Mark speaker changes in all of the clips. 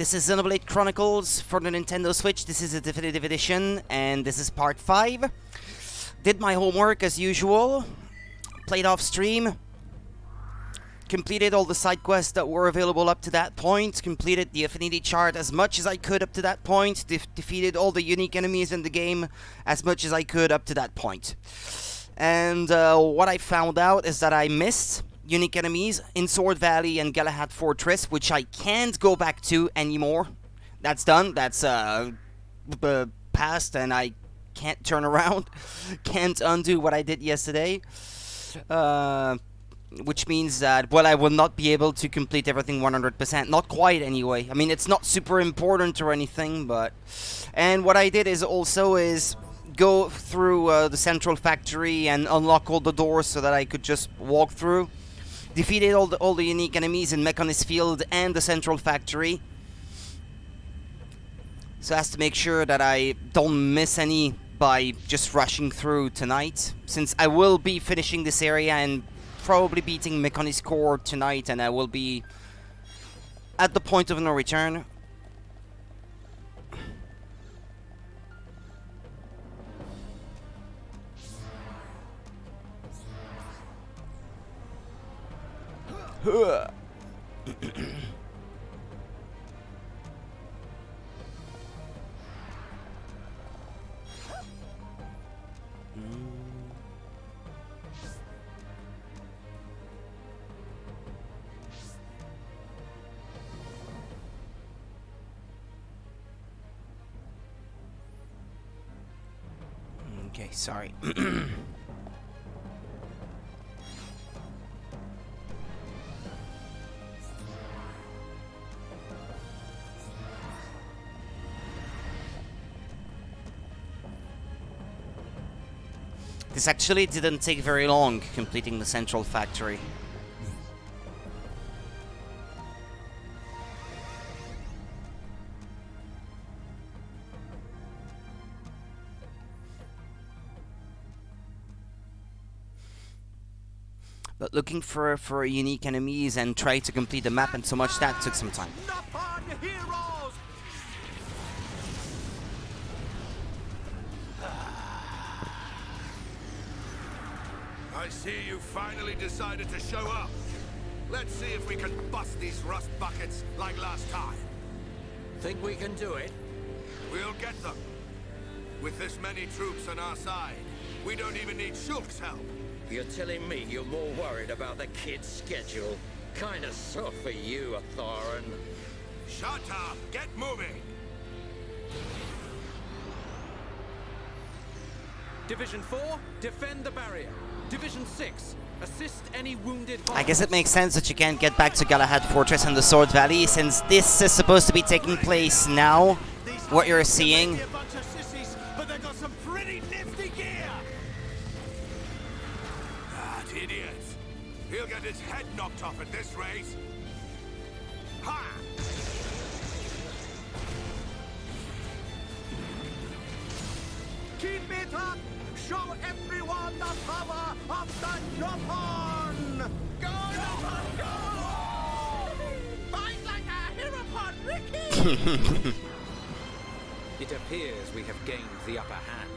Speaker 1: This is Xenoblade Chronicles for the Nintendo Switch. This is a definitive edition, and this is part 5. Did my homework as usual. Played off stream. Completed all the side quests that were available up to that point. Completed the affinity chart as much as I could up to that point. Defeated all the unique enemies in the game as much as I could up to that point. And what I found out is that I missed unique enemies in Sword Valley and Galahad Fortress, which I can't go back to anymore. That's done. That's past, and I can't turn around. Can't undo what I did yesterday. Which means that, well, I will not be able to complete everything 100%. Not quite, anyway. I mean, it's not super important or anything, but... And what I did is also go through the central factory and unlock all the doors so that I could just walk through. Defeated all the unique enemies in Meyneth Field and the central factory. So as to make sure that I don't miss any by just rushing through tonight. Since I will be finishing this area and probably beating Meyneth's core tonight, and I will be at the point of no return. Okay, sorry. This actually didn't take very long, completing the central factory. But looking for unique enemies and try to complete the map and so much, that took some time.
Speaker 2: I see you finally decided to show up. Let's see if we can bust these rust buckets like last time.
Speaker 3: Think we can do it?
Speaker 2: We'll get them. With this many troops on our side, we don't even need Shulk's help.
Speaker 3: You're telling me you're more worried about the kid's schedule? Kinda soft for you, Atharan.
Speaker 2: Shut up! Get moving!
Speaker 4: Division 4, defend the barrier. Division 6, assist any wounded...
Speaker 1: I guess it makes sense that you can't get back to Galahad Fortress and the Sword Valley, since this is supposed to be taking place now. What you're seeing.
Speaker 2: But they got some pretty nifty gear! That idiot! He'll get his head knocked off at this rate. Ha! Keep it up! Show everyone the power of the Nopon! Go, Nopon, go! Fight like a Hirapon, Ricky!
Speaker 4: It appears we have gained the upper hand.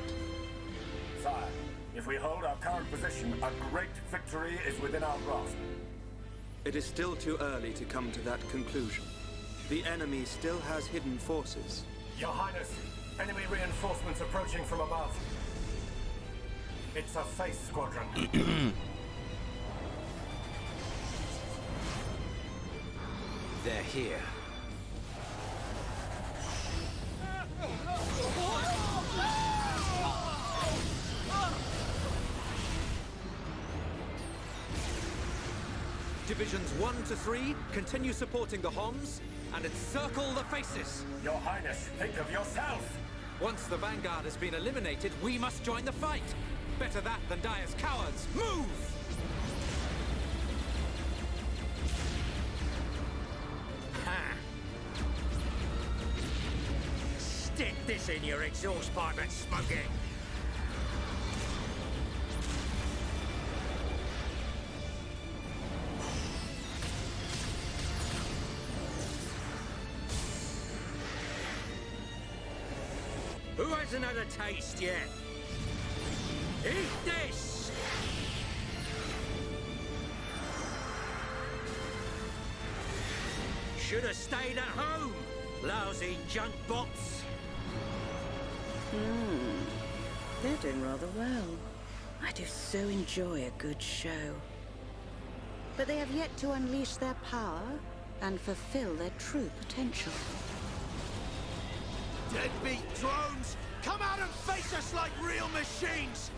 Speaker 5: Sire, if we hold our current position, a great victory is within our grasp.
Speaker 6: It is still too early to come to that conclusion. The enemy still has hidden forces.
Speaker 5: Your Highness, enemy reinforcements approaching from above. It's a face squadron.
Speaker 4: They're here. Divisions 1 to 3, continue supporting the Homs, and encircle the faces.
Speaker 5: Your Highness, think of yourself!
Speaker 4: Once the Vanguard has been eliminated, we must join the fight. Better that than die as cowards. Move!
Speaker 3: Ha! Stick this in your exhaust pipe and smoke it. Who hasn't had a taste yet? Eat this! Should have stayed at home, lousy junk bots.
Speaker 7: They're doing rather well. I do so enjoy a good show. But they have yet to unleash their power and fulfill their true potential.
Speaker 2: Deadbeat drones, come out and face us like real machines!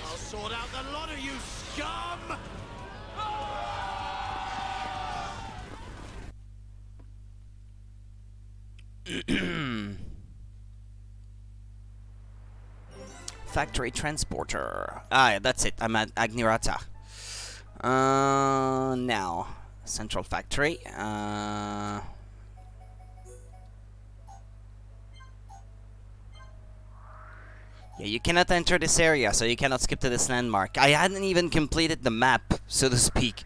Speaker 2: I'll sort out the lot of you, scum!
Speaker 1: Factory transporter. Ah, yeah, that's it. I'm at Agnirata. Now, central factory. Yeah, you cannot enter this area, so you cannot skip to this landmark. I hadn't even completed the map, so to speak.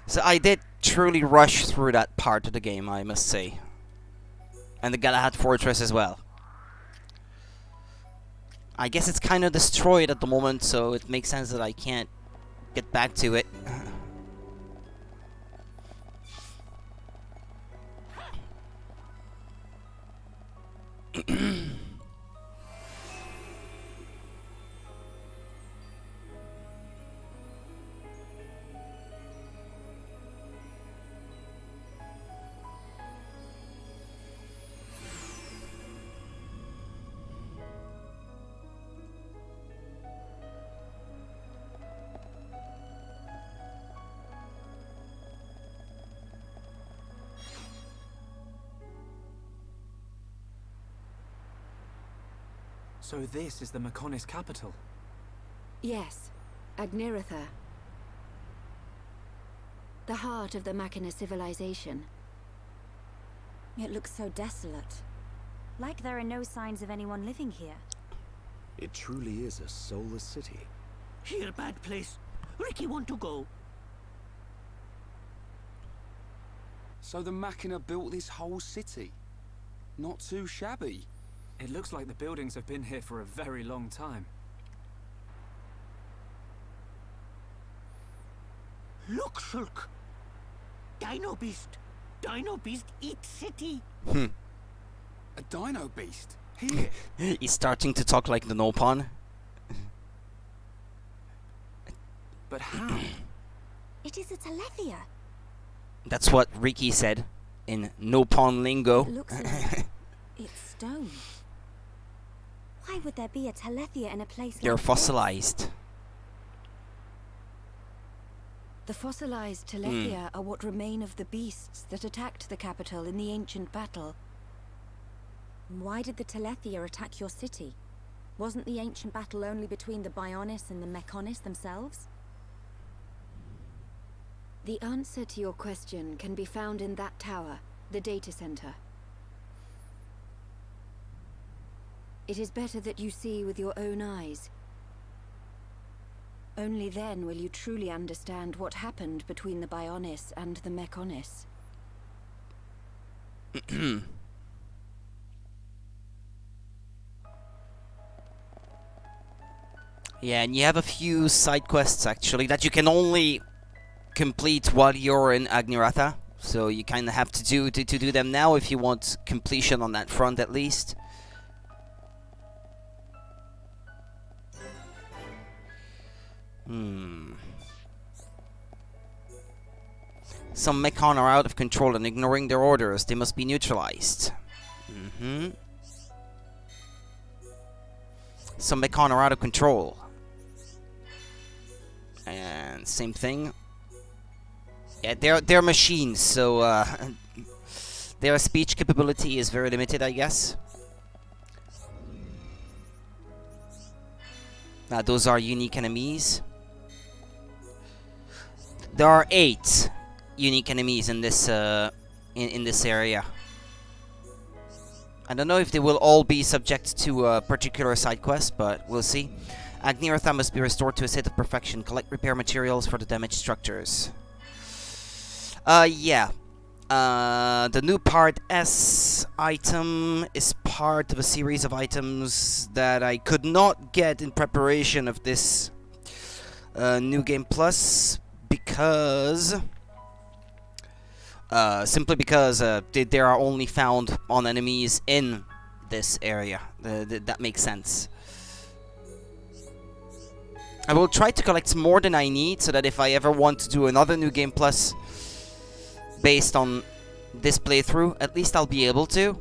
Speaker 1: So I did truly rush through that part of the game, I must say. And the Galahad Fortress as well. I guess it's kind of destroyed at the moment, so it makes sense that I can't get back to it.
Speaker 4: So this is the Mechonis capital.
Speaker 8: Yes, Agniratha. The heart of the Machina civilization.
Speaker 9: It looks so desolate. Like there are no signs of anyone living here.
Speaker 10: It truly is a soulless city.
Speaker 2: Here, bad place. Ricky want to go.
Speaker 10: So the Machina built this whole city? Not too shabby.
Speaker 4: It looks like the buildings have been here for a very long time.
Speaker 2: Look, Shulk. Dino Beast. Dino Beast eat city.
Speaker 10: A dino beast? Here?
Speaker 1: He's starting to talk like the Nopon.
Speaker 10: But how?
Speaker 9: It is a Telethia.
Speaker 1: That's what Ricky said in Nopon lingo.
Speaker 9: It looks like it's stone. Why would there be a Telethia in a place
Speaker 1: They're
Speaker 9: like
Speaker 1: fossilized.
Speaker 8: The fossilized Telethia are what remain of the beasts that attacked the capital in the ancient battle.
Speaker 9: Why did the Telethia attack your city? Wasn't the ancient battle only between the Bionis and the Mechonis themselves?
Speaker 8: The answer to your question can be found in that tower, the data center. It is better that you see with your own eyes. Only then will you truly understand what happened between the Bionis and the Mechonis.
Speaker 1: Yeah, and you have a few side quests actually that you can only complete while you're in Agniratha. So you kind of have to do them now if you want completion on that front at least. Some Mechon are out of control and ignoring their orders. They must be neutralized. Some Mechon are out of control. And same thing. Yeah, they're machines, so their speech capability is very limited, I guess. Those are unique enemies. There are 8 unique enemies in this in this area. I don't know if they will all be subject to a particular side quest, but we'll see. Agniratha must be restored to a state of perfection. Collect repair materials for the damaged structures. Yeah. The new part S item is part of a series of items that I could not get in preparation of this New Game Plus because simply because they are only found on enemies in this area. That makes sense. I will try to collect more than I need so that if I ever want to do another New Game Plus based on this playthrough, at least I'll be able to.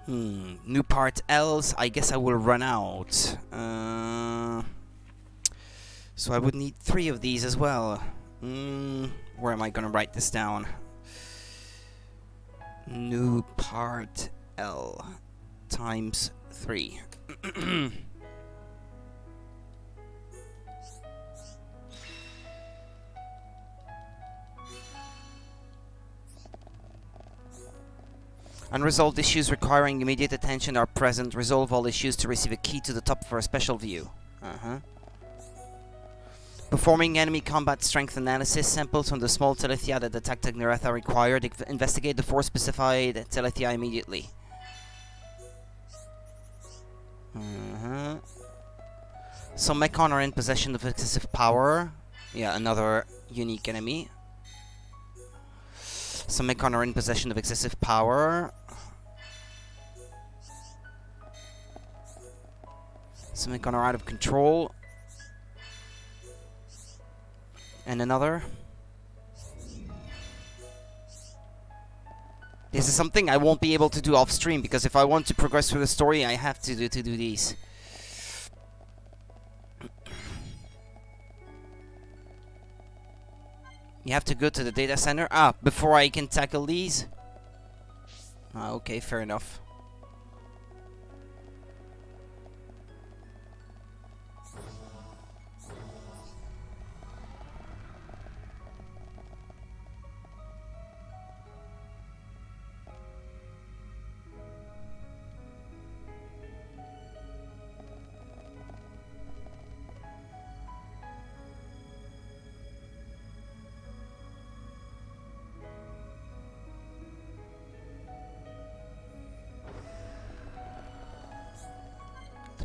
Speaker 1: New part L's, I guess I will run out. So I would need 3 of these as well. Where am I gonna write this down? New part L times 3. Unresolved issues requiring immediate attention are present. Resolve all issues to receive a key to the top for a special view. Performing enemy combat strength analysis. Samples from the small Telethia that detected Nereth are required. Investigate the 4 specified Telethia immediately. Some Mechon are in possession of excessive power. Yeah, another unique enemy. Some Mechon are in possession of excessive power. Some Mechon are out of control. And another. This is something I won't be able to do off stream because if I want to progress through the story, I have to do these. You have to go to the data center. Before I can tackle these. Okay, fair enough.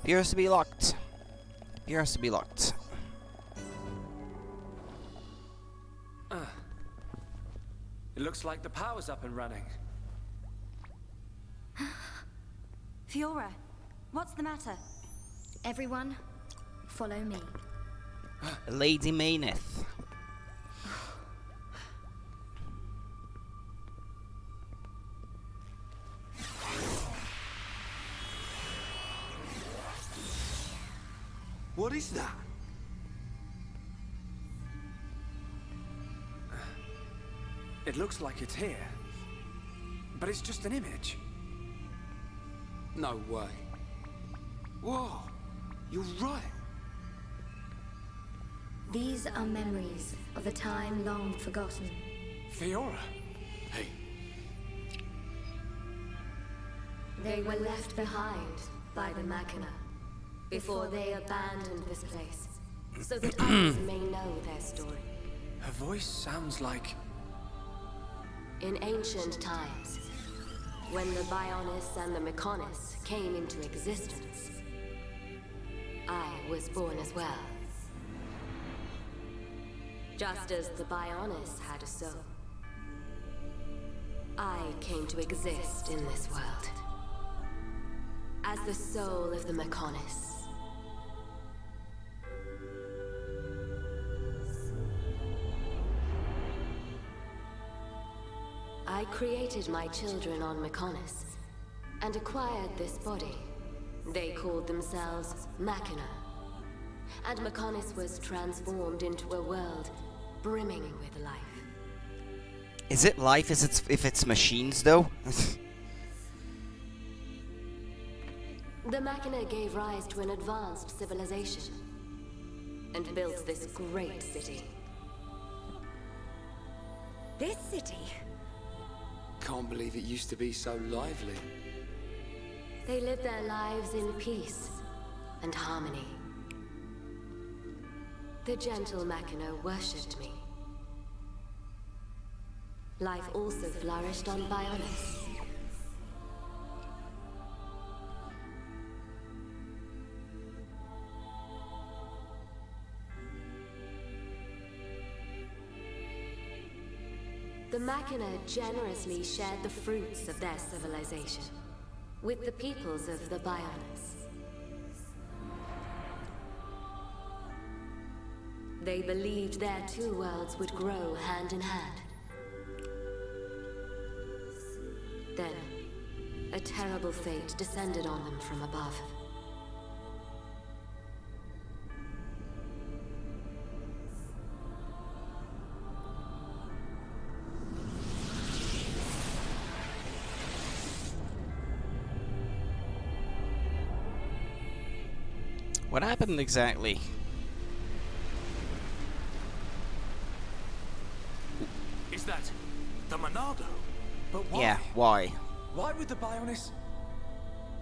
Speaker 1: Appears to be locked. Appears to be locked.
Speaker 10: It looks like the power's up and running.
Speaker 9: Fiora, what's the matter? Everyone, follow me.
Speaker 1: Lady Meyneth.
Speaker 6: What is that?
Speaker 10: It looks like it's here. But it's just an image. No way. Whoa, you're right.
Speaker 9: These are memories of a time long forgotten.
Speaker 10: Fiora. Hey.
Speaker 9: They were left behind by the Machina before they abandoned this place, so that others may know their story.
Speaker 10: Her voice sounds like...
Speaker 9: In ancient times, when the Bionis and the Mechonis came into existence, I was born as well. Just as the Bionis had a soul, I came to exist in this world as the soul of the Mechonis. I created my children on Mechonis and acquired this body. They called themselves Machina. And Mechonis was transformed into a world brimming with life.
Speaker 1: Is it life if it's machines though?
Speaker 9: The Machina gave rise to an advanced civilization and built this great city.
Speaker 8: This city?
Speaker 10: Can't believe it used to be so lively.
Speaker 9: They lived their lives in peace and harmony. The gentle Machina worshipped me. Life also flourished on Bionis. The Machina generously shared the fruits of their civilization with the peoples of the Bionis. They believed their two worlds would grow hand in hand. Then, a terrible fate descended on them from above.
Speaker 1: What happened exactly?
Speaker 10: Is that the Monado? But why?
Speaker 1: Yeah, why?
Speaker 10: Why would the Bionis?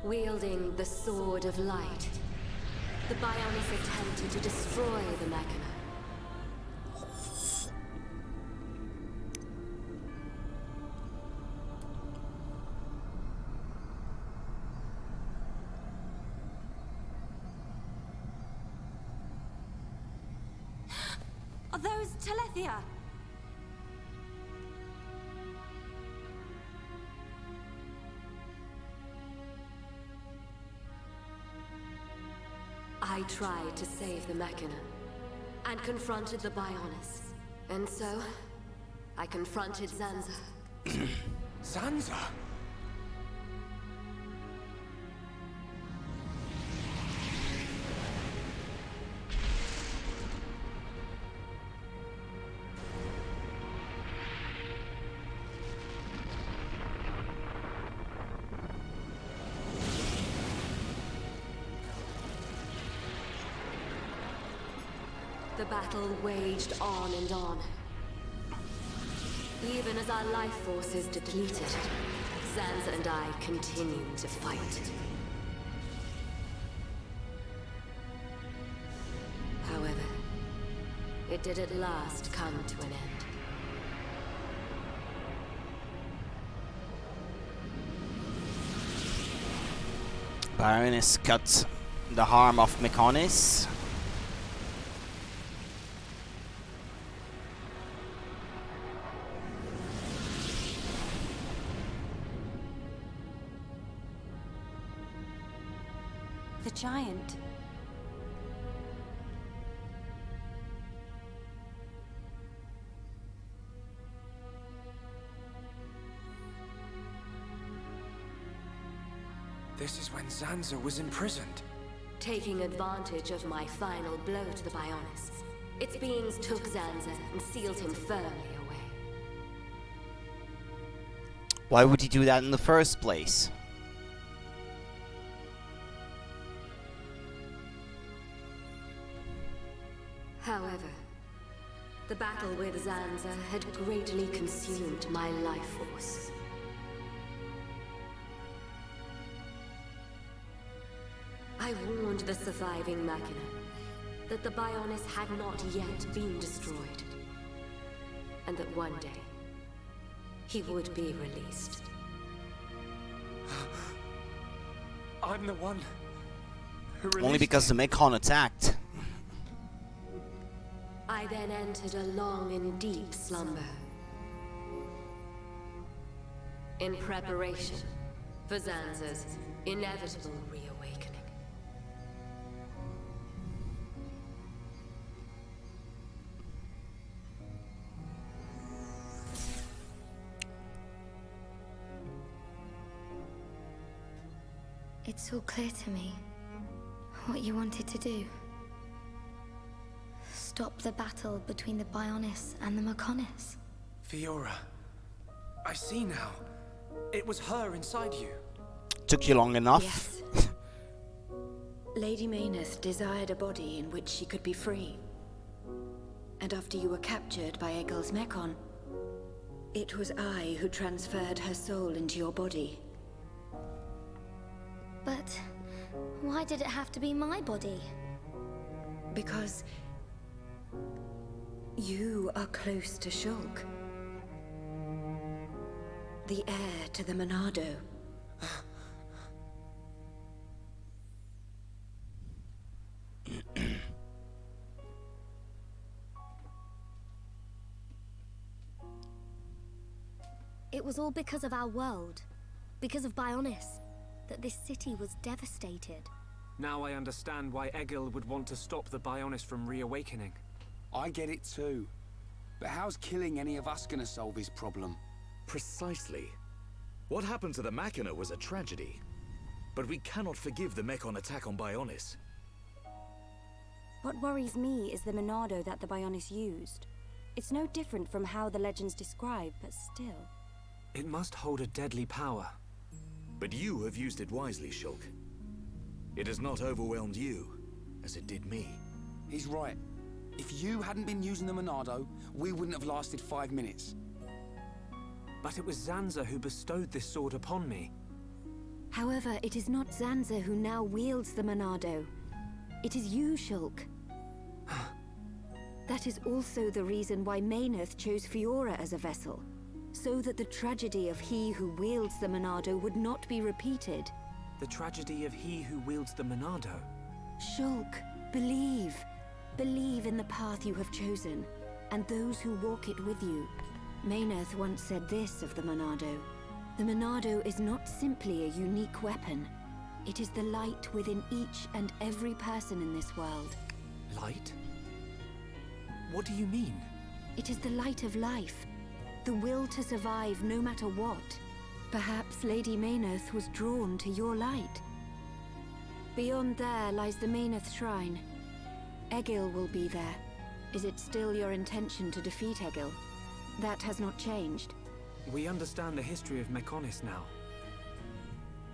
Speaker 9: Wielding the Sword of Light, the Bionis attempted to destroy the Machina.
Speaker 8: Are those Telethia?
Speaker 9: I tried to save the Machina, and confronted the Bionis. And so, I confronted Zanza.
Speaker 10: Zanza?
Speaker 9: The battle waged on and on. Even as our life forces depleted, Zanza and I continued to fight. However, it did at last come to an end.
Speaker 1: Bionis cut the harm of Mechonis.
Speaker 8: The giant.
Speaker 10: This is when Zanza was imprisoned.
Speaker 9: Taking advantage of my final blow to the Bionis, its beings took Zanza and sealed him firmly away.
Speaker 1: Why would he do that in the first place?
Speaker 9: However, the battle with Zanza had greatly consumed my life force. I warned the surviving Machina that the Bionis had not yet been destroyed, and that one day he would be released.
Speaker 10: I'm the one who released
Speaker 1: Only because the Mechon attacked.
Speaker 9: I then entered a long and deep slumber, in preparation for Zanza's inevitable reawakening.
Speaker 11: It's all clear to me what you wanted to do. Stop the battle between the Bionis and the Mechonis.
Speaker 10: Fiora. I see now. It was her inside you.
Speaker 1: Took you long enough.
Speaker 7: Yes. Lady Meyneth desired a body in which she could be free. And after you were captured by Egil's Mechon, it was I who transferred her soul into your body.
Speaker 11: But why did it have to be my body?
Speaker 7: Because You are close to Shulk. The heir to the Monado.
Speaker 11: It was all because of our world, because of Bionis, that this city was devastated.
Speaker 4: Now I understand why Egil would want to stop the Bionis from reawakening.
Speaker 12: I get it too. But how's killing any of us gonna solve his problem?
Speaker 13: Precisely. What happened to the Machina was a tragedy. But we cannot forgive the Mechon attack on Bionis.
Speaker 8: What worries me is the Monado that the Bionis used. It's no different from how the legends describe, but still.
Speaker 4: It must hold a deadly power.
Speaker 13: But you have used it wisely, Shulk. It has not overwhelmed you, as it did me.
Speaker 12: He's right. If you hadn't been using the Monado, we wouldn't have lasted 5 minutes.
Speaker 4: But it was Zanza who bestowed this sword upon me.
Speaker 8: However, it is not Zanza who now wields the Monado. It is you, Shulk. That is also the reason why Meyneth chose Fiora as a vessel. So that the tragedy of he who wields the Monado would not be repeated.
Speaker 4: The tragedy of he who wields the Monado?
Speaker 8: Shulk, believe. Believe in the path you have chosen, and those who walk it with you. Meyneth once said this of the Monado. The Monado is not simply a unique weapon. It is the light within each and every person in this world.
Speaker 4: Light? What do you mean?
Speaker 8: It is the light of life. The will to survive no matter what. Perhaps Lady Meyneth was drawn to your light. Beyond there lies the Meyneth Shrine. Egil will be there. Is it still your intention to defeat Egil? That has not changed.
Speaker 4: We understand the history of Mechonis now.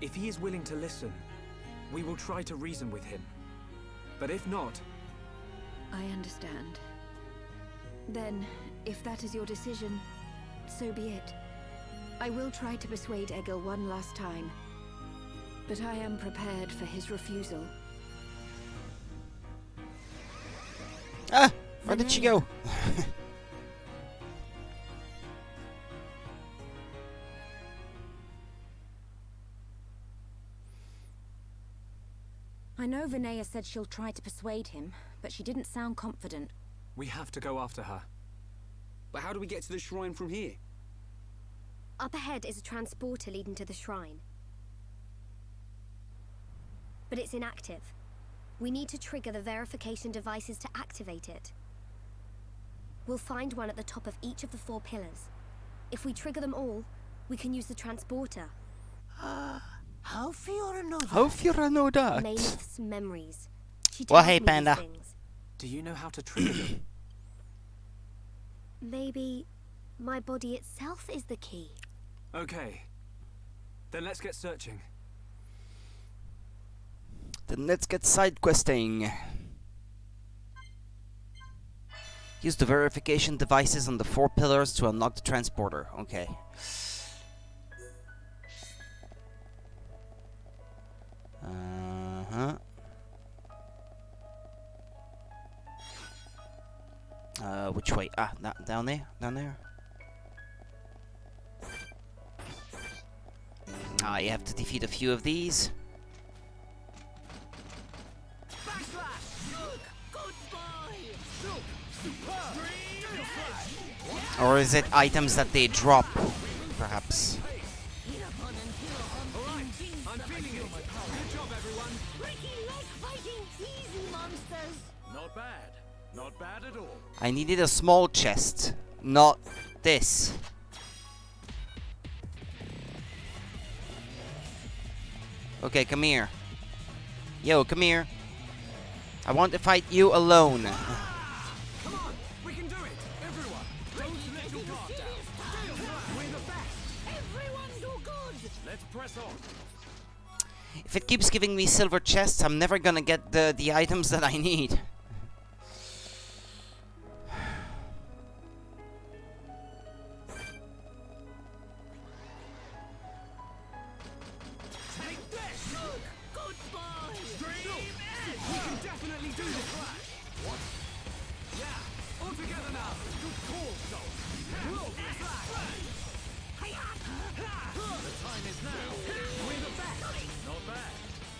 Speaker 4: If he is willing to listen, we will try to reason with him. But if not...
Speaker 8: I understand. Then, if that is your decision, so be it. I will try to persuade Egil one last time. But I am prepared for his refusal.
Speaker 1: Ah! Where did she go?
Speaker 8: I know Vinaya said she'll try to persuade him, but she didn't sound confident.
Speaker 4: We have to go after her.
Speaker 12: But how do we get to the shrine from here?
Speaker 11: Up ahead is a transporter leading to the shrine. But it's inactive. We need to trigger the verification devices to activate it. We'll find one at the top of each of the 4 pillars. If we trigger them all, we can use the transporter.
Speaker 2: How Fiora know that?
Speaker 1: How Fiora know that?
Speaker 11: Meyneth's memories. She
Speaker 1: Well,
Speaker 11: tells
Speaker 1: hey,
Speaker 11: me these
Speaker 1: Panda.
Speaker 11: things.
Speaker 4: Do you know how to trigger them?
Speaker 11: Maybe my body itself is the key.
Speaker 4: Okay. Then let's get searching.
Speaker 1: Then let's get side questing. Use the verification devices on the 4 pillars to unlock the transporter. Okay. Which way? Ah, down there? Down there? Ah, you have to defeat a few of these. Or is it items that they drop, perhaps?
Speaker 13: Not bad. Not bad at all.
Speaker 1: I needed a small chest, not this. Okay, come here. Yo, come here. I want to fight you alone.
Speaker 10: Come on, we can do it. Everyone, don't let your guard down. We're the best.
Speaker 2: Everyone do good.
Speaker 13: Let's press on.
Speaker 1: If it keeps giving me silver chests, I'm never gonna get the items that I need.
Speaker 13: The time is now. We're the best. Not bad.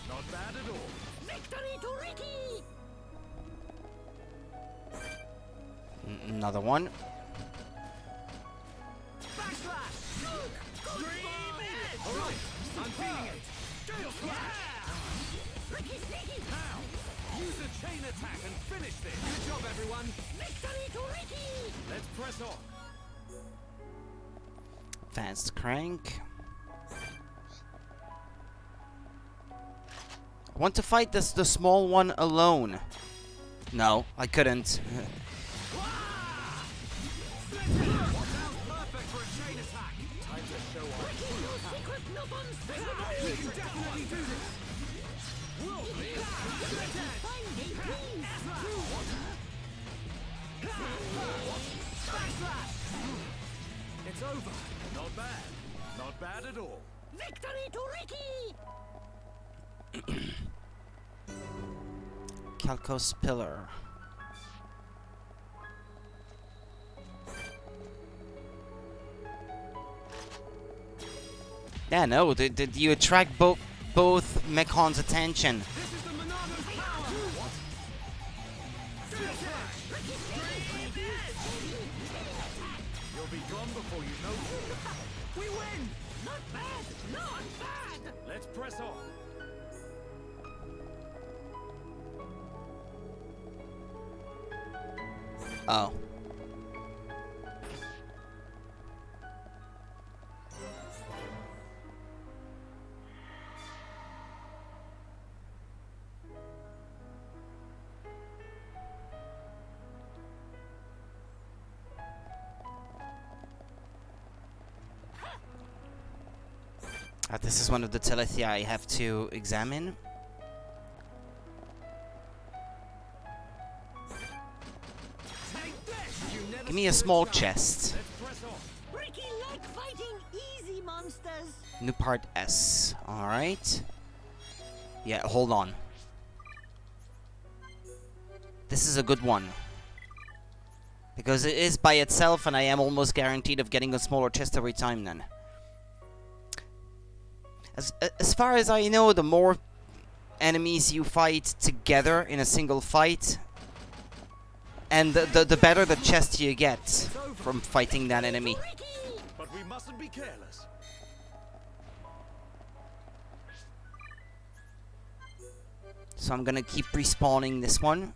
Speaker 13: Not bad at all.
Speaker 2: Victory to Ricky!
Speaker 1: Another one.
Speaker 13: Alright, I'm feeling it. Gale Slash!
Speaker 2: Ricky sneaky!
Speaker 13: Now, use a chain attack and finish this. Good job, everyone.
Speaker 2: Victory to Ricky!
Speaker 13: Let's press on.
Speaker 1: Advanced crank. Want to fight the small one alone? No, I couldn't.
Speaker 13: It's over. Not bad. Not bad at all.
Speaker 2: Victory to Ricky!
Speaker 1: Calcos Pillar. Yeah, no, did you attract both Mekon's attention?
Speaker 13: You'll be gone before you know it.
Speaker 2: We win! Not bad! Not bad!
Speaker 13: Let's press on.
Speaker 1: Oh. This is one of the Telethia I have to examine. Give me a small chest.
Speaker 2: Ricky like fighting easy monsters.
Speaker 1: New part S. Alright. Yeah, hold on. This is a good one. Because it is by itself and I am almost guaranteed of getting a smaller chest every time then. As far as I know, the more enemies you fight together in a single fight, and the better the chest you get from fighting that enemy.
Speaker 13: But we mustn't be careless.
Speaker 1: So I'm gonna keep respawning this one.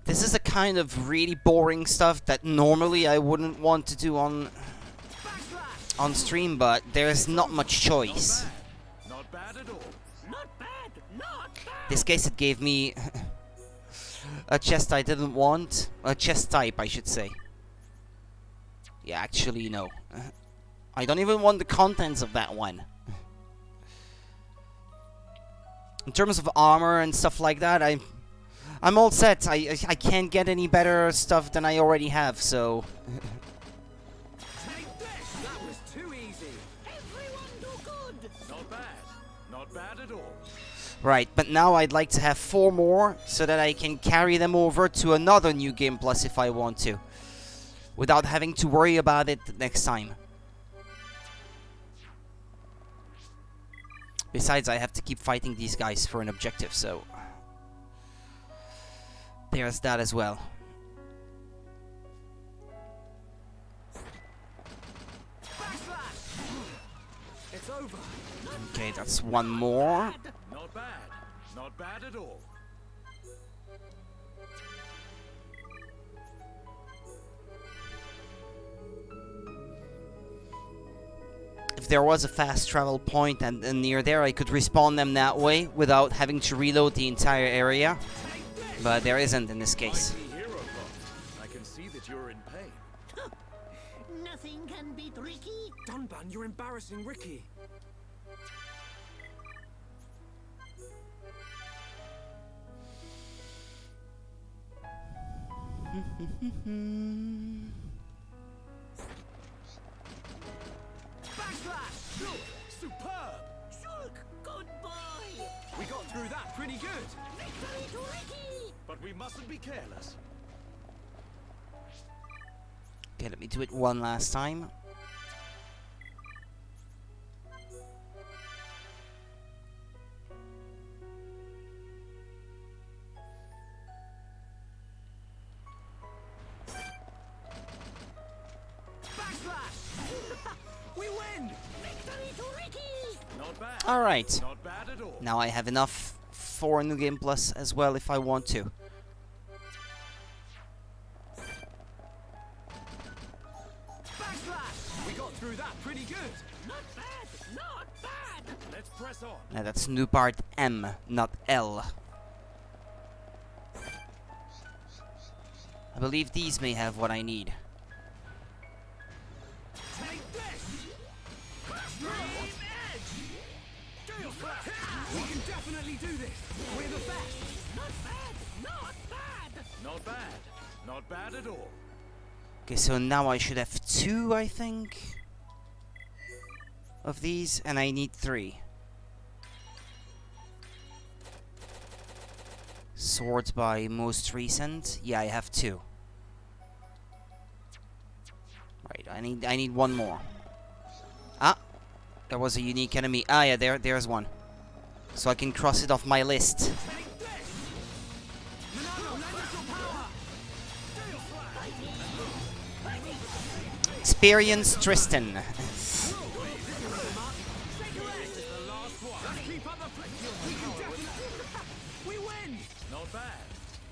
Speaker 1: This is a kind of really boring stuff that normally I wouldn't want to do on stream, but there's not much choice.
Speaker 13: Not bad at all.
Speaker 2: Not bad! Not bad!
Speaker 1: This case it gave me a chest I didn't want. A chest type, I should say. Yeah, actually, no. I don't even want the contents of that one. In terms of armor and stuff like that, I'm all set. I can't get any better stuff than I already have, so...
Speaker 2: That was too easy. Everyone do good.
Speaker 13: Not bad. Not bad at all.
Speaker 1: Right, but now I'd like to have 4 more, so that I can carry them over to another New Game Plus if I want to. Without having to worry about it next time. Besides, I have to keep fighting these guys for an objective, so... There's that as well.
Speaker 2: It's over.
Speaker 1: Okay, that's 1 more.
Speaker 13: Not bad. Not bad at all.
Speaker 1: If there was a fast travel point and near there, I could respawn them that way without having to reload the entire area. But there isn't in this case.
Speaker 13: I can see that you're in pain.
Speaker 2: Nothing can beat Ricky.
Speaker 4: Dunban, you're embarrassing Ricky.
Speaker 2: Backslash! Shulk! Superb! Shulk, good boy!
Speaker 10: We got through that pretty good.
Speaker 2: Victory to Ricky!
Speaker 13: But we mustn't be careless.
Speaker 1: Okay, let me do it one last time.
Speaker 10: We win!
Speaker 2: Victory to Ricky!
Speaker 13: Not bad.
Speaker 1: Alright.
Speaker 13: Not bad at all.
Speaker 1: Now I have enough for New Game Plus as well if I want to.
Speaker 10: We got through that pretty good.
Speaker 2: Not bad! Not bad!
Speaker 13: Let's press on.
Speaker 1: Now that's new part M, not L. I believe these may have what I need.
Speaker 10: Take this! Extreme edge! Gale Slash! We can definitely do this. We're the best.
Speaker 2: Not bad! Not bad!
Speaker 13: Not bad. Not bad at all.
Speaker 1: Okay, so now I should have 2, I think, of these, and I need 3. Swords by most recent. Yeah, I have 2. Right, I need 1 more. Ah, there was a unique enemy. Ah, yeah, there's one. So I can cross it off my list. Experience Tristan.
Speaker 13: Not bad.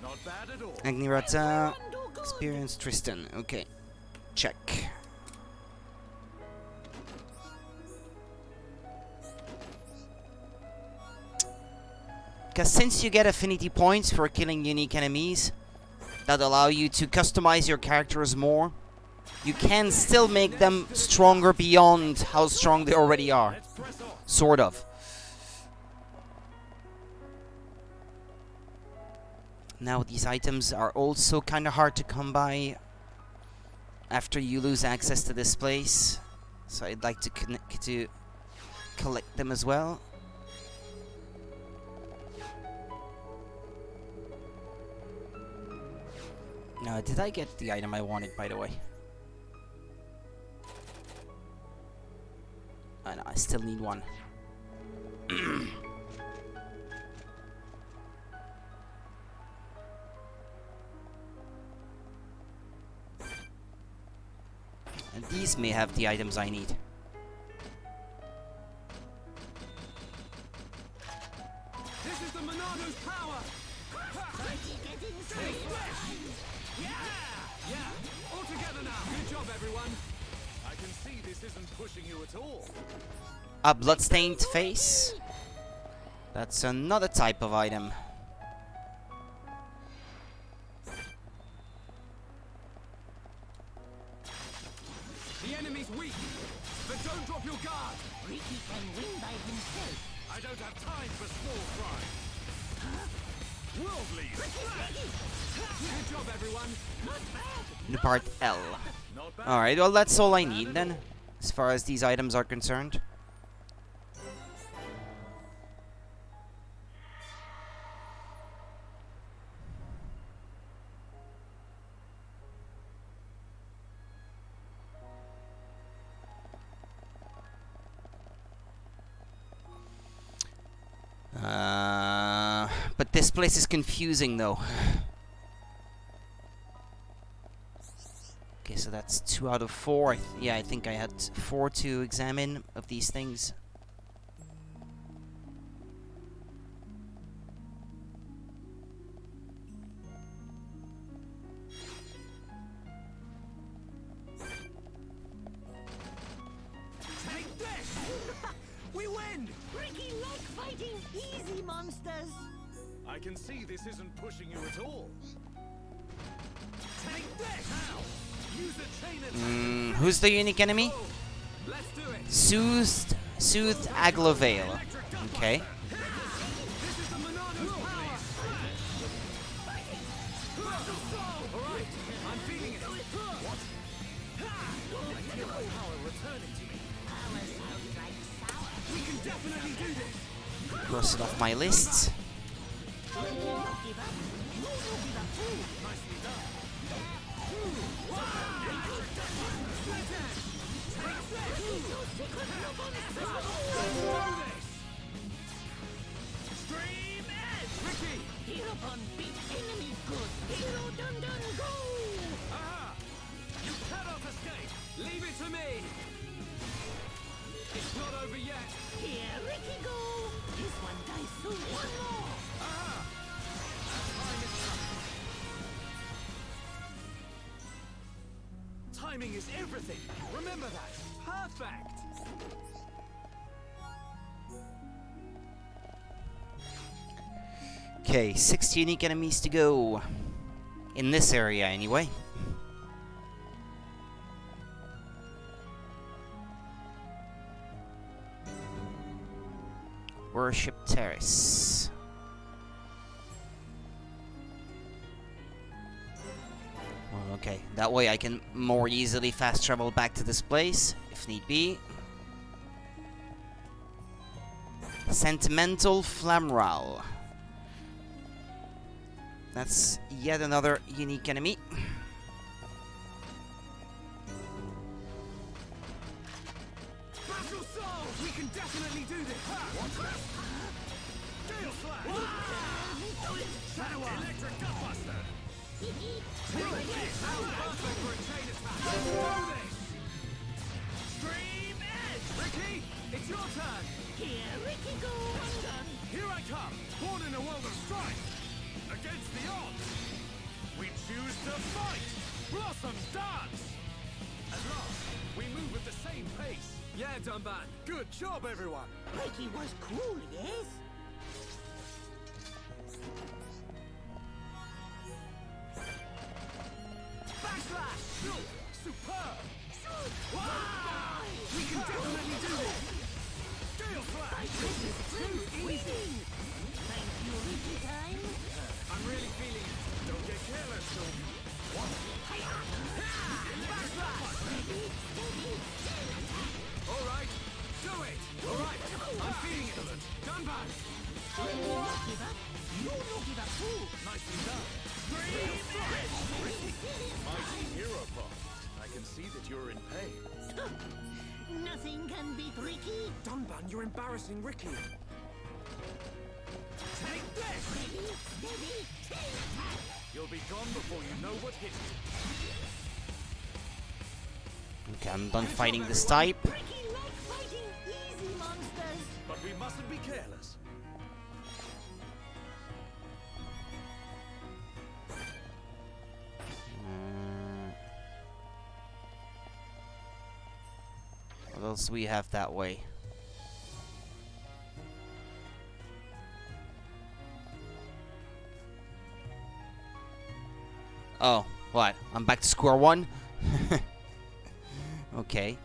Speaker 13: Not bad at all.
Speaker 1: Agnirata. Experience Tristan. Okay. Check. Because since you get affinity points for killing unique enemies that allow you to customize your characters more, you can still make them stronger beyond how strong they already are. Sort of. Now these items are also kind of hard to come by after you lose access to this place. So I'd like to collect them as well. Now, did I get the item I wanted, by the way? Oh, no, I still need one. And these may have the items I need.
Speaker 10: This is the Monado's power! Yeah! All together now! Good job, everyone!
Speaker 13: I can see this isn't pushing you at all.
Speaker 1: A bloodstained face. That's another type of item.
Speaker 10: The enemy's weak, but don't drop your guard!
Speaker 2: Ricky can win by himself.
Speaker 13: I don't have time for small fry. Worldly.
Speaker 10: Good job, everyone!
Speaker 2: Not bad!
Speaker 1: New part L.
Speaker 13: Not bad.
Speaker 1: Alright, well that's all I need then, as far as these items are concerned. But this place is confusing though. Okay, so that's 2 out of 4. Yeah, I think I had 4 to examine of these things.
Speaker 10: Take this! We win!
Speaker 2: Ricky like fighting easy monsters.
Speaker 13: I can see this isn't pushing you at all.
Speaker 10: Take this!
Speaker 13: Now, use a chain attack.
Speaker 1: Who's the unique enemy?
Speaker 10: Let's do it!
Speaker 1: Soothed Aglovale. Okay.
Speaker 10: This is the Monado's power! Alright, I'm feeling it. What? I feel my power returning to me.
Speaker 2: Power sounds like sour.
Speaker 10: We can definitely do this!
Speaker 1: Cross it off my list.
Speaker 2: upon beat enemy good. Hero dun dun go!
Speaker 10: Aha! You cannot escape! Leave it to me! It's not over yet!
Speaker 2: Here Ricky go! This one dies soon. One more!
Speaker 10: Aha! Our time is up. Timing is everything! Remember that! Perfect!
Speaker 1: Okay, 6 unique enemies to go. In this area, anyway. Worship Terrace. Well, okay, that way I can more easily fast travel back to this place, if need be. Sentimental Flamral. That's yet another unique enemy.
Speaker 10: Battle Soul! We can definitely do this! Gale Slash! Electric Gutbuster! How perfect for a chain attack! Let's do this! Stream Edge! Ricky, it's your turn!
Speaker 2: Here Ricky go! Done.
Speaker 10: Here I come, born in a world of strife! Against the odds! We choose to fight! Blossoms dance! At last, we move at the same pace! Yeah, Dunban! Good job, everyone!
Speaker 2: Ricky was cool, yes?
Speaker 10: Backslash! Superb! Wow! We can definitely do this! Gale Slash!
Speaker 2: This is too easy! Thank you, Ricky time!
Speaker 10: I'm really feeling it. Don't get careless, though. What? Backslash! All right, do it. All right, I'm feeling it. Dunban!
Speaker 2: You no give up. You no give up too.
Speaker 10: Nicely done.
Speaker 13: Mighty hero pop. I can see that you're in pain.
Speaker 2: Nothing can beat Ricky.
Speaker 4: Dunban, you're embarrassing Ricky.
Speaker 10: Take this!
Speaker 2: Ready, steady, chain attack.
Speaker 13: You'll be gone before you know what hit you.
Speaker 1: Okay, I'm done fighting this type.
Speaker 2: Ricky like fighting easy monsters.
Speaker 13: But we mustn't be careless.
Speaker 1: What else do we have that way? Oh, what? I'm back to square one? Okay.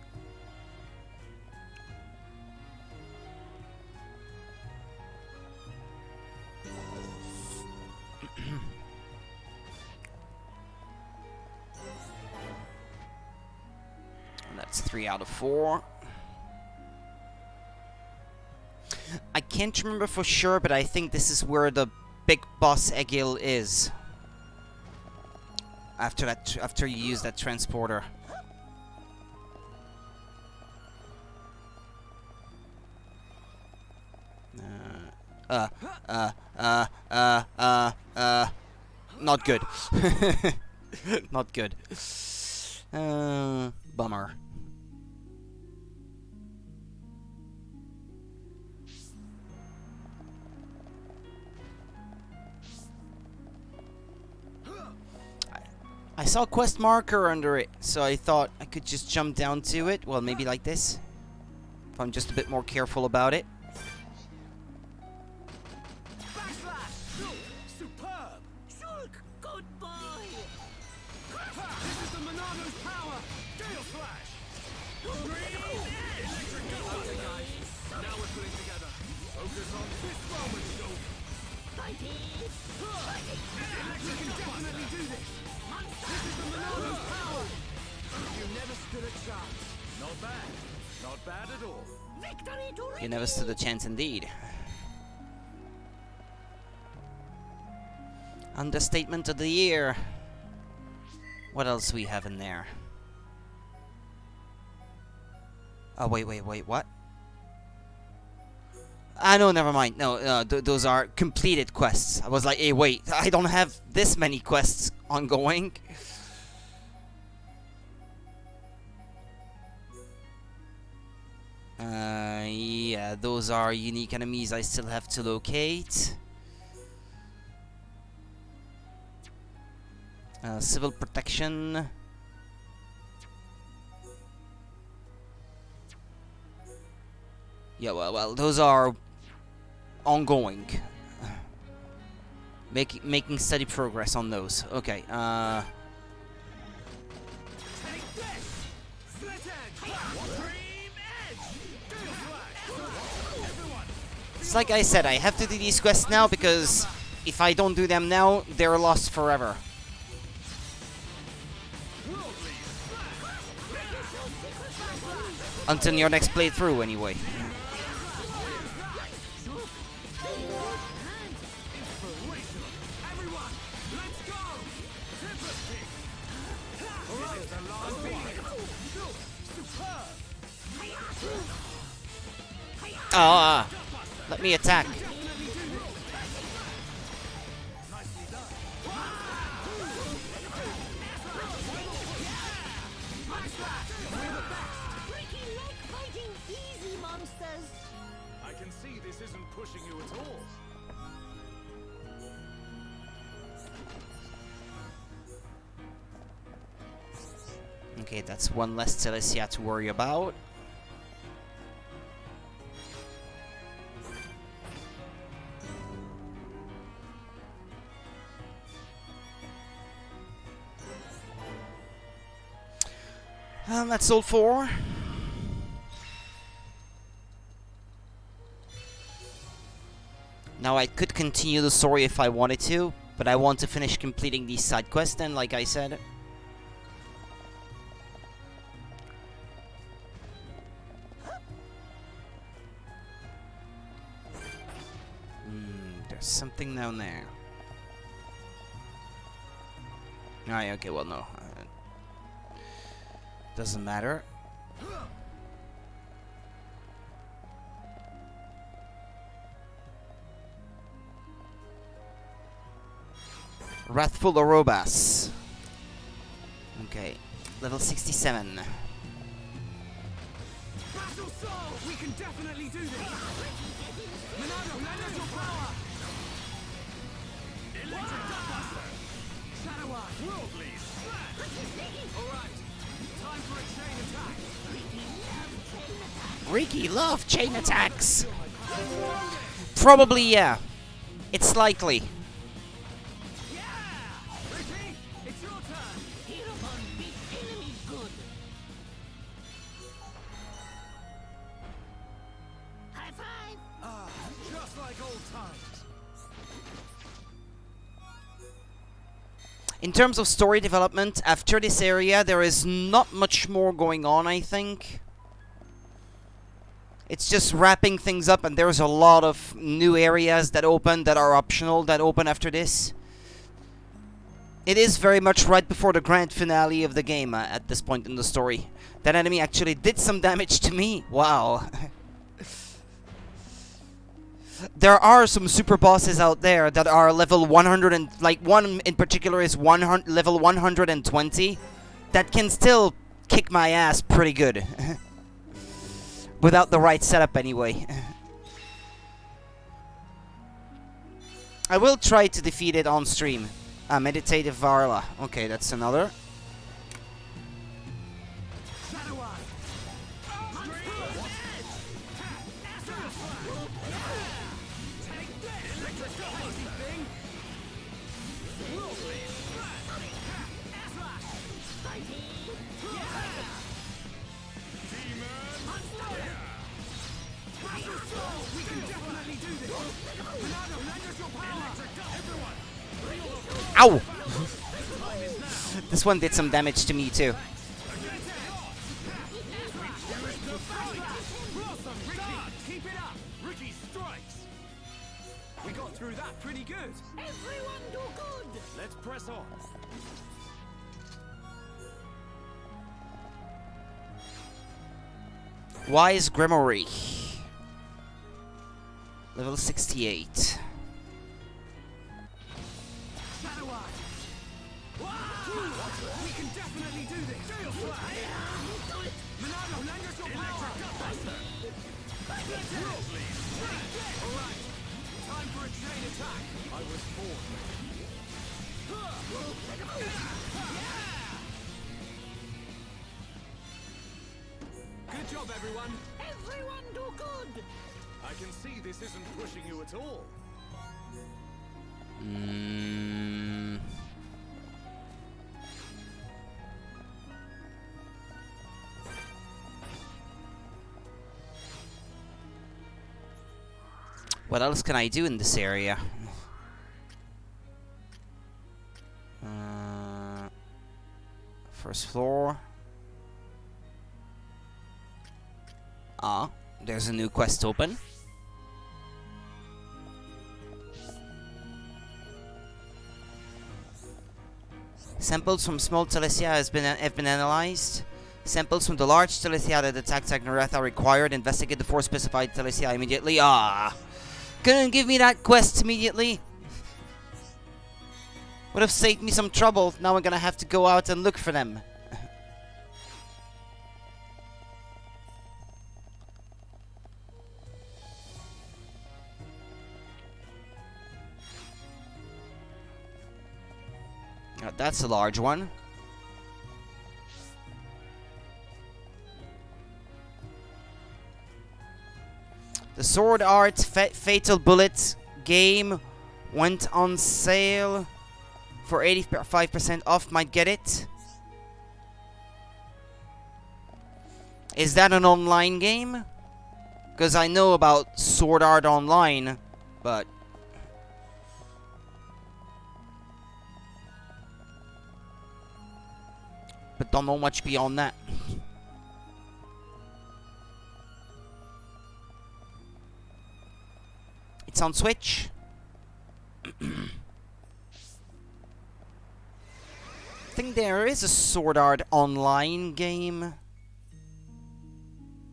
Speaker 1: That's 3 out of 4. I can't remember for sure, but I think this is where the big boss Egil is. After you use that transporter. Not good. Not good. Bummer. I saw a quest marker under it, so I thought I could just jump down to it. Well, maybe like this. If I'm just a bit more careful about it.
Speaker 10: Backslash! Superb!
Speaker 2: Shulk, good boy.
Speaker 10: This is the Monado's power! Gale Slash! Green Edge! Electric Gutbuster, guys! Now we're putting together. Focus on this moment, Shulk!
Speaker 2: Fighting. Fighting.
Speaker 10: We can definitely do this! This is the Monado's power! You never stood a chance.
Speaker 13: Not bad. Not bad at all.
Speaker 2: Victory to Ricky.
Speaker 1: You never stood a chance indeed. Understatement of the year. What else do we have in there? Oh, wait, what? No, never mind. No, those are completed quests. I was like, hey, wait, I don't have this many quests ongoing. Yeah, those are unique enemies I still have to locate. Civil protection. Yeah, well, those are ongoing. Making steady progress on those. Okay, it's like I said, I have to do these quests now because if I don't do them now, they're lost forever. Until your next playthrough, anyway. Let me attack.
Speaker 10: I can see this isn't pushing you at all.
Speaker 1: Okay, that's one less Telethia to worry about. That's all 4. Now I could continue the story if I wanted to, but I want to finish completing these side quests and like I said. There's something down there. Alright, okay, well no. Doesn't matter. Wrathful Orobas. Okay, level 67.
Speaker 2: Battle Soul! We can definitely do this! Monado, lend us your power! Electric Dustbuster! Shadow Eye! Worldly Slash! Alright, time for a chain attack!
Speaker 1: Riki love chain attacks! Probably, yeah. It's likely. In terms of story development, after this area, there is not much more going on, I think. It's just wrapping things up, and there's a lot of new areas that open, that are optional, that open after this. It is very much right before the grand finale of the game at this point in the story. That enemy actually did some damage to me. Wow. There are some super bosses out there that are level 100 and like one in particular is level 120 that can still kick my ass pretty good. Without the right setup anyway. I will try to defeat it on stream. Meditative Varla. Okay, that's another. Ow! This one did some damage to me too.
Speaker 2: Keep it up! Riki strikes! We got through that pretty good! Everyone do good! Let's press on!
Speaker 1: Wise Grimoire. Level 68.
Speaker 10: We can definitely do this! Monado, lend us your power! Alright, time for a chain attack! I was born ready. Good job, everyone!
Speaker 2: Everyone do good!
Speaker 10: I can see this isn't pushing you at all.
Speaker 1: What else can I do in this area? First floor. Ah, there's a new quest open. Samples from small Telethia have been analyzed. Samples from the large Telethia that attacked Agnorath are required. Investigate the 4 specified Telethia immediately. Ah! Couldn't give me that quest immediately. Would have saved me some trouble. Now I'm gonna have to go out and look for them. That's a large one. The Sword Art Fatal Bullet game went on sale for 85% off. Might get it. Is that an online game? Because I know about Sword Art Online, but don't know much beyond that. It's on Switch. I think there is a Sword Art Online game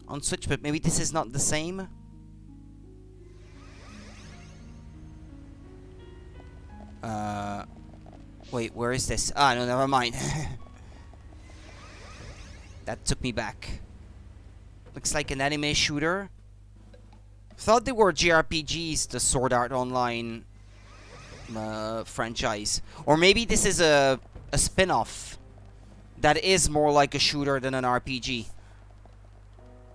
Speaker 1: on Switch, but maybe this is not the same. Wait, where is this? Ah, no, never mind. That took me back. Looks like an anime shooter. Thought they were JRPGs, the Sword Art Online franchise. Or maybe this is a spin-off that is more like a shooter than an RPG.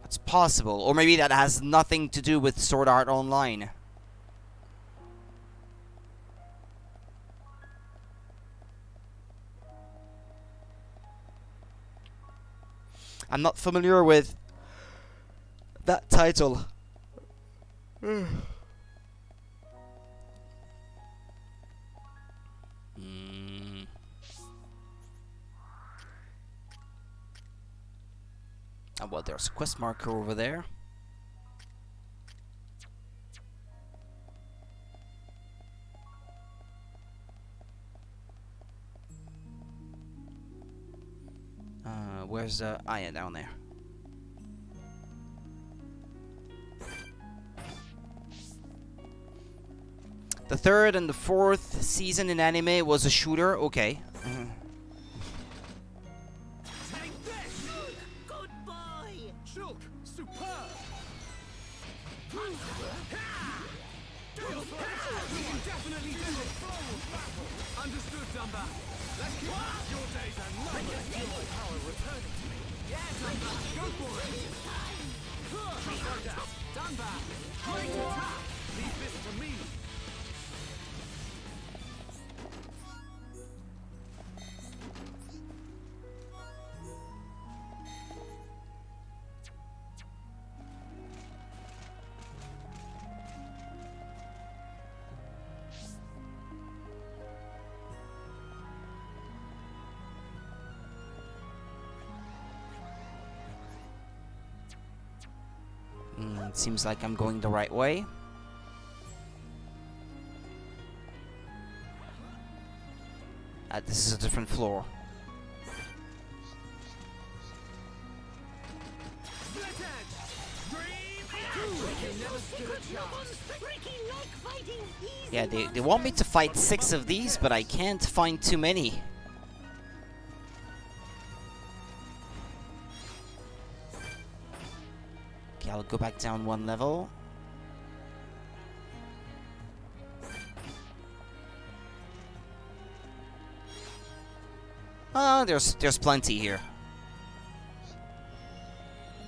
Speaker 1: It's possible. Or maybe that has nothing to do with Sword Art Online. I'm not familiar with that title. Oh, well, there's a quest marker over there. Where's the... Ah, yeah, down there. The 3rd and the 4th season in anime was a shooter. Okay.
Speaker 2: Take this! Good boy!
Speaker 10: Shulk, superb! We can definitely do this! Understood, Dumba. Let's keep your days and numbers. Feel my power returning to me. Yeah, Dumba, go for it! Just like that. Dumba, great attack! Leave this to me.
Speaker 1: It seems like I'm going the right way. This is a different floor.
Speaker 10: Split edge! Dream! You never
Speaker 1: Yeah, they want me to fight 6 of these, but I can't find too many. Okay, I'll go back down 1 level. Oh, there's plenty here.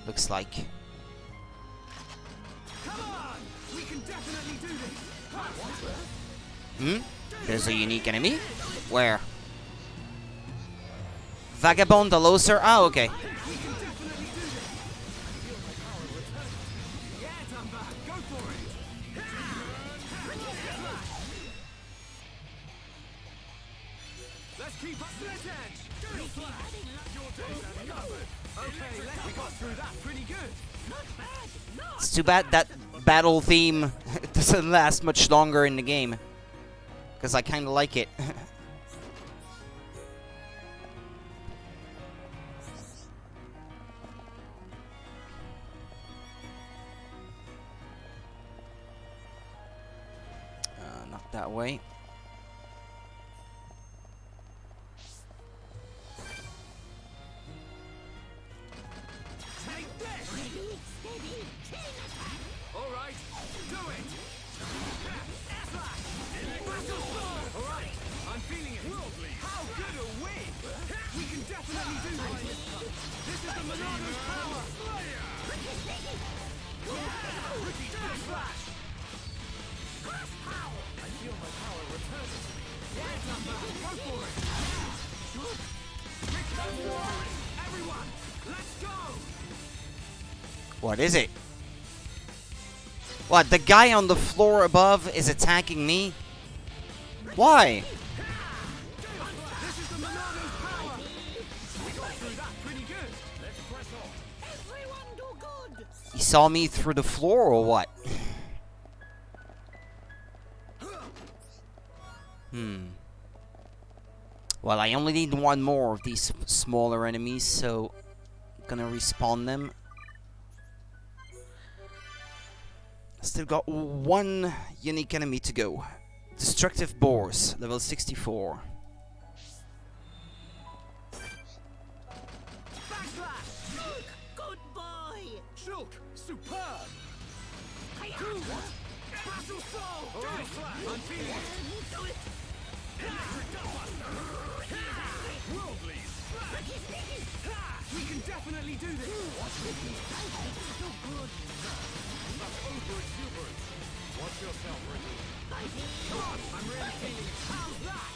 Speaker 1: Looks like.
Speaker 10: Come on! We can definitely do this!
Speaker 1: There's a unique enemy. Where? Vagabond the Loser. Oh, okay.
Speaker 10: Let's keep up the edge! Okay, we got through that pretty good.
Speaker 1: It's too bad that battle theme doesn't last much longer in the game. Because I kind of like it. Not that way.
Speaker 10: Alright, do it! Alright, I'm feeling it. How good are we? We can definitely do this. This is the Monarch's power. Ricky Flash! I feel my power returning. Yeah, Dumba, go for it! Everyone, let's go!
Speaker 1: What is it? What, the guy on the floor above is attacking me? Why?
Speaker 10: This is the Monarch's power. We got through that pretty good. Let's press on. Everyone do good.
Speaker 1: He saw me through the floor or what? Well, I only need 1 more of these smaller enemies, so I'm gonna respawn them. Still got 1 unique enemy to go. Destructive Boars, level 64.
Speaker 10: Shulk, good boy. Shulk, superb. Battle Soul. Alright, I'm feeling it. Do it. Worldly. We can definitely do this. So good. Over-exuberance. Watch yourself, Ricky. Come on, I'm really feeling it. How's that?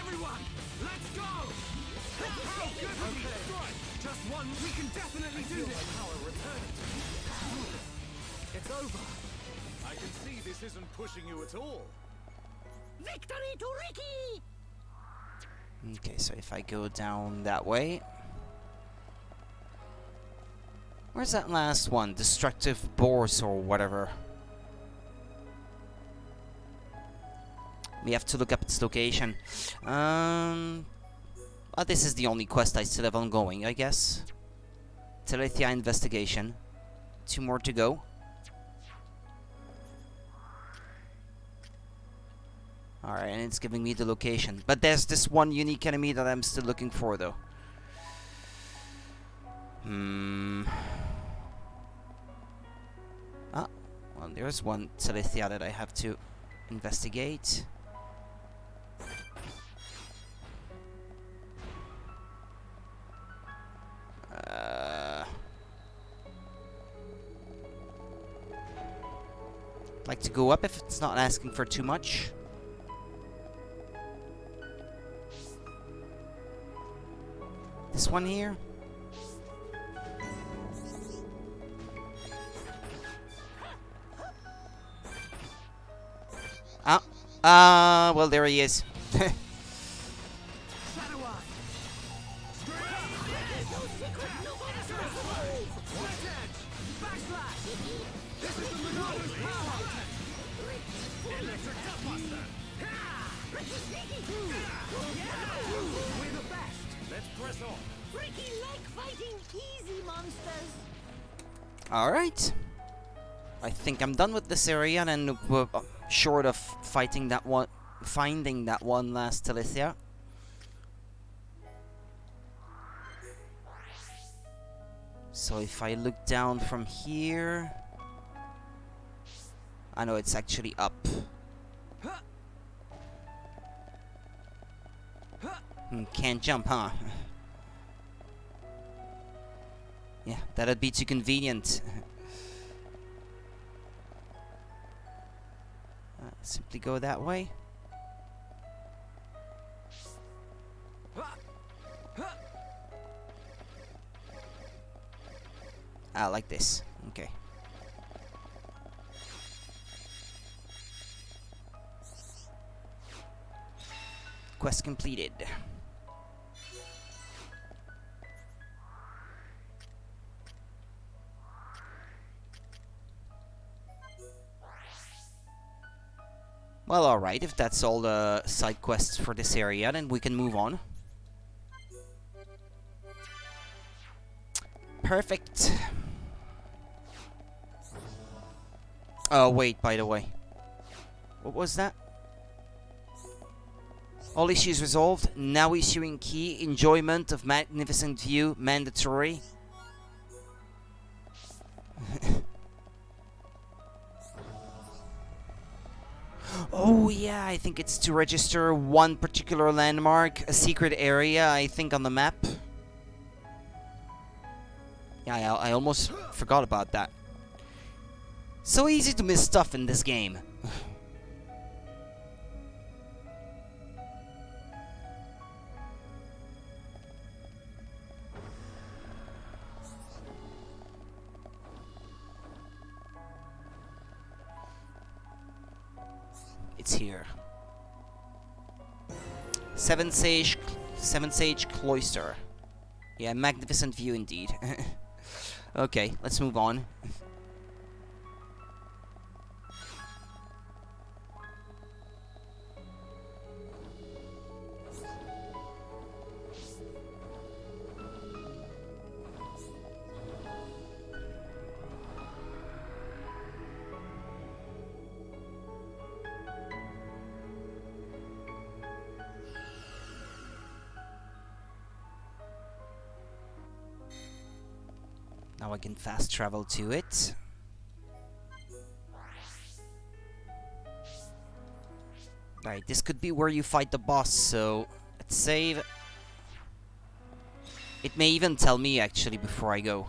Speaker 10: Everyone, let's go! How good have we destroyed? Just 1, we can definitely do this. Power returning to me. It's over.
Speaker 13: I can see this isn't pushing you at all.
Speaker 10: Victory to Ricky!
Speaker 1: Okay, so if I go down that way. Where's that last one? Destructive Boars or whatever. We have to look up its location. This is the only quest I still have ongoing, I guess. Telethia investigation. 2 more to go. Alright, and it's giving me the location. But there's this 1 unique enemy that I'm still looking for, though. Well, there's 1 Telethia that I have to investigate. Like to go up if it's not asking for too much. This one here. Well, there he is. Alright. I think I'm done with this area, and we're short of finding that one last Telethia. So if I look down from here, I know it's actually up. Can't jump, huh? Yeah, that'd be too convenient. Simply go that way. Like this. Okay. Quest completed. Well, alright, if that's all the side quests for this area, then we can move on. Perfect. Oh, wait, by the way. What was that? All issues resolved. Now issuing key. Enjoyment of magnificent view. Mandatory. Oh, yeah, I think it's to register one particular landmark. A secret area, I think, on the map. Yeah, I almost forgot about that. So easy to miss stuff in this game. It's here. Seven Sage Cloister. Yeah, magnificent view indeed. Okay, let's move on. Now I can fast travel to it. Right, this could be where you fight the boss, so let's save. It may even tell me actually before I go.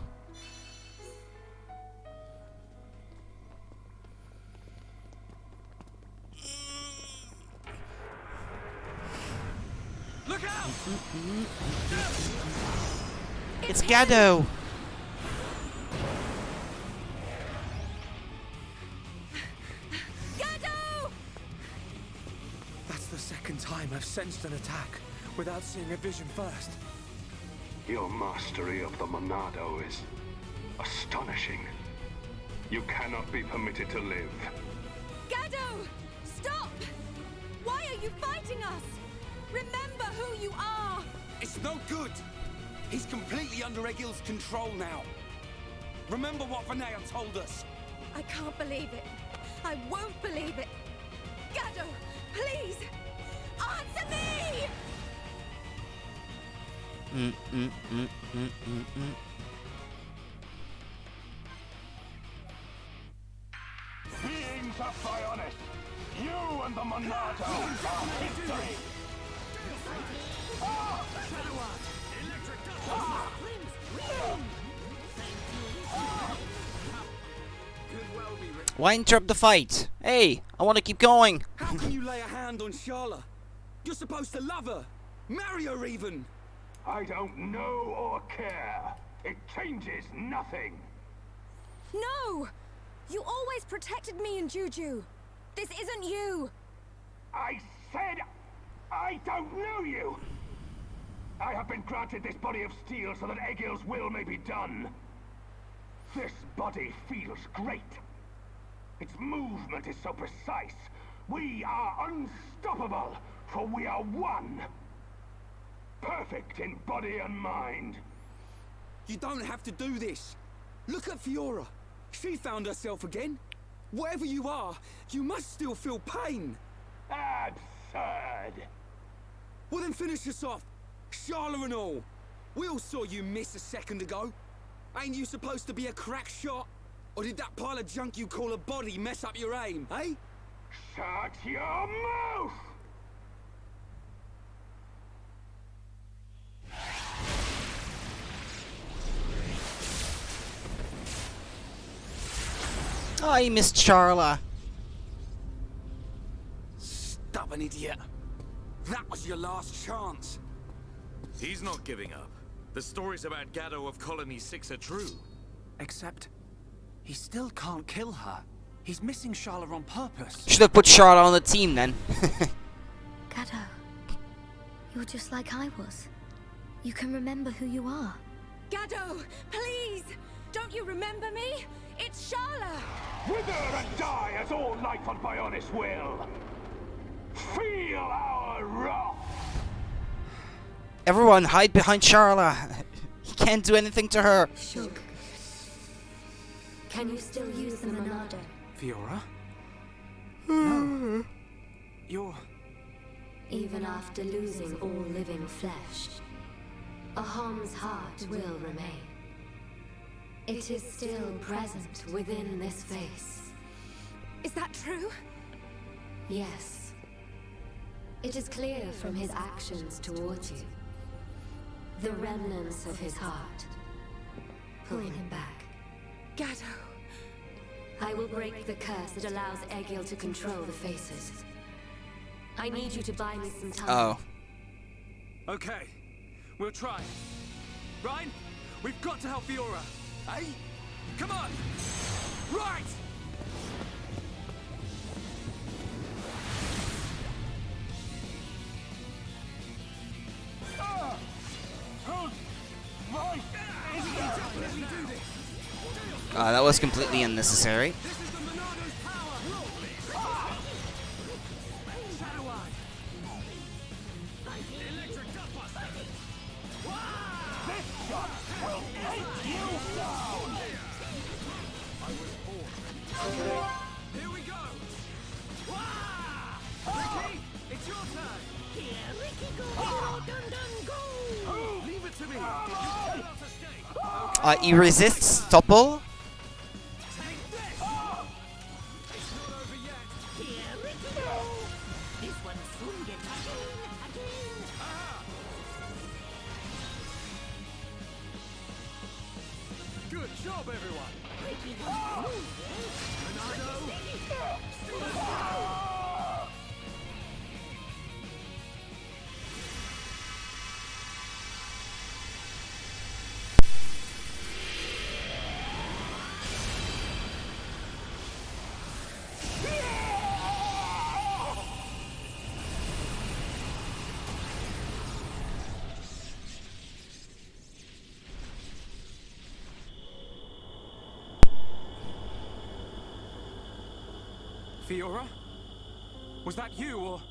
Speaker 10: Look out!
Speaker 1: It's Gado!
Speaker 12: Time I've sensed an attack without seeing a vision first.
Speaker 14: Your mastery of the Monado is astonishing. You cannot be permitted to live.
Speaker 15: Gado! Stop! Why are you fighting us? Remember who you are!
Speaker 12: It's no good! He's completely under Egil's control now. Remember what Vinaya told us.
Speaker 15: I can't believe it. I won't believe it. Gado, please! Answer me!
Speaker 14: Beings of Bionis, you and the Monado are history!
Speaker 1: Why interrupt the fight? Hey, I want to keep going.
Speaker 12: How can you lay a hand on Sharla? You're supposed to love her! Marry her even!
Speaker 14: I don't know or care. It changes nothing.
Speaker 15: No! You always protected me and Juju. This isn't you.
Speaker 14: I said I don't know you. I have been granted this body of steel so that Egil's will may be done. This body feels great. Its movement is so precise. We are unstoppable. For we are one. Perfect in body and mind.
Speaker 12: You don't have to do this. Look at Fiora. She found herself again. Whatever you are, you must still feel pain.
Speaker 14: Absurd.
Speaker 12: Well then finish us off. Sharla and all. We all saw you miss a second ago. Ain't you supposed to be a crack shot? Or did that pile of junk you call a body mess up your aim, eh?
Speaker 14: Shut your mouth!
Speaker 1: Oh, I missed Charla.
Speaker 12: Stubborn idiot. That was your last chance.
Speaker 13: He's not giving up. The stories about Gaddo of Colony 6 are true.
Speaker 4: Except, he still can't kill her. He's missing Sharla on purpose.
Speaker 1: Should have put Charla on the team then.
Speaker 11: Gaddo, you're just like I was. You can remember who you are.
Speaker 15: Gaddo, please! Don't you remember me? It's Sharla!
Speaker 14: Wither and die as all life on Bionis will! Feel our wrath!
Speaker 1: Everyone, hide behind Charla. He can't do anything to her.
Speaker 9: Shook. Can you still use the Monado?
Speaker 4: Fiora? No. You're...
Speaker 9: Even after losing all living flesh, Ahom's heart will remain. It is still present within this face.
Speaker 15: Is that true?
Speaker 9: Yes. It is clear from his actions towards you. The remnants of his heart pull him back.
Speaker 15: Gaddo.
Speaker 9: I will break the curse that allows Egil to control the faces. I need you to buy me some time.
Speaker 1: Oh.
Speaker 12: Okay, we'll try. Ryan, we've got to help Fiora. Eh? Come on! Right!
Speaker 1: That was completely unnecessary.
Speaker 10: Here we go! Ricky, it's your turn! Here, Ricky, go! Go! Leave it to me! You cannot escape!
Speaker 1: He resists Topple.
Speaker 10: Good job, everyone!
Speaker 4: Fiora? Was that you, or...?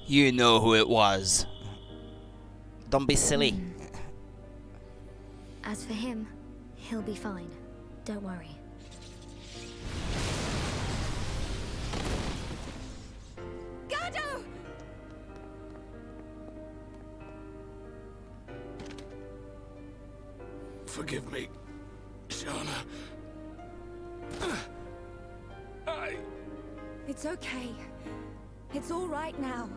Speaker 1: You know who it was. Don't be silly.
Speaker 11: As for him, he'll be fine. Don't worry.
Speaker 15: Gaddo!
Speaker 14: Forgive me, Sharla.
Speaker 15: It's okay. It's all right now.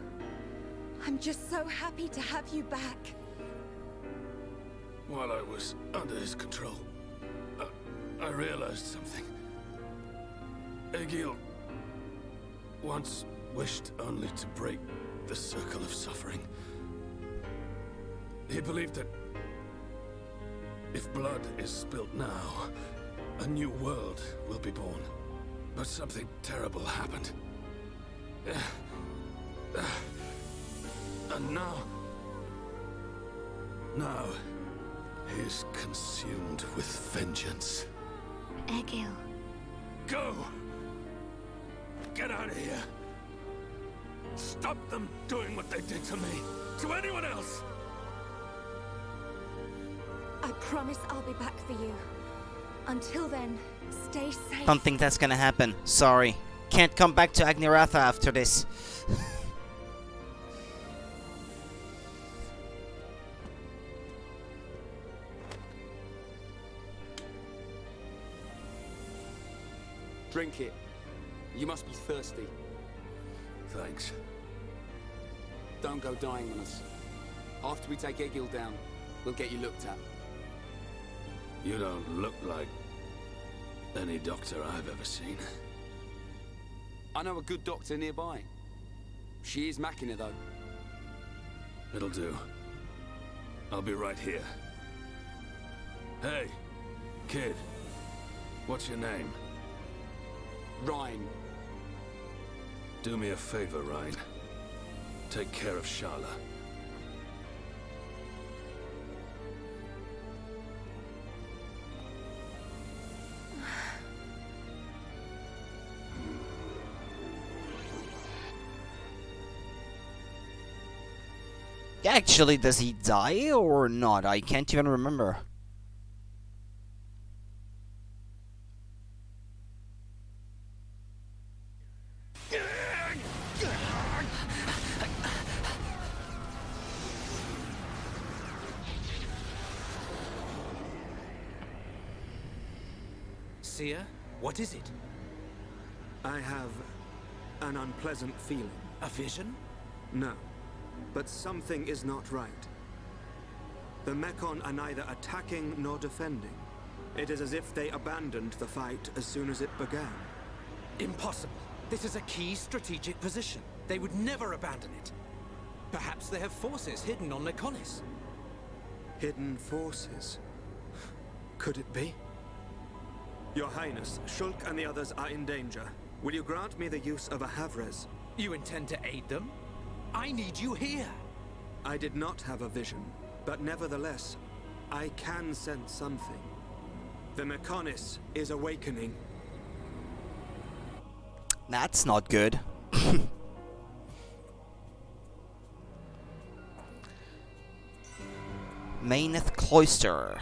Speaker 15: I'm just so happy to have you back.
Speaker 14: While I was under his control, I realized something. Egil once wished only to break the circle of suffering. He believed that if blood is spilt now, a new world will be born. But something terrible happened. And now he's consumed with vengeance.
Speaker 11: Egil.
Speaker 14: Go! Get out of here! Stop them doing what they did to me! To anyone else!
Speaker 15: I promise I'll be back for you. Until then, stay safe.
Speaker 1: Don't think that's gonna happen. Sorry. Can't come back to Agniratha after this.
Speaker 12: Drink it. You must be thirsty.
Speaker 16: Thanks.
Speaker 12: Don't go dying on us. After we take Egil down, we'll get you looked at.
Speaker 16: You don't look like any doctor I've ever seen.
Speaker 12: I know a good doctor nearby. She is Machina, though.
Speaker 16: It'll do. I'll be right here. Hey, kid. What's your name?
Speaker 12: Ryan.
Speaker 16: Do me a favor, Ryan. Take care of Sharla.
Speaker 1: Actually, does he die or not? I can't even remember.
Speaker 4: Seer, what is it?
Speaker 6: I have an unpleasant feeling.
Speaker 4: A vision?
Speaker 6: No, but something is not right. The Mechon are neither attacking nor defending. It is as if they abandoned the fight as soon as it began.
Speaker 4: Impossible. This is a key strategic position. They would never abandon it. Perhaps they have forces hidden on Mekonis.
Speaker 6: Hidden forces? Could it be? Your Highness, Shulk and the others are in danger. Will you grant me the use of a Havres?
Speaker 4: You intend to aid them? I need you here!
Speaker 6: I did not have a vision, but nevertheless, I can sense something. The Mekonis is awakening.
Speaker 1: That's not good. Meyneth Cloister.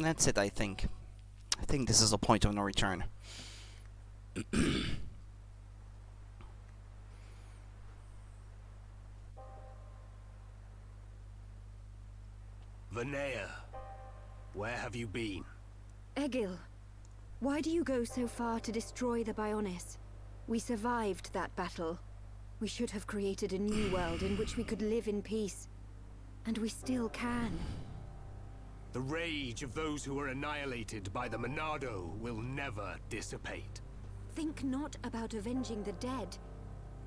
Speaker 1: That's it, I think. I think this is a point of no return.
Speaker 10: Vanea, where have you been?
Speaker 8: Egil, why do you go so far to destroy the Bionis? We survived that battle. We should have created a new world in which we could live in peace. And we still can.
Speaker 10: The rage of those who were annihilated by the Monado will never dissipate.
Speaker 8: Think not about avenging the dead.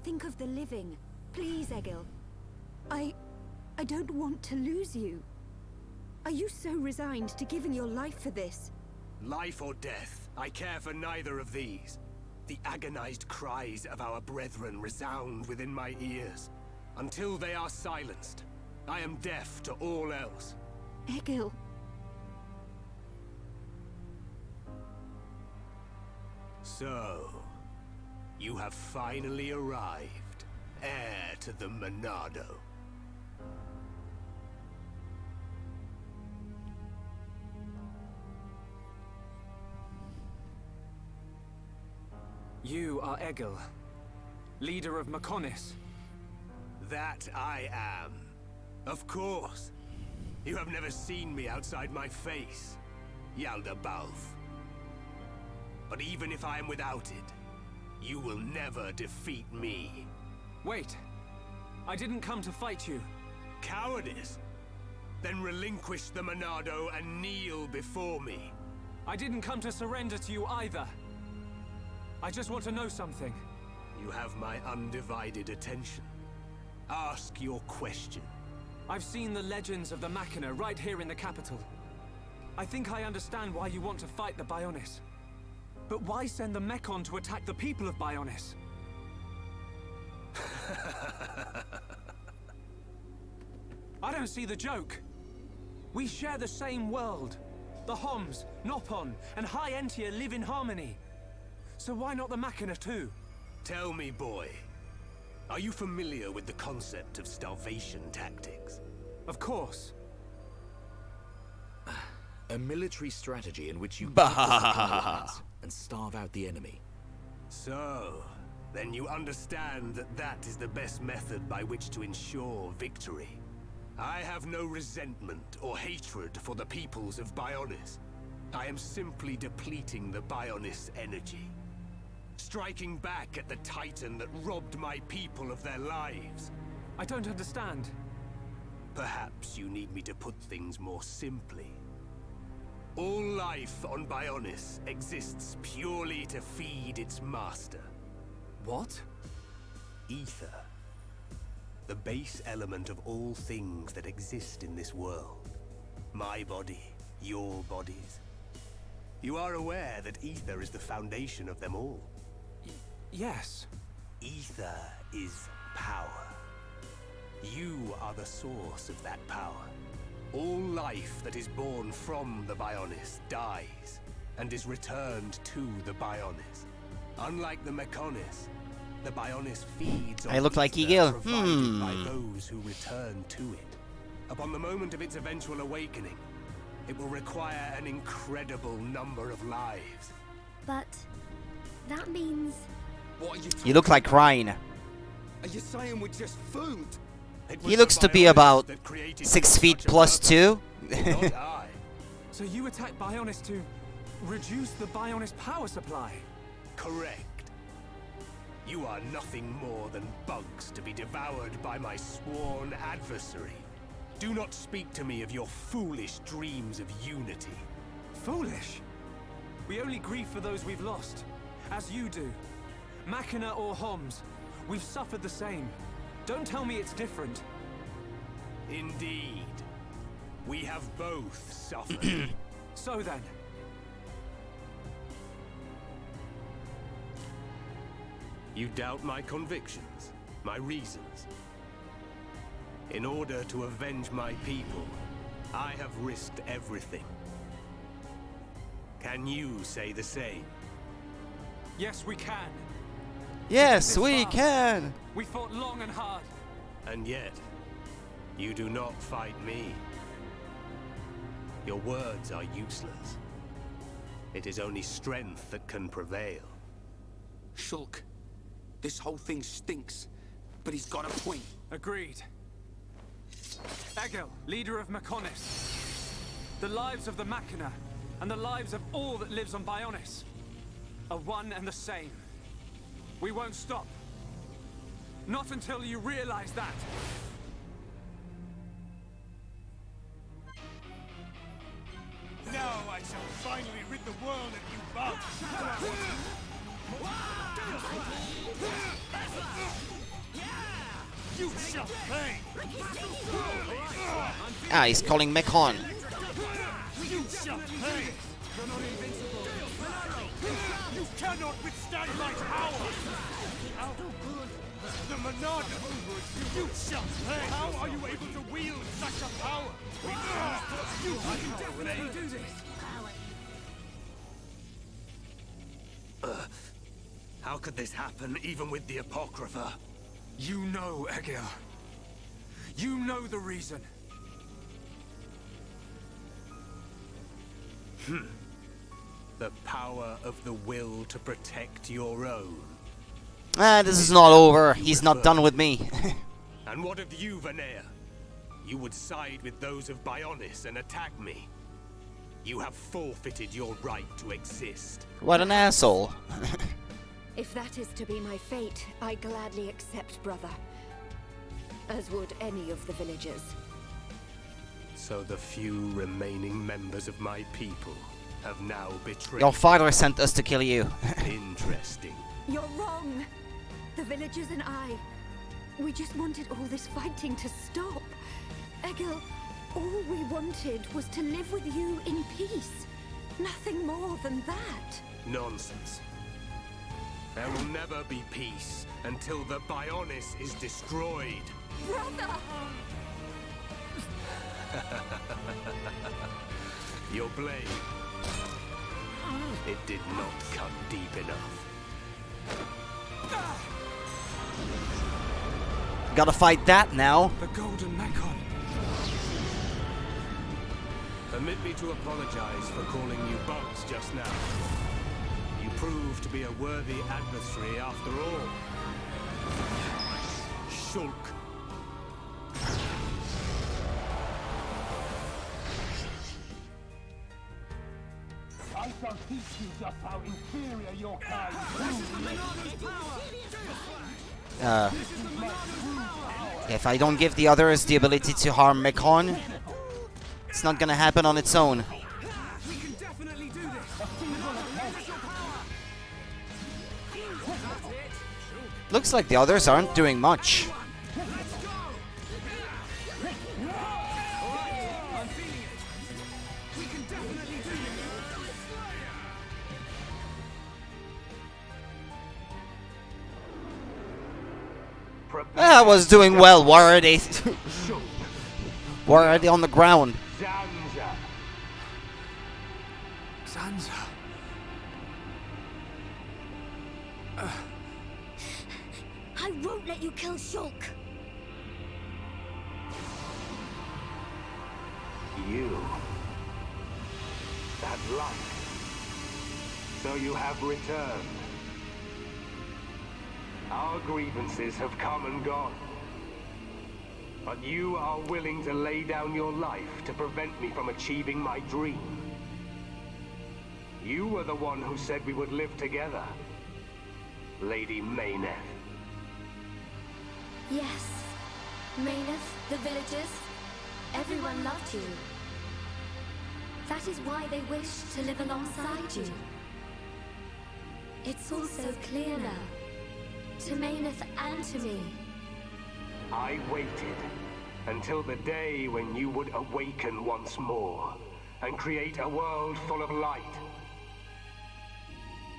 Speaker 8: Think of the living. Please, Egil. I don't want to lose you. Are you so resigned to giving your life for this?
Speaker 10: Life or death, I care for neither of these. The agonized cries of our brethren resound within my ears. Until they are silenced, I am deaf to all else.
Speaker 8: Egil.
Speaker 10: So, you have finally arrived, heir to the Monado.
Speaker 4: You are Egil, leader of Mekonis.
Speaker 10: That I am. Of course. You have never seen me outside my face, Yaldabaoth. But even if I am without it, you will never defeat me.
Speaker 4: Wait. I didn't come to fight you.
Speaker 10: Cowardice? Then relinquish the Monado and kneel before me.
Speaker 4: I didn't come to surrender to you either. I just want to know something.
Speaker 10: You have my undivided attention. Ask your question.
Speaker 4: I've seen the legends of the Machina right here in the capital. I think I understand why you want to fight the Bionis. But why send the Mechon to attack the people of Bionis? I don't see the joke. We share the same world. The Homs, Nopon, and High Entia live in harmony. So why not the Machina too?
Speaker 17: Tell me, boy, are you familiar with the concept of starvation tactics?
Speaker 4: Of course.
Speaker 13: A military strategy in which you and starve out the enemy.
Speaker 17: So, then you understand that that is the best method by which to ensure victory. I have no resentment or hatred for the peoples of Bionis. I am simply depleting the Bionis energy. Striking back at the Titan that robbed my people of their lives.
Speaker 4: I don't understand.
Speaker 17: Perhaps you need me to put things more simply. All life on Bionis exists purely to feed its master.
Speaker 4: What?
Speaker 17: Ether. The base element of all things that exist in this world. My body, your bodies. You are aware that ether is the foundation of them all?
Speaker 4: Yes.
Speaker 17: Ether is power. You are the source of that power. All life that is born from the Bionis dies, and is returned to the Bionis. Unlike the Mechonis, the Bionis feeds on
Speaker 1: I look like
Speaker 17: ether
Speaker 1: Eagle.
Speaker 17: provided by those who return to it. Upon the moment of its eventual awakening, it will require an incredible number of lives.
Speaker 11: But that means...
Speaker 12: What are you
Speaker 1: You look like crying.
Speaker 12: Are you saying we're just food?
Speaker 1: He looks to be about 6 feet plus 2.
Speaker 4: So you attack Bionis to reduce the Bionis power supply?
Speaker 17: Correct. You are nothing more than bugs to be devoured by my sworn adversary. Do not speak to me of your foolish dreams of unity.
Speaker 4: Foolish? We only grieve for those we've lost, as you do. Machina or Homs, we've suffered the same. Don't tell me it's different.
Speaker 17: Indeed. We have both suffered.
Speaker 4: So then.
Speaker 17: You doubt my convictions, my reasons. In order to avenge my people, I have risked everything. Can you say the same?
Speaker 4: Yes, we can.
Speaker 1: Yes, we can.
Speaker 4: We fought long and hard.
Speaker 17: And yet, you do not fight me. Your words are useless. It is only strength that can prevail.
Speaker 12: Shulk, this whole thing stinks, but he's got a point.
Speaker 4: Agreed. Egil, leader of Mechonis. The lives of the Machina and the lives of all that lives on Bionis are one and the same. We won't stop. Not until you realize that.
Speaker 10: Now I shall finally rid the world of you bugs! You shall pay!
Speaker 1: Ah, he's calling Mechon.
Speaker 10: You shall pay! You cannot withstand my power! The Monada! You shall pay! How are you able to wield such a power? You can definitely do this!
Speaker 17: How could this happen, even with the Apocrypha?
Speaker 4: You know, Egil. You know the reason.
Speaker 17: The power of the will to protect your own.
Speaker 1: Ah, this is not over. He's not done with me.
Speaker 17: And what of you, Vanea? You would side with those of Bionis and attack me. You have forfeited your right to exist.
Speaker 1: What an asshole.
Speaker 7: If that is to be my fate, I gladly accept, brother. As would any of the villagers.
Speaker 17: So the few remaining members of my people have now betrayed.
Speaker 1: Your father sent us to kill you.
Speaker 17: Interesting.
Speaker 7: You're wrong. The villagers and I, we just wanted all this fighting to stop. Egil,
Speaker 8: All we wanted was to live with you in peace. Nothing more than that.
Speaker 17: Nonsense. There will never be peace until the Bionis is destroyed.
Speaker 8: Brother!
Speaker 17: Your blade. It did not cut deep enough.
Speaker 1: Gotta fight that now.
Speaker 4: The Golden Mekon.
Speaker 17: Permit me to apologize for calling you bugs just now. You proved to be a worthy adversary after all. Shulk.
Speaker 14: I shall teach you just how inferior your kind
Speaker 1: If I don't give the others the ability to harm Mekon, it's not gonna happen on its own.
Speaker 4: We can definitely do this.
Speaker 1: Looks like the others aren't doing much. I was doing well. Why are they? Why are they on the ground?
Speaker 4: Zanza.
Speaker 11: I won't let you kill Shulk.
Speaker 14: You. That light. So you have returned. Our grievances have come and gone. But you are willing to lay down your life to prevent me from achieving my dream. You were the one who said we would live together, Lady Meyneth.
Speaker 11: Yes. Meyneth, the villagers, everyone loved you. That is why they wished to live alongside you. It's all so clear now. To Meyneth and to me.
Speaker 14: I waited until the day when you would awaken once more and create a world full of light.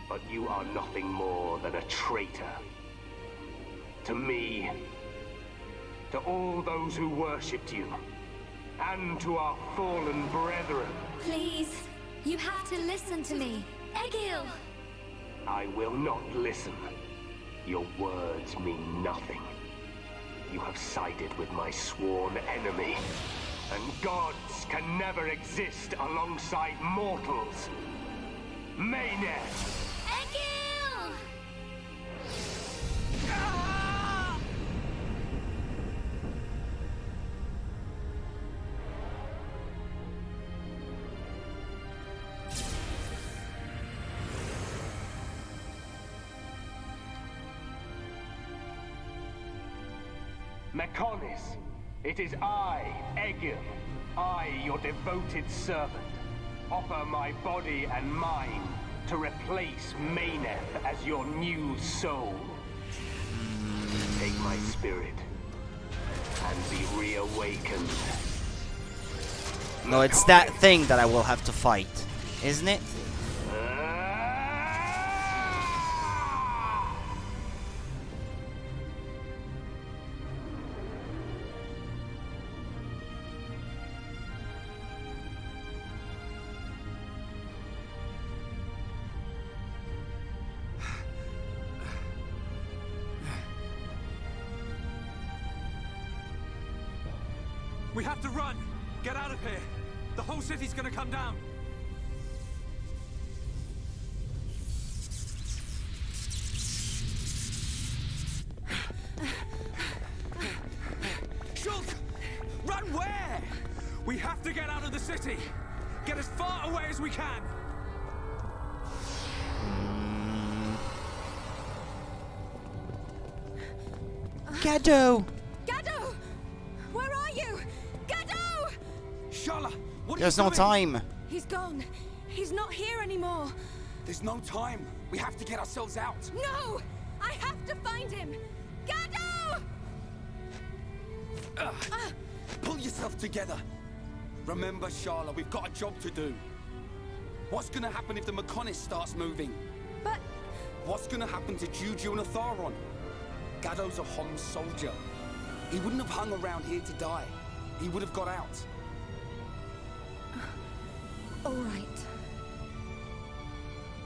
Speaker 14: But you are nothing more than a traitor. To me, to all those who worshipped you, and to our fallen brethren.
Speaker 11: Please, you have to listen to me. Egil!
Speaker 14: I will not listen. Your words mean nothing. You have sided with my sworn enemy. And gods can never exist alongside mortals. Meyneth!
Speaker 11: Egil!
Speaker 14: Mekonis, it is I, Egil, I, your devoted servant, offer my body and mind to replace Meyneth as your new soul. Take my spirit and be reawakened.
Speaker 1: No, it's that thing that I will have to fight, isn't it?
Speaker 4: We have to run! Get out of here! The whole city's gonna come down! Shulk! Run where? We have to get out of the city! Get as far away as we can!
Speaker 1: Gado!
Speaker 15: Gado! Where are you? Gado!
Speaker 12: Shala, what
Speaker 1: There's
Speaker 12: are you
Speaker 1: no
Speaker 12: doing?
Speaker 1: time.
Speaker 15: He's gone. He's not here anymore.
Speaker 12: There's no time. We have to get ourselves out.
Speaker 15: No! I have to find him! Gado!
Speaker 12: Pull yourself together. Remember, Sharla, we've got a job to do. What's gonna happen if the Mechonis starts moving?
Speaker 15: But...
Speaker 12: What's gonna happen to Juju and Atharon? Gado's a Homs soldier. He wouldn't have hung around here to die. He would have got out.
Speaker 15: All right.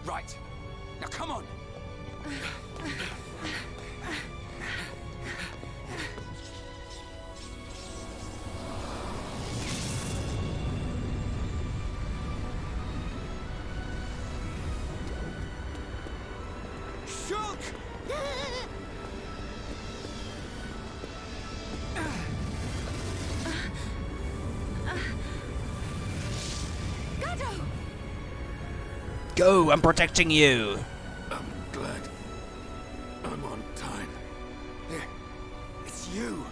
Speaker 12: Right. Now come on! Shulk!
Speaker 15: Gado!
Speaker 1: Go, I'm protecting you.
Speaker 16: I'm glad I'm on time.
Speaker 12: Here, it's you.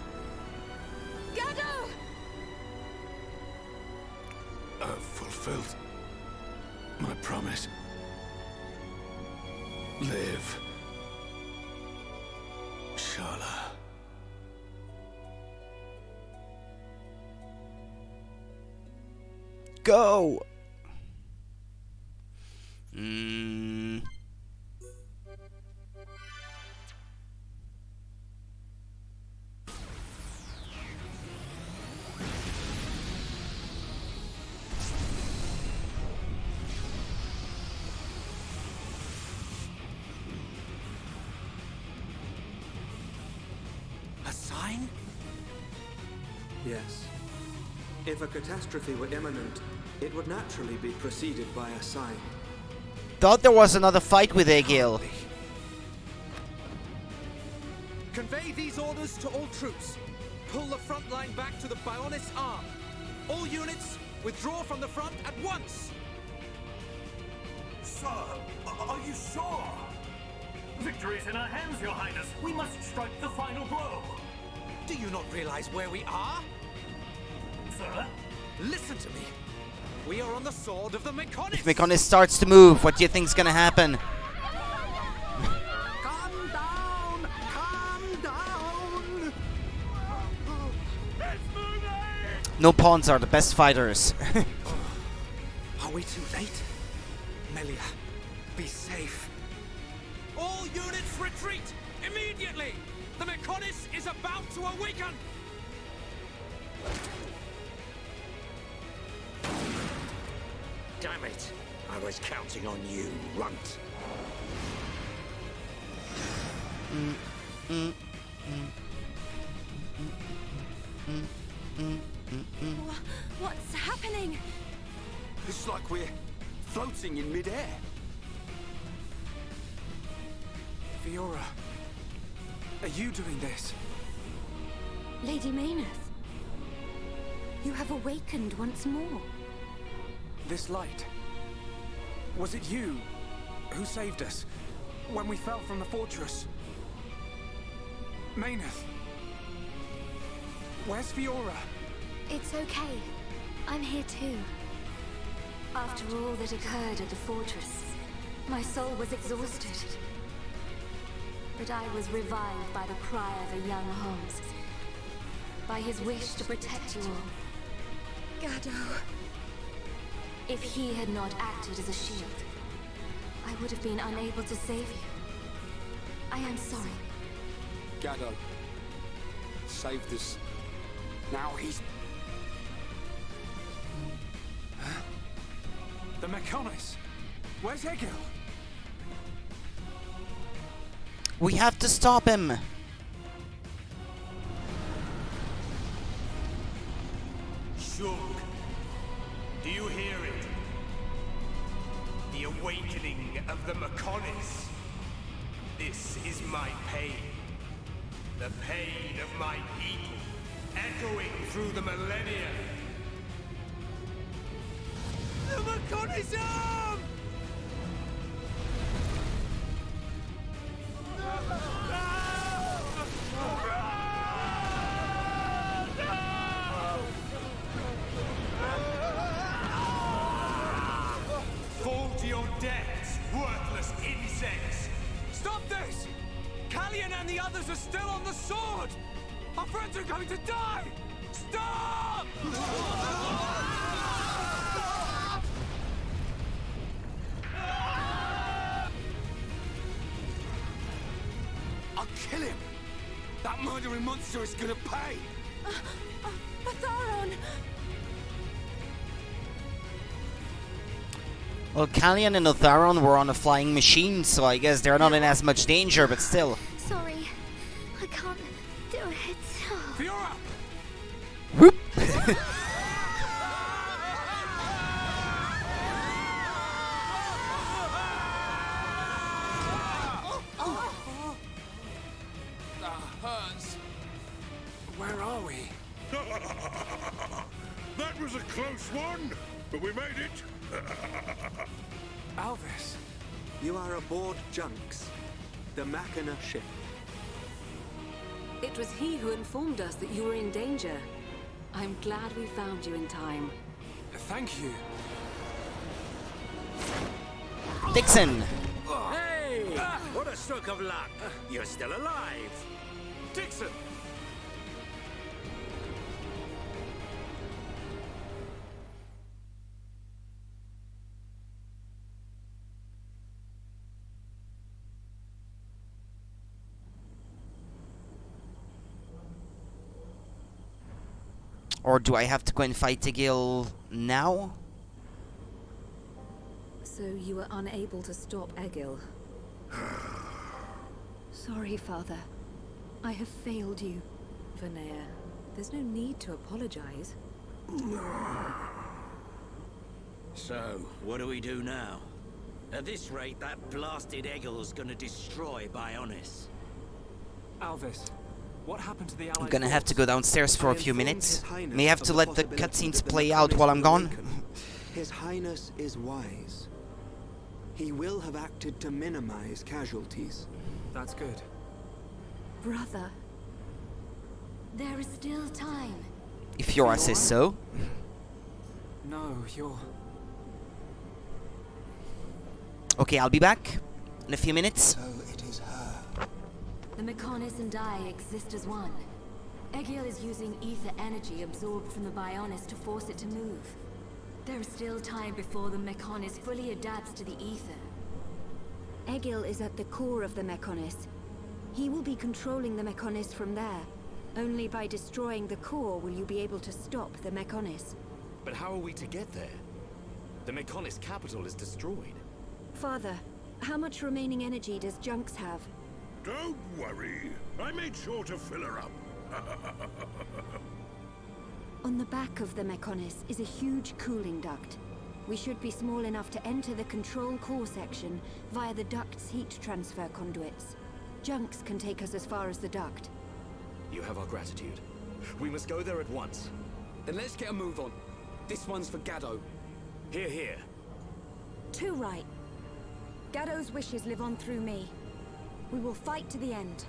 Speaker 15: Gado!
Speaker 16: I've fulfilled my promise. Live, Sharla.
Speaker 1: Go.
Speaker 12: A sign?
Speaker 6: Yes. If a catastrophe were imminent, it would naturally be preceded by a sign.
Speaker 1: Thought there was another fight with Egil.
Speaker 18: Convey these orders to all troops. Pull the front line back to the Bionis arm. All units, withdraw from the front at once!
Speaker 14: Sir, are you sure? Victory's in our hands, Your Highness. We must strike the final blow.
Speaker 18: Do you not realize where we are?
Speaker 14: Sir?
Speaker 18: Listen to me. We are on the sword of the Mechonis.
Speaker 1: If Mechonis starts to move, what do you think's gonna happen?
Speaker 18: Calm down! Calm down!
Speaker 14: It's moving!
Speaker 1: No pawns are the best fighters.
Speaker 18: Are we too late? Melia, be safe. All units retreat! Immediately! The Mechonis is about to awaken!
Speaker 3: Damn it! I was counting on you, runt.
Speaker 15: What's happening?
Speaker 12: It's like we're floating in midair.
Speaker 4: Fiora, are you doing this?
Speaker 8: Lady Meyneth, you have awakened once more.
Speaker 4: This light. Was it you who saved us when we fell from the fortress? Meyneth, where's Fiora?
Speaker 8: It's okay. I'm here too. After all that occurred at the fortress, my soul was exhausted. But I was revived by the cry of a young Homs. By his wish to protect you all.
Speaker 15: Gado.
Speaker 8: If he had not acted as a shield, I would have been unable to save you. I am sorry.
Speaker 12: Gado saved us. Now he's...
Speaker 4: Huh? The Mechonis? Where's Egil?
Speaker 1: We have to stop him.
Speaker 17: Shulk, do you hear it? The awakening of the Mechonis. This is my pain. The pain of my people, echoing through the millennia.
Speaker 18: The Mechonis arm!
Speaker 17: Fall to your deaths, worthless insects!
Speaker 18: Stop this! Callian and the others are still on the sword! Our friends are going to die! Stop!
Speaker 12: Kill him! That murdering monster is gonna pay!
Speaker 15: Atharon!
Speaker 1: Well, Callion and Otharon were on a flying machine, so I guess they're not in as much danger, but still.
Speaker 11: Sorry, I can't do it.
Speaker 12: Fiora!
Speaker 1: Whoop!
Speaker 12: That hurts. Where are we?
Speaker 10: That was a close one, but we made it.
Speaker 12: Alvis.
Speaker 6: You are aboard Junks, the Machina ship.
Speaker 9: It was he who informed us that you were in danger. I'm glad we found you in time.
Speaker 12: Thank you.
Speaker 1: Dixon!
Speaker 3: Hey! What a stroke of luck! You're still alive!
Speaker 12: Dixon!
Speaker 1: Or do I have to go and fight Egil now?
Speaker 9: So you were unable to stop Egil. Sorry, Father. I have failed you. Vanea, there's no need to apologize.
Speaker 3: So, what do we do now? At this rate, that blasted Egil's gonna destroy Bionis.
Speaker 4: Alvis, what happened to the Allied
Speaker 1: I'm gonna have to go downstairs for a few minutes. May have to
Speaker 6: of
Speaker 1: let the
Speaker 6: possibility
Speaker 1: cutscenes
Speaker 6: that the
Speaker 1: play out while I'm gone.
Speaker 6: His Highness is wise. He will have acted to minimize casualties.
Speaker 4: That's good.
Speaker 9: Brother.
Speaker 8: There is still time.
Speaker 1: If Fiora says so.
Speaker 4: No, you're...
Speaker 1: Okay, I'll be back in a few minutes.
Speaker 2: So it is her.
Speaker 8: The Mechonis and I exist as one. Egil is using ether energy absorbed from the Bionis to force it to move. There is still time before the Mechonis fully adapts to the ether.
Speaker 7: Egil is at the core of the Mechonis. He will be controlling the Mechonis from there. Only by destroying the core will you be able to stop the Mechonis.
Speaker 13: But how are we to get there? The Mechonis capital is destroyed.
Speaker 7: Father, how much remaining energy does Junks have?
Speaker 10: Don't worry. I made sure to fill her up.
Speaker 7: On the back of the Mechonis is a huge cooling duct. We should be small enough to enter the control core section via the duct's heat transfer conduits. Junks can take us as far as the duct.
Speaker 13: You have our gratitude. We must go there at once.
Speaker 12: Then let's get a move on. This one's for Gaddo.
Speaker 13: Here, here.
Speaker 15: Too right. Gaddo's wishes live on through me. We will fight to the end.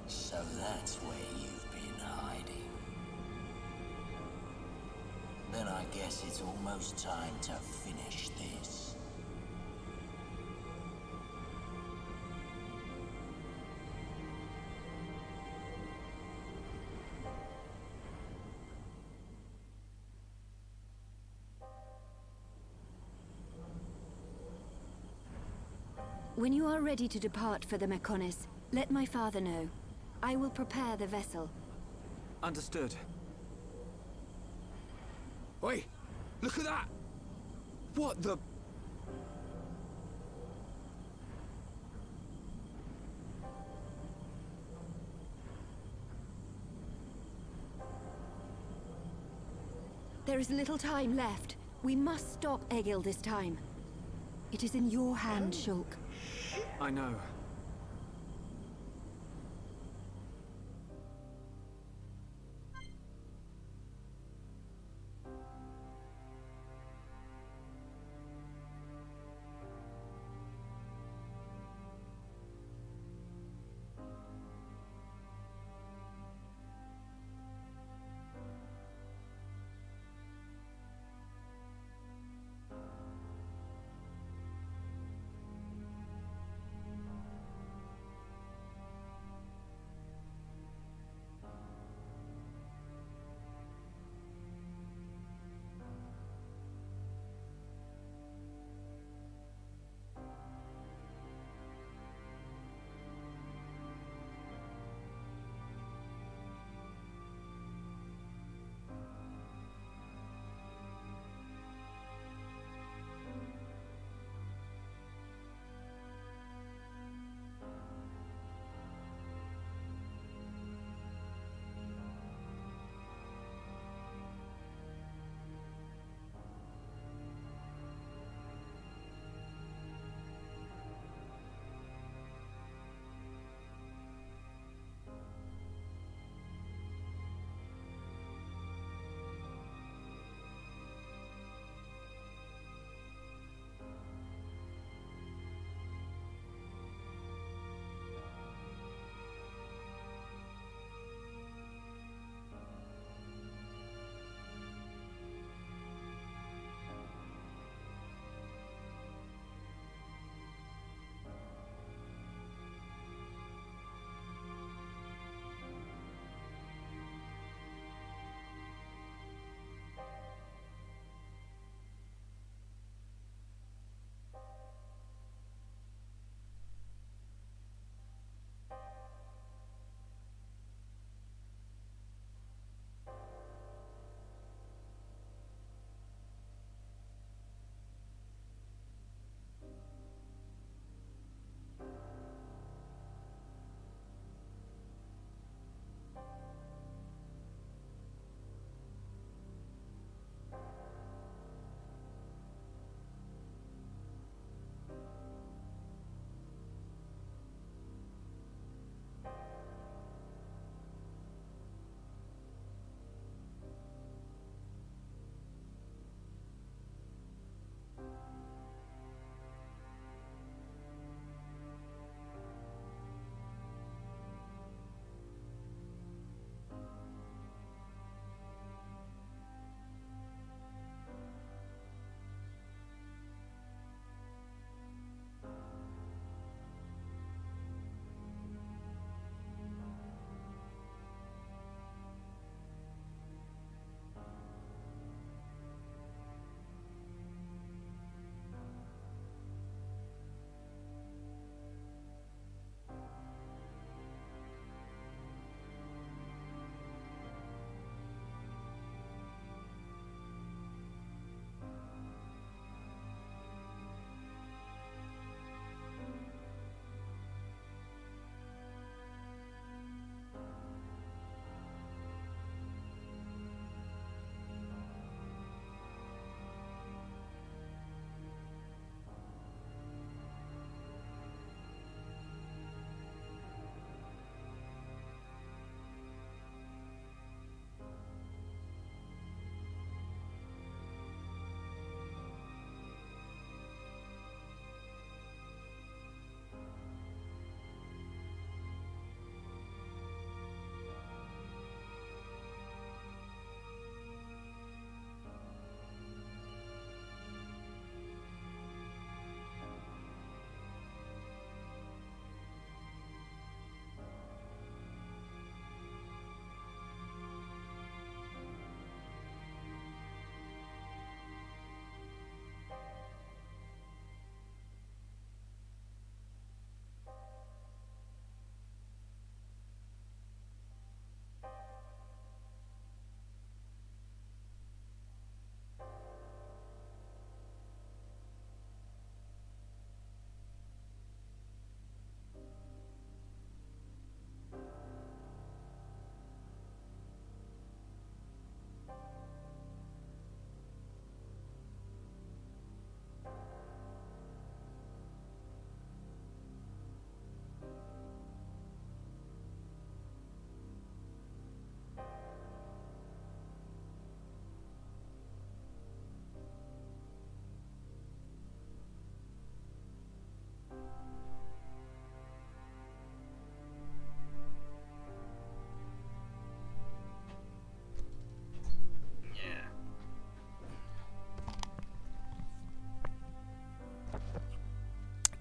Speaker 2: So that's where you've been hiding. Then I guess it's almost time to finish this.
Speaker 7: When you are ready to depart for the Mechonis, let my father know. I will prepare the vessel.
Speaker 4: Understood.
Speaker 12: Oi! Look at that! What the...
Speaker 7: There is little time left. We must stop Egil this time. It is in your hand, Shulk.
Speaker 4: I know.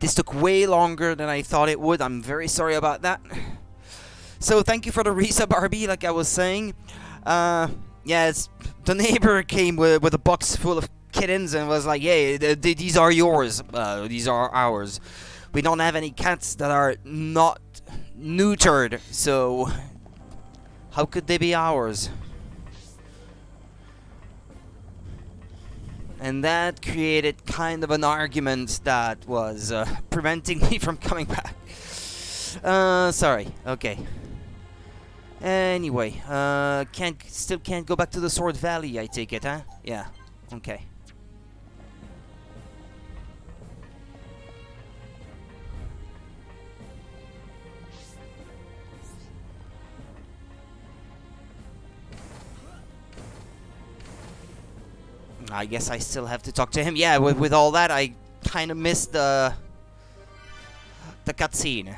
Speaker 1: This took way longer than I thought it would. I'm very sorry about that. So thank you for the resub, RB, like I was saying. Yes, the neighbor came with a box full of kittens and was like, "Hey, these are yours. These are ours. We don't have any cats that are not neutered, so how could they be ours?" And that created kind of an argument that was preventing me from coming back. Sorry. Okay. Anyway, still can't go back to the Sword Valley, I take it, huh? Yeah. Okay. I guess I still have to talk to him. Yeah, with all that, I kind of missed the cutscene.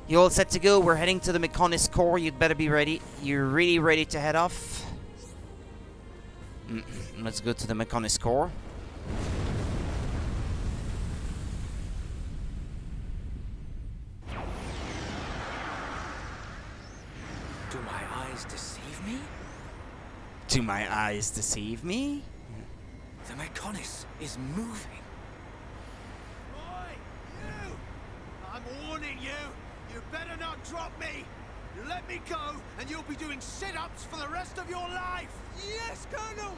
Speaker 1: You all set to go? We're heading to the Mechonis core. You'd better be ready. You're really ready to head off? Let's go to the Mechonis core.
Speaker 18: Do my eyes deceive me?
Speaker 1: Do my eyes deceive me?
Speaker 18: The Mechonis is moving.
Speaker 10: Oi, you! I'm warning you! You better not drop me! You let me go, and you'll be doing sit-ups for the rest of your life! Yes, Colonel!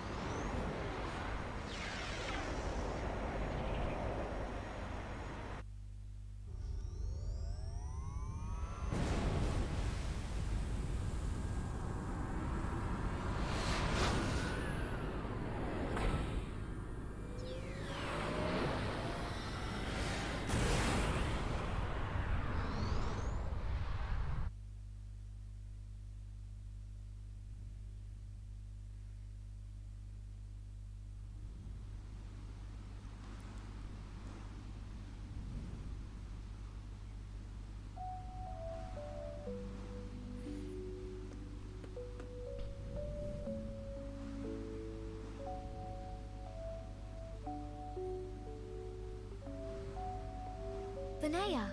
Speaker 11: Linnea!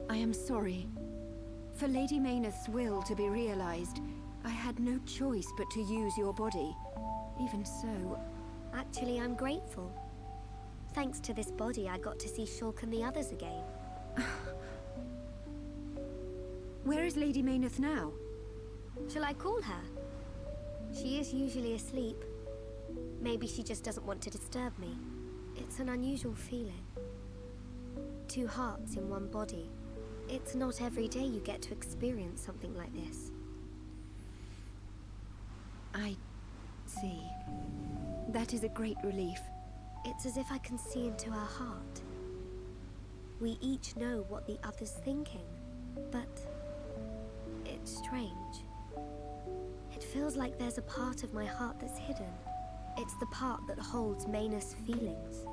Speaker 8: I am sorry. For Lady Meyneth's will to be realized, I had no choice but to use your body. Even so...
Speaker 11: Actually, I'm grateful. Thanks to this body, I got to see Shulk and the others again.
Speaker 8: Where is Lady Meyneth now?
Speaker 11: Shall I call her? She is usually asleep. Maybe she just doesn't want to disturb me. It's an unusual feeling. 2 hearts in one body. It's not every day you get to experience something like this.
Speaker 8: I see. That is a great relief.
Speaker 11: It's as if I can see into her heart. We each know what the other's thinking, but it's strange. It feels like there's a part of my heart that's hidden. It's the part that holds Meyneth's feelings,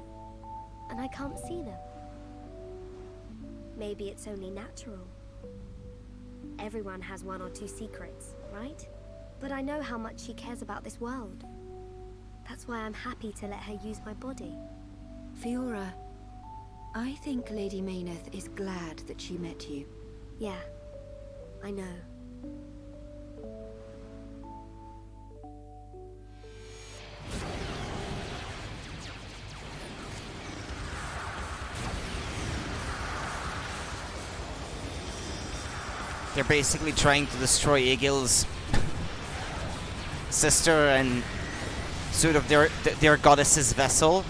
Speaker 11: and I can't see them. Maybe it's only natural. Everyone has 1 or 2 secrets, right? But I know how much she cares about this world. That's why I'm happy to let her use my body.
Speaker 8: Fiora, I think Lady Meyneth is glad that she met you.
Speaker 11: Yeah, I know.
Speaker 1: They're basically trying to destroy Egil's sister and sort of their goddess's vessel.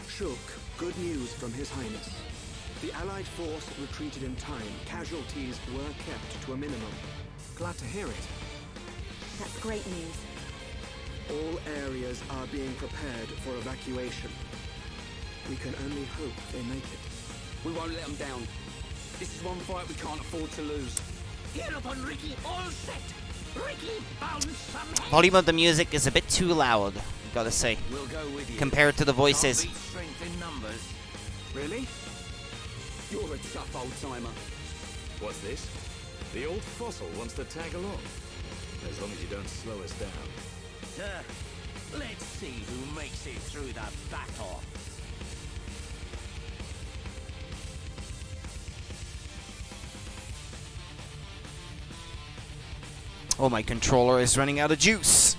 Speaker 6: Shulk, good news from His Highness. The Allied force retreated in time. Casualties were kept to a minimum.
Speaker 18: Glad to hear it.
Speaker 8: That's great news.
Speaker 6: All areas are being prepared for evacuation. We can only hope they make it.
Speaker 18: We won't let them down. This is one fight we can't afford to lose.
Speaker 3: Hereupon, Ricky, all set. Ricky, bounce some head.
Speaker 1: Volume of the music is a bit too loud, gotta say,
Speaker 3: We'll go with you.
Speaker 1: compared to the voices.
Speaker 3: Can't beat strength in numbers.
Speaker 12: Really? You're a tough old-timer.
Speaker 13: What's this? The old fossil wants to tag along. As long as you don't slow us down.
Speaker 3: Let's see who makes it through the battle.
Speaker 1: Oh, my controller is running out of juice.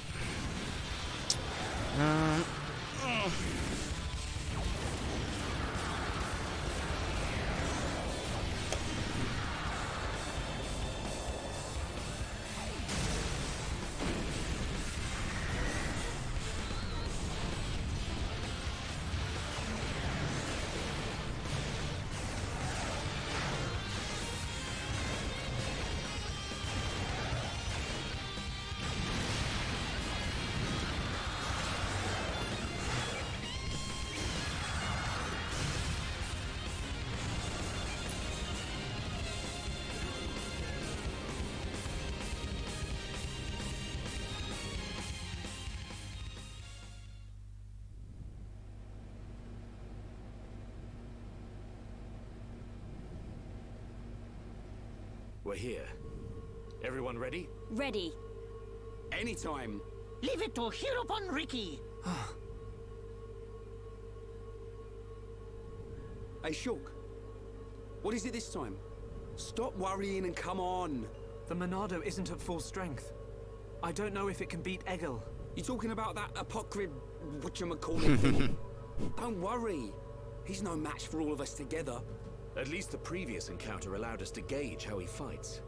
Speaker 13: We're here. Everyone ready?
Speaker 15: Ready.
Speaker 12: Anytime.
Speaker 3: Leave it to Hierophant Ricky.
Speaker 12: Hey, Shulk. What is it this time? Stop worrying and come on.
Speaker 4: The Monado isn't at full strength. I don't know if it can beat Egil.
Speaker 12: You talking about that apocryph, whatchamacallit thing? Don't worry. He's no match for all of us together.
Speaker 13: At least the previous encounter allowed us to gauge how he fights.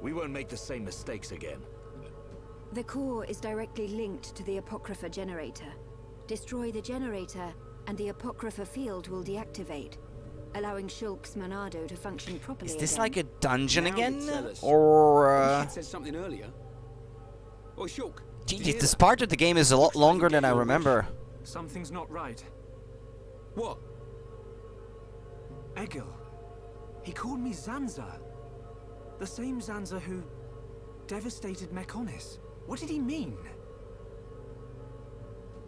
Speaker 13: We won't make the same mistakes again.
Speaker 8: The core is directly linked to the Apocrypha generator. Destroy the generator, and the Apocrypha field will deactivate, allowing Shulk's Monado to function properly
Speaker 1: Is this
Speaker 8: again.
Speaker 1: like a dungeon
Speaker 12: Now
Speaker 1: again?
Speaker 12: you tell us.
Speaker 1: Or,
Speaker 12: You said something earlier. Oh, Shulk.
Speaker 1: Gee, this part of the game is a lot longer than I remember.
Speaker 4: Something's not right.
Speaker 12: What?
Speaker 4: Egil. He called me Zanza. The same Zanza who devastated Mekonis. What did he mean?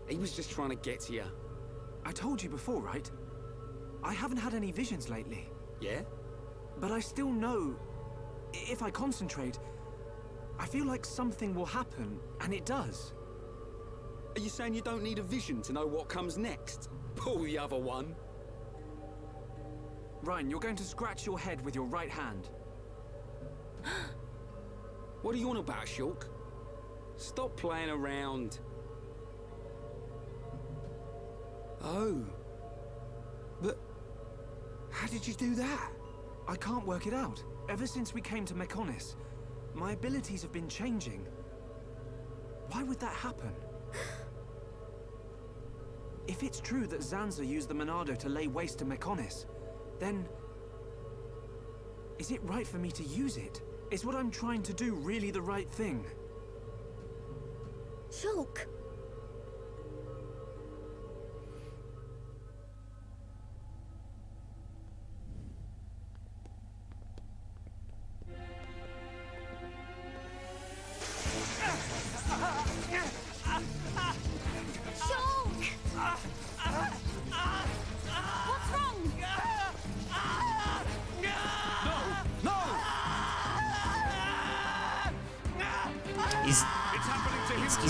Speaker 12: He was just trying to get to you.
Speaker 4: I told you before, right? I haven't had any visions lately.
Speaker 12: Yeah?
Speaker 4: But I still know, if I concentrate, I feel like something will happen, and it does.
Speaker 12: Are you saying you don't need a vision to know what comes next? Pull the other one.
Speaker 4: Ryan, you're going to scratch your head with your right hand.
Speaker 12: What are you on about, Shulk? Stop playing around. Oh. But how did you do that?
Speaker 4: I can't work it out. Ever since we came to Mekonis, my abilities have been changing. Why would that happen? If it's true that Zanza used the Monado to lay waste to Mekonis, then is it right for me to use it? Is what I'm trying to do really the right thing?
Speaker 11: Shulk!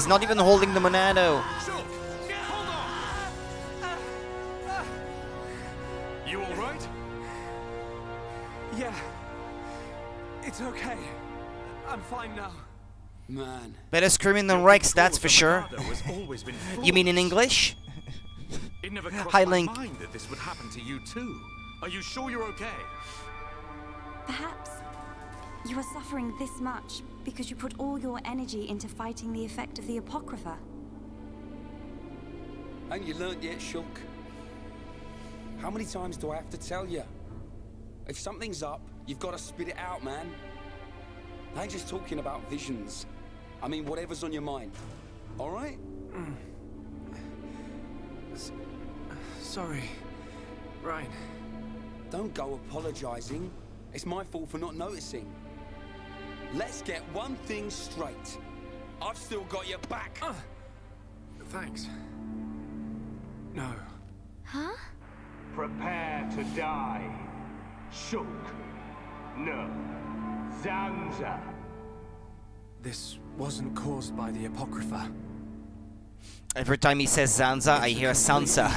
Speaker 1: He's not even holding the Monado.
Speaker 10: You all right?
Speaker 4: Yeah. It's okay. I'm fine now.
Speaker 12: Man.
Speaker 1: Better screaming than Rex, that's for sure. You mean in English?
Speaker 10: It never crossed
Speaker 1: Hi,
Speaker 10: my
Speaker 1: Link.
Speaker 10: mind that this would happen to you too. Are you sure you're okay?
Speaker 19: Perhaps you are suffering this much because you put all your energy into fighting the effect of the Apocrypha.
Speaker 12: Ain't you learnt yet, Shulk? How many times do I have to tell you? If something's up, you've got to spit it out, man. I ain't just talking about visions. I mean, whatever's on your mind. All right?
Speaker 4: Sorry, Ryan.
Speaker 12: Don't go apologizing. It's my fault for not noticing. Let's get one thing straight. I've still got your back.
Speaker 4: Thanks. No.
Speaker 19: Huh?
Speaker 14: Prepare to die. Shulk. No. Zanza.
Speaker 4: This wasn't caused by the Apocrypha.
Speaker 1: Every time he says Zanza, I hear Sansa.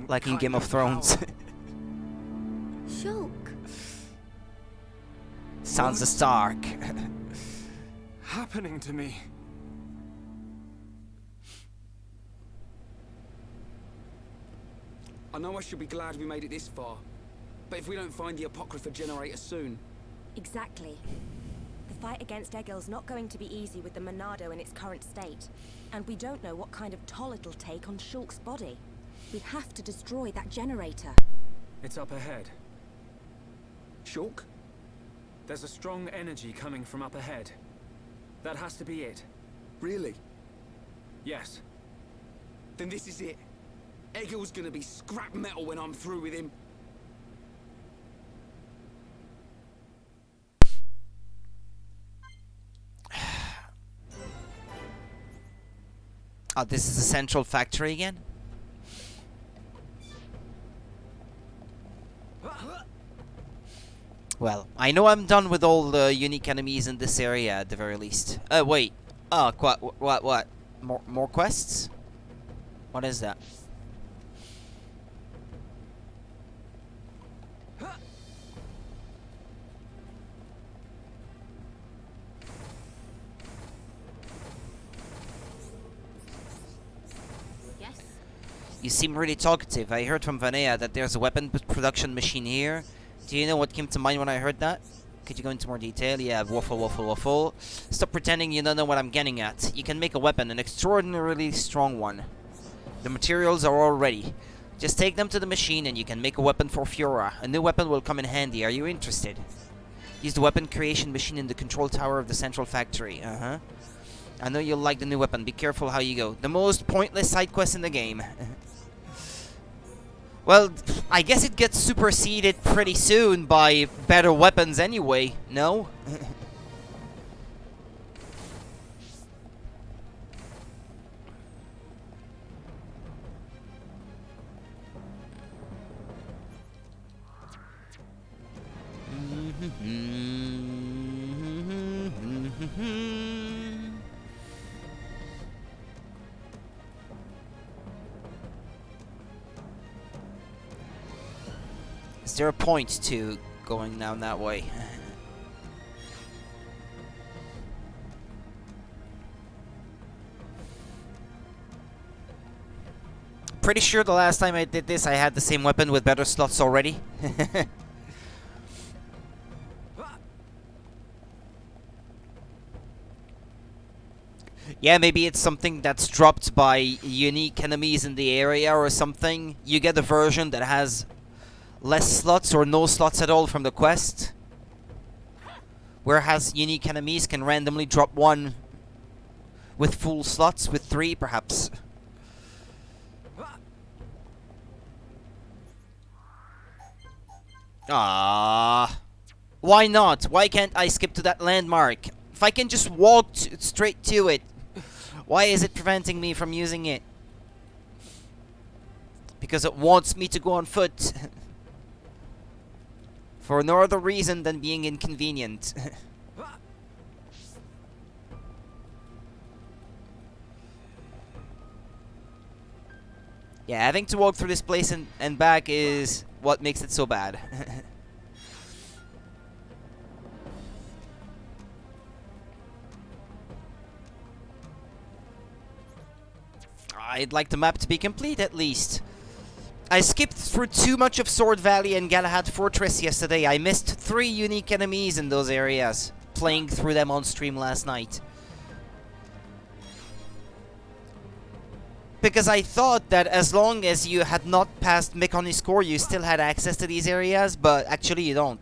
Speaker 1: Like in Game of Thrones.
Speaker 11: Shulk.
Speaker 1: Sansa Stark.
Speaker 4: Happening to me.
Speaker 12: I know I should be glad we made it this far, but if we don't find the Apocrypha generator soon...
Speaker 15: Exactly. The fight against Egil's not going to be easy with the Monado in its current state. And we don't know what kind of toll it'll take on Shulk's body. We have to destroy that generator.
Speaker 4: It's up ahead.
Speaker 12: Shulk?
Speaker 4: There's a strong energy coming from up ahead. That has to be it.
Speaker 12: Really?
Speaker 4: Yes.
Speaker 12: Then this is it. Egil's gonna be scrap metal when I'm through with him.
Speaker 1: Oh, this is the central factory again? Well, I know I'm done with all the unique enemies in this area at the very least. Wait. Oh, what? More quests? What is that? You seem really talkative. I heard from Vanea that there's a weapon production machine here. Do you know what came to mind when I heard that? Could you go into more detail? Yeah, waffle. Stop pretending you don't know what I'm getting at. You can make a weapon, an extraordinarily strong one. The materials are all ready. Just take them to the machine and you can make a weapon for Fiora. A new weapon will come in handy. Are you interested? Use the weapon creation machine in the control tower of the central factory. I know you'll like the new weapon. Be careful how you go. The most pointless side quest in the game. Well, I guess it gets superseded pretty soon by better weapons anyway, no? Is there a point to going down that way? Pretty sure the last time I did this I had the same weapon with better slots already. Yeah, maybe it's something that's dropped by unique enemies in the area or something. You get a version that has less slots or no slots at all from the quest. Whereas unique enemies can randomly drop one with full slots, with 3 perhaps. Ah, why not? Why can't I skip to that landmark? If I can just walk straight to it, why is it preventing me from using it? Because it wants me to go on foot. For no other reason than being inconvenient. Yeah, having to walk through this place and back is what makes it so bad. I'd like the map to be complete at least. I skipped through too much of Sword Valley and Galahad Fortress yesterday. I missed 3 unique enemies in those areas, playing through them on stream last night. Because I thought that as long as you had not passed Mekon's core, you still had access to these areas, but actually you don't.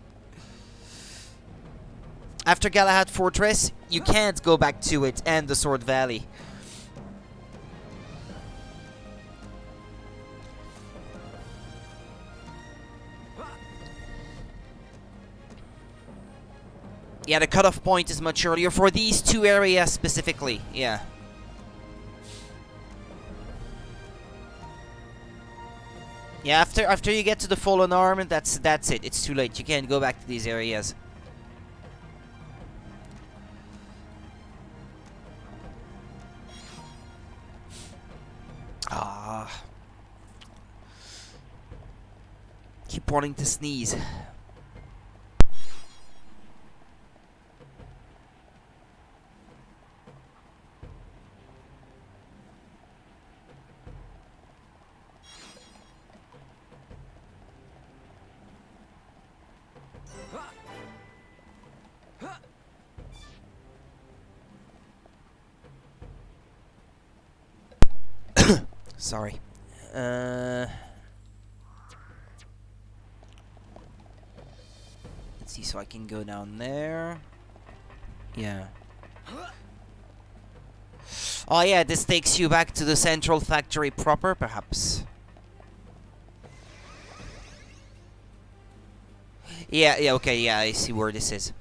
Speaker 1: After Galahad Fortress, you can't go back to it and the Sword Valley. Yeah, the cutoff point is much earlier for these 2 areas specifically, yeah. Yeah, after you get to the fallen arm, that's it. It's too late. You can't go back to these areas. Ah. Keep wanting to sneeze. Sorry. Let's see, so I can go down there. Yeah. Oh yeah, this takes you back to the central factory proper, perhaps. Yeah, okay, yeah, I see where this is.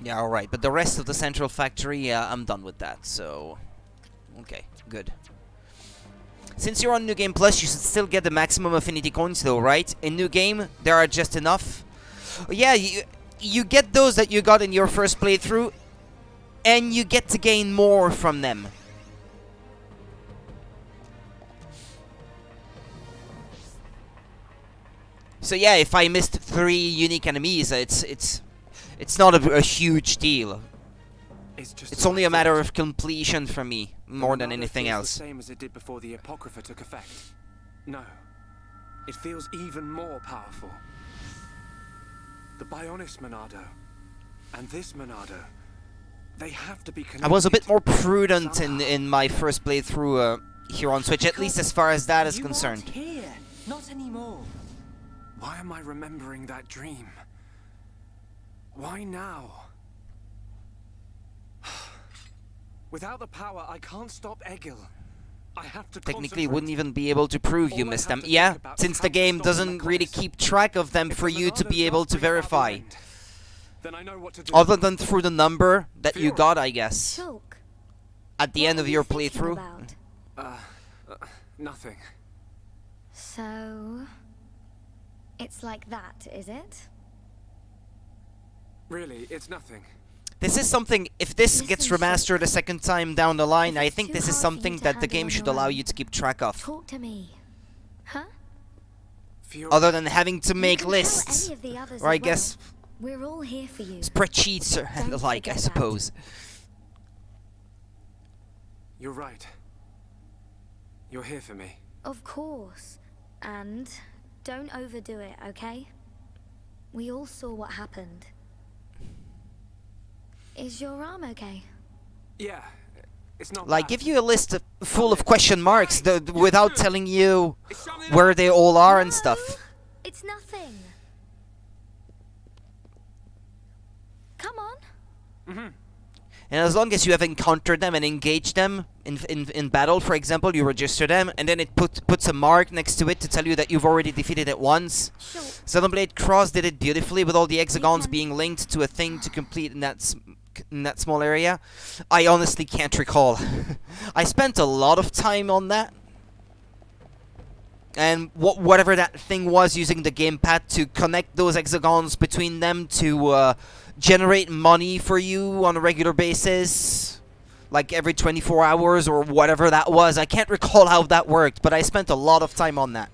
Speaker 1: Yeah, alright, but the rest of the central factory, I'm done with that, so... Okay, good. Since you're on New Game Plus, you should still get the maximum affinity coins though, right? In New Game, there are just enough. Yeah, you get those that you got in your first playthrough, and you get to gain more from them. So yeah, if I missed 3 unique enemies, it's not a huge deal. It's only a matter of completion for me, more than anything else.
Speaker 4: The same as it did before the Apocrypha took effect. No, it feels even more powerful. The Bionis Monado and this Monado, they have to be connected.
Speaker 1: I was a bit more prudent in my first playthrough here on Switch, at least as far as that is concerned.
Speaker 4: Here, not anymore. Why am I remembering that dream? Why now? Without the power, I can't stop Egil. I have to
Speaker 1: Technically, wouldn't even be able to prove you missed them. Yeah, since the game doesn't really keep track of them for you to be able to verify.
Speaker 4: Then I know what to do.
Speaker 1: Other than through the number that you got, I guess. At the end of your playthrough.
Speaker 4: Nothing.
Speaker 11: So... it's like that, is it?
Speaker 4: Really, it's nothing.
Speaker 1: This is something, if this gets remastered a second time down the line, I think this is something that the game should allow you to keep track of.
Speaker 11: Talk to me. Huh?
Speaker 1: Other than having to make lists. Or I guess...
Speaker 11: we're all here for you.
Speaker 1: Spreadsheets and the like, I suppose.
Speaker 4: You're right. You're here for me.
Speaker 11: Of course. And don't overdo it, okay? We all saw what happened. Is your arm okay?
Speaker 4: Yeah, it's not
Speaker 1: Like,
Speaker 4: bad.
Speaker 1: give you a list full of question marks without telling you where they all are and stuff.
Speaker 11: It's nothing. Come on.
Speaker 4: Mm-hmm.
Speaker 1: And as long as you have encountered them and engaged them in battle, for example, you register them, and then it puts a mark next to it to tell you that you've already defeated it once.
Speaker 11: Sure.
Speaker 1: Xenoblade Cross did it beautifully with all the hexagons being linked to a thing to complete in that small area. I honestly can't recall. I spent a lot of time on that. And whatever that thing was, using the gamepad to connect those hexagons between them to generate money for you on a regular basis. Like every 24 hours or whatever that was. I can't recall how that worked, but I spent a lot of time on that.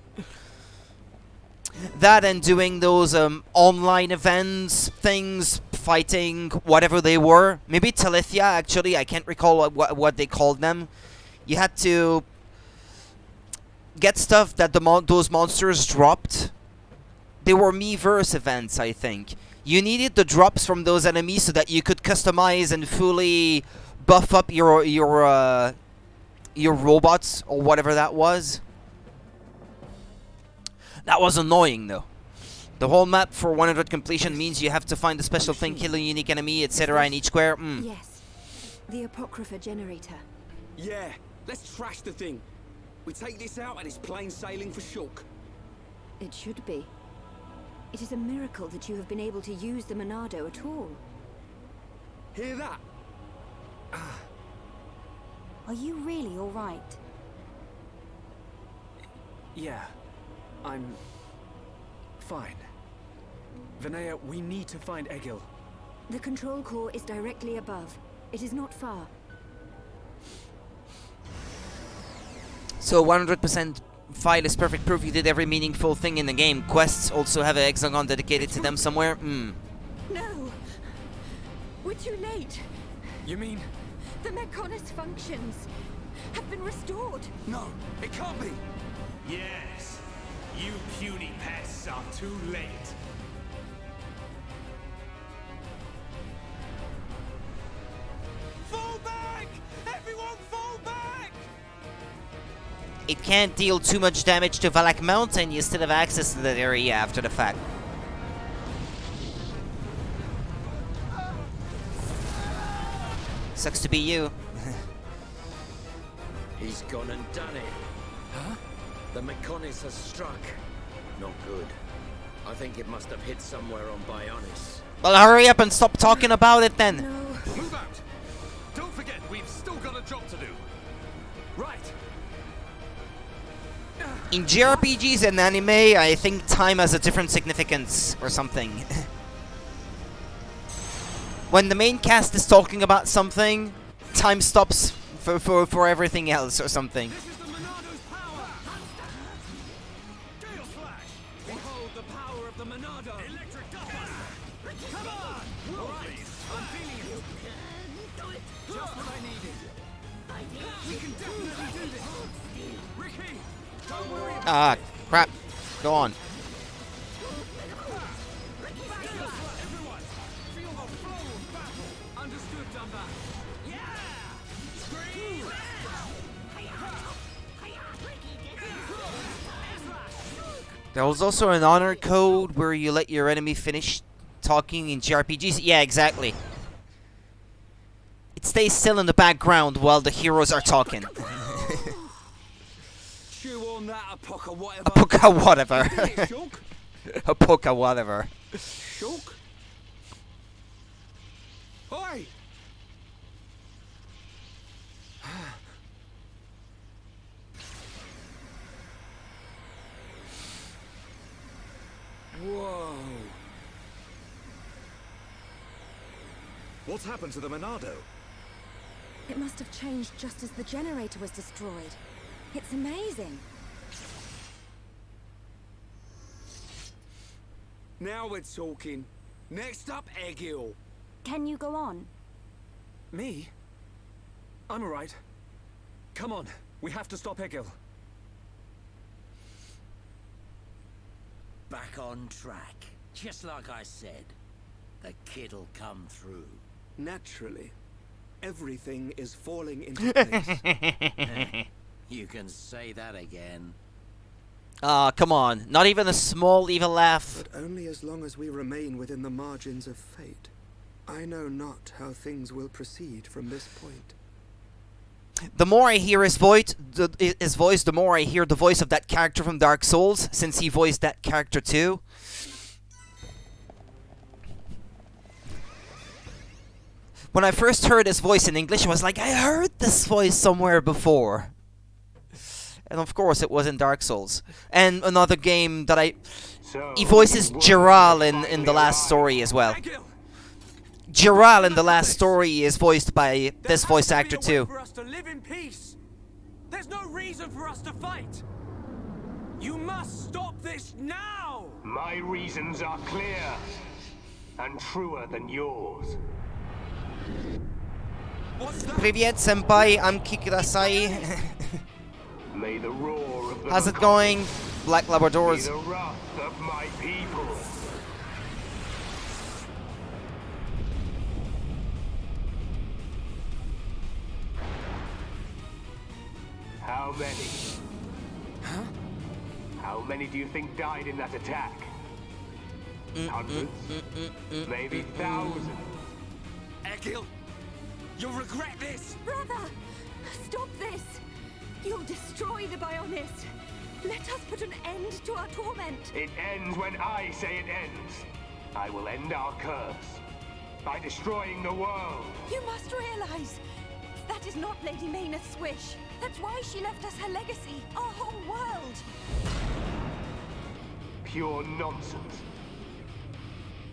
Speaker 1: That and doing those online events, things, fighting, whatever they were. Maybe Telethia, actually. I can't recall what they called them. You had to get stuff that those monsters dropped. They were Miiverse events, I think. You needed the drops from those enemies so that you could customize and fully buff up your robots or whatever that was. That was annoying, though. The whole map for 100 completion means you have to find a special thing, kill a unique enemy, etc. in each square.
Speaker 15: Yes. The Apocrypha generator.
Speaker 12: Yeah, let's trash the thing. We take this out and it's plain sailing for Shulk.
Speaker 15: It should be. It is a miracle that you have been able to use the Monado at all.
Speaker 12: Hear that?
Speaker 19: Are you really all right?
Speaker 4: Yeah, I'm fine. Vinaya, we need to find Egil.
Speaker 7: The control core is directly above. It is not far.
Speaker 1: So 100% file is perfect proof you did every meaningful thing in the game. Quests also have a hexagon dedicated to them somewhere.
Speaker 7: No! We're too late!
Speaker 4: You mean?
Speaker 7: The Mechonis functions have been restored!
Speaker 12: No, it can't be!
Speaker 17: Yes, you puny pests are too late.
Speaker 10: Fall back! Everyone fall back!
Speaker 1: It can't deal too much damage to Valak Mountain, you still have access to that area after the fact. Sucks to be you.
Speaker 3: He's gone and done it.
Speaker 4: Huh?
Speaker 3: The Mechonis has struck. Not good. I think it must have hit somewhere on Bionis.
Speaker 1: Well, hurry up and stop talking about it then.
Speaker 10: Move out! Don't forget, we've still got a job to do. Right.
Speaker 1: In JRPGs and anime, I think time has a different significance or something. When the main cast is talking about something, time stops for everything else or something.
Speaker 4: Behold the power of the Monado! Electric Come on! Alright, I'm feeling it. Just what I needed. We can definitely do this. Ricky, don't worry about
Speaker 1: Ah, crap. Go on.
Speaker 4: everyone. Feel the flow of battle. Understood, Dumba. Yeah! Scream!
Speaker 1: There was also an honor code where you let your enemy finish talking in JRPGs. Yeah, exactly. It stays still in the background while the heroes are talking.
Speaker 12: Chew on that, Apoca whatever.
Speaker 1: Apoca whatever.
Speaker 12: Shulk?
Speaker 1: Apoca whatever.
Speaker 12: Shulk? Oi!
Speaker 6: Whoa.
Speaker 13: What's happened to the Monado?
Speaker 15: It must have changed just as the generator was destroyed. It's amazing.
Speaker 12: Now we're talking. Next up, Egil.
Speaker 19: Can you go on?
Speaker 4: Me? I'm alright. Come on, we have to stop Egil.
Speaker 3: Back on track. Just like I said. The kid'll come through.
Speaker 6: Naturally. Everything is falling into place.
Speaker 3: You can say that again.
Speaker 1: Ah, come on. Not even a small evil laugh.
Speaker 6: But only as long as we remain within the margins of fate. I know not how things will proceed from this point.
Speaker 1: The more I hear his voice, the more I hear the voice of that character from Dark Souls, since he voiced that character too. When I first heard his voice in English, I was like, I heard this voice somewhere before. And of course, it was in Dark Souls. And another game that he voices Geral in the last story as well. Geral in the last story is voiced by this voice actor too.
Speaker 4: For us to live in peace. There's no reason for us to fight. You must stop this now.
Speaker 14: My reasons are clear and truer than yours.
Speaker 1: Привет, senpai. I'm Kikirasai.
Speaker 14: May the roar of the
Speaker 1: How's it going, Black Labradors?
Speaker 14: Be the wrath of my people. How many?
Speaker 4: Huh?
Speaker 14: How many do you think died in that attack? Hundreds? Maybe thousands?
Speaker 12: Egil, you'll regret this!
Speaker 7: Brother! Stop this! You'll destroy the Bionis! Let us put an end to our torment!
Speaker 14: It ends when I say it ends. I will end our curse by destroying the world.
Speaker 7: You must realize,
Speaker 19: That is not Lady Meyneth's wish. That's why she left us her legacy, our whole world.
Speaker 14: Pure nonsense.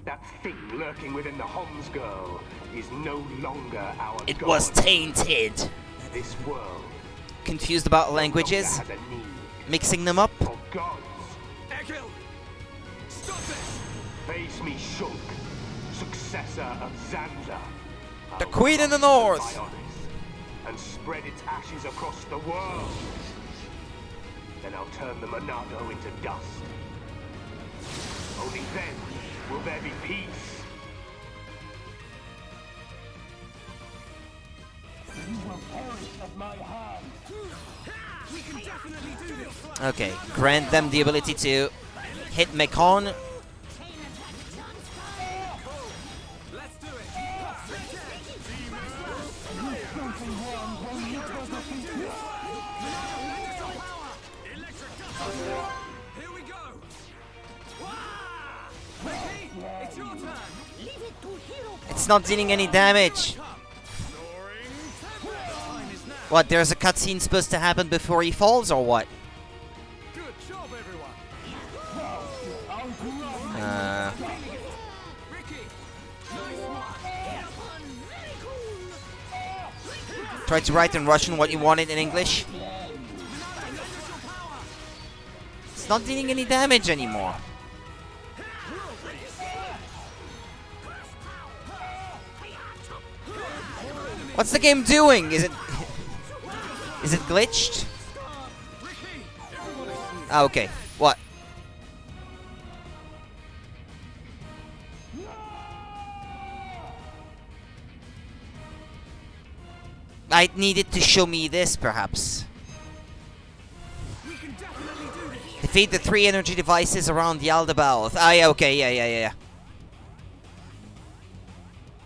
Speaker 14: That thing lurking within the Homs girl is no longer our
Speaker 1: It
Speaker 14: god.
Speaker 1: was tainted.
Speaker 14: This world
Speaker 1: Confused about languages?
Speaker 14: has a need
Speaker 1: Mixing them up?
Speaker 14: for gods.
Speaker 10: Egil! Stop this!
Speaker 14: Face me, Shulk, successor of Xandla.
Speaker 1: The Queen in the North!
Speaker 14: And spread its ashes across the world. Then I'll turn the Monado into dust. Only then will there be peace. You will perish at my hand.
Speaker 10: We can definitely do this!
Speaker 1: Okay, grant them the ability to hit Mekon.
Speaker 10: Here we go! Ricky, it's your turn! Leave it to hero.
Speaker 1: It's not dealing any damage. What, there's a cutscene supposed to happen before he falls, or what?
Speaker 10: Good job, everyone!
Speaker 1: Try to write in Russian what you wanted in English. It's not dealing any damage anymore. What's the game doing? Is it glitched? Ah, okay. What? I needed to show me this, perhaps. Defeat the 3 energy devices around the Aldebaoth. Ah, yeah, okay, yeah.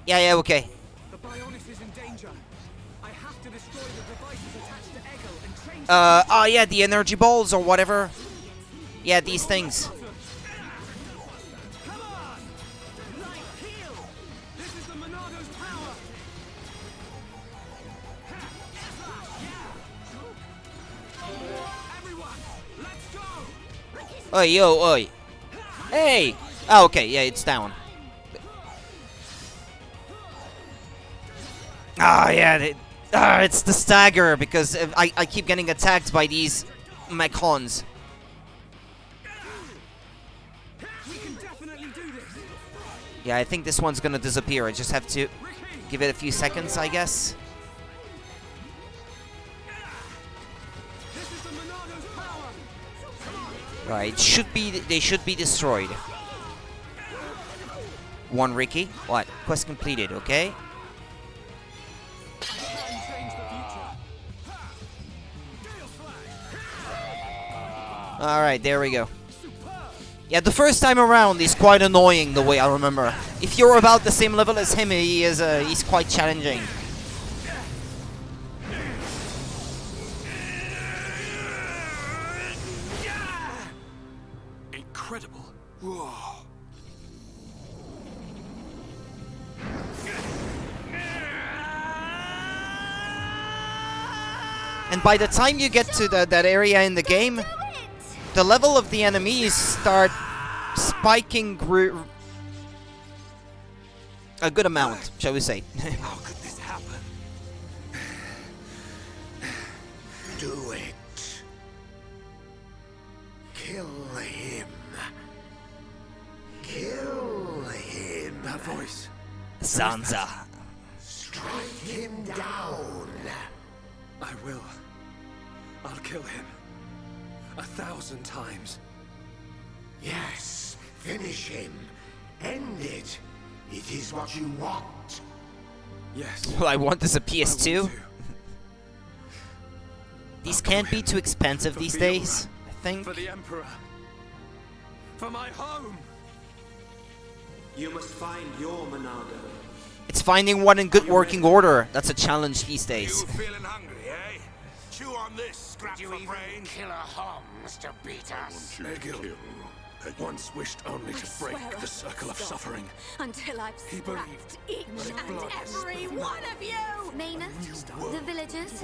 Speaker 1: Yeah, okay.
Speaker 4: The Bionis is in danger. I have to destroy the devices attached to Egil and change
Speaker 1: Oh yeah, the energy balls or whatever. Yeah, these things.
Speaker 4: This is the Monado's power. Everyone, let's go.
Speaker 1: Oi, yo, oi. Hey! Oh, okay, yeah, it's down. Ah, yeah, it's the stagger, because I keep getting attacked by these Mechons. Yeah, I think this one's gonna disappear. I just have to give it a few seconds, I guess. Right, they should be destroyed. One Ricky. What? Quest completed, okay. Alright, there we go. Yeah, the first time around he's quite annoying the way I remember. If you're about the same level as him, he's quite challenging.
Speaker 10: Incredible. Whoa.
Speaker 1: And by the time you get to that area in the game, the level of the enemies start spiking a good amount, shall we say.
Speaker 10: How could this happen?
Speaker 17: Do it. Kill him. Kill him.
Speaker 10: That voice.
Speaker 1: Sansa.
Speaker 17: Strike him down.
Speaker 4: I will. I'll kill him. 1,000 times.
Speaker 17: Yes, finish him. End it. It is what you want.
Speaker 4: Yes.
Speaker 1: Well, I want this a PS2. These can't be too expensive these days, I think.
Speaker 4: For the Emperor. For my home.
Speaker 6: You must find your Monado.
Speaker 1: It's finding one in good working order. That's a challenge these days.
Speaker 10: You feeling hungry, eh? Chew on this, scrap for brain.
Speaker 17: Kill a Homs to beat us.
Speaker 10: Egil, I once wished only to break the circle of suffering.
Speaker 7: Until I've
Speaker 10: He
Speaker 7: scrapped each and
Speaker 10: blood
Speaker 7: every one of you!
Speaker 11: Meyneth, the villagers,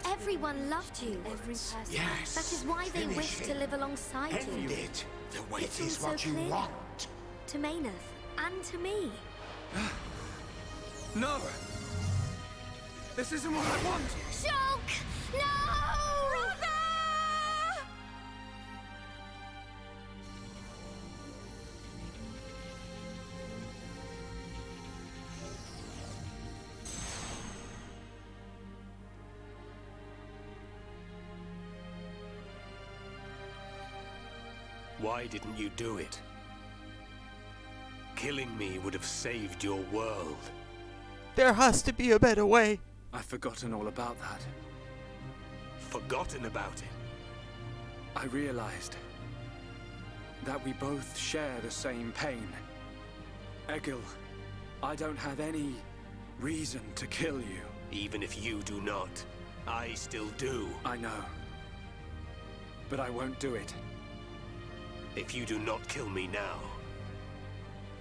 Speaker 11: everyone loved you.
Speaker 10: Yes.
Speaker 11: That is why they wish to live alongside you.
Speaker 10: it. The
Speaker 11: It
Speaker 10: wait
Speaker 11: seems
Speaker 10: is what
Speaker 11: so
Speaker 10: you
Speaker 11: clear.
Speaker 10: want.
Speaker 11: To Meyneth, and to me.
Speaker 12: No! This isn't what I want!
Speaker 11: Shulk! No! Brother!
Speaker 17: Why didn't you do it? Killing me would have saved your world.
Speaker 1: There has to be a better way.
Speaker 12: I've forgotten all about that.
Speaker 17: Forgotten about it?
Speaker 12: I realized that we both share the same pain. Egil, I don't have any reason to kill you.
Speaker 17: Even if you do not, I still do.
Speaker 12: I know. But I won't do it.
Speaker 17: If you do not kill me now,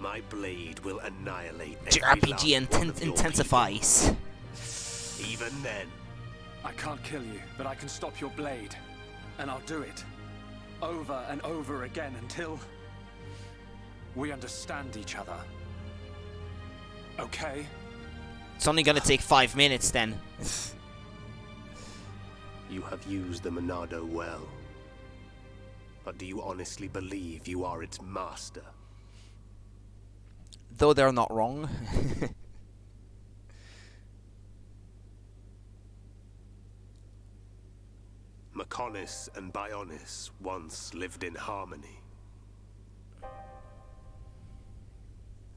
Speaker 17: my blade will annihilate
Speaker 1: The
Speaker 17: every
Speaker 1: RPG
Speaker 17: last one of your
Speaker 1: intensifies.
Speaker 17: people. Even then,
Speaker 12: I can't kill you, but I can stop your blade. And I'll do it. Over and over again until we understand each other. Okay?
Speaker 1: It's only gonna take 5 minutes then.
Speaker 17: you have used the Monado well. But do you honestly believe you are its master?
Speaker 1: Though they're not wrong.
Speaker 17: Mekonis and Bionis once lived in harmony.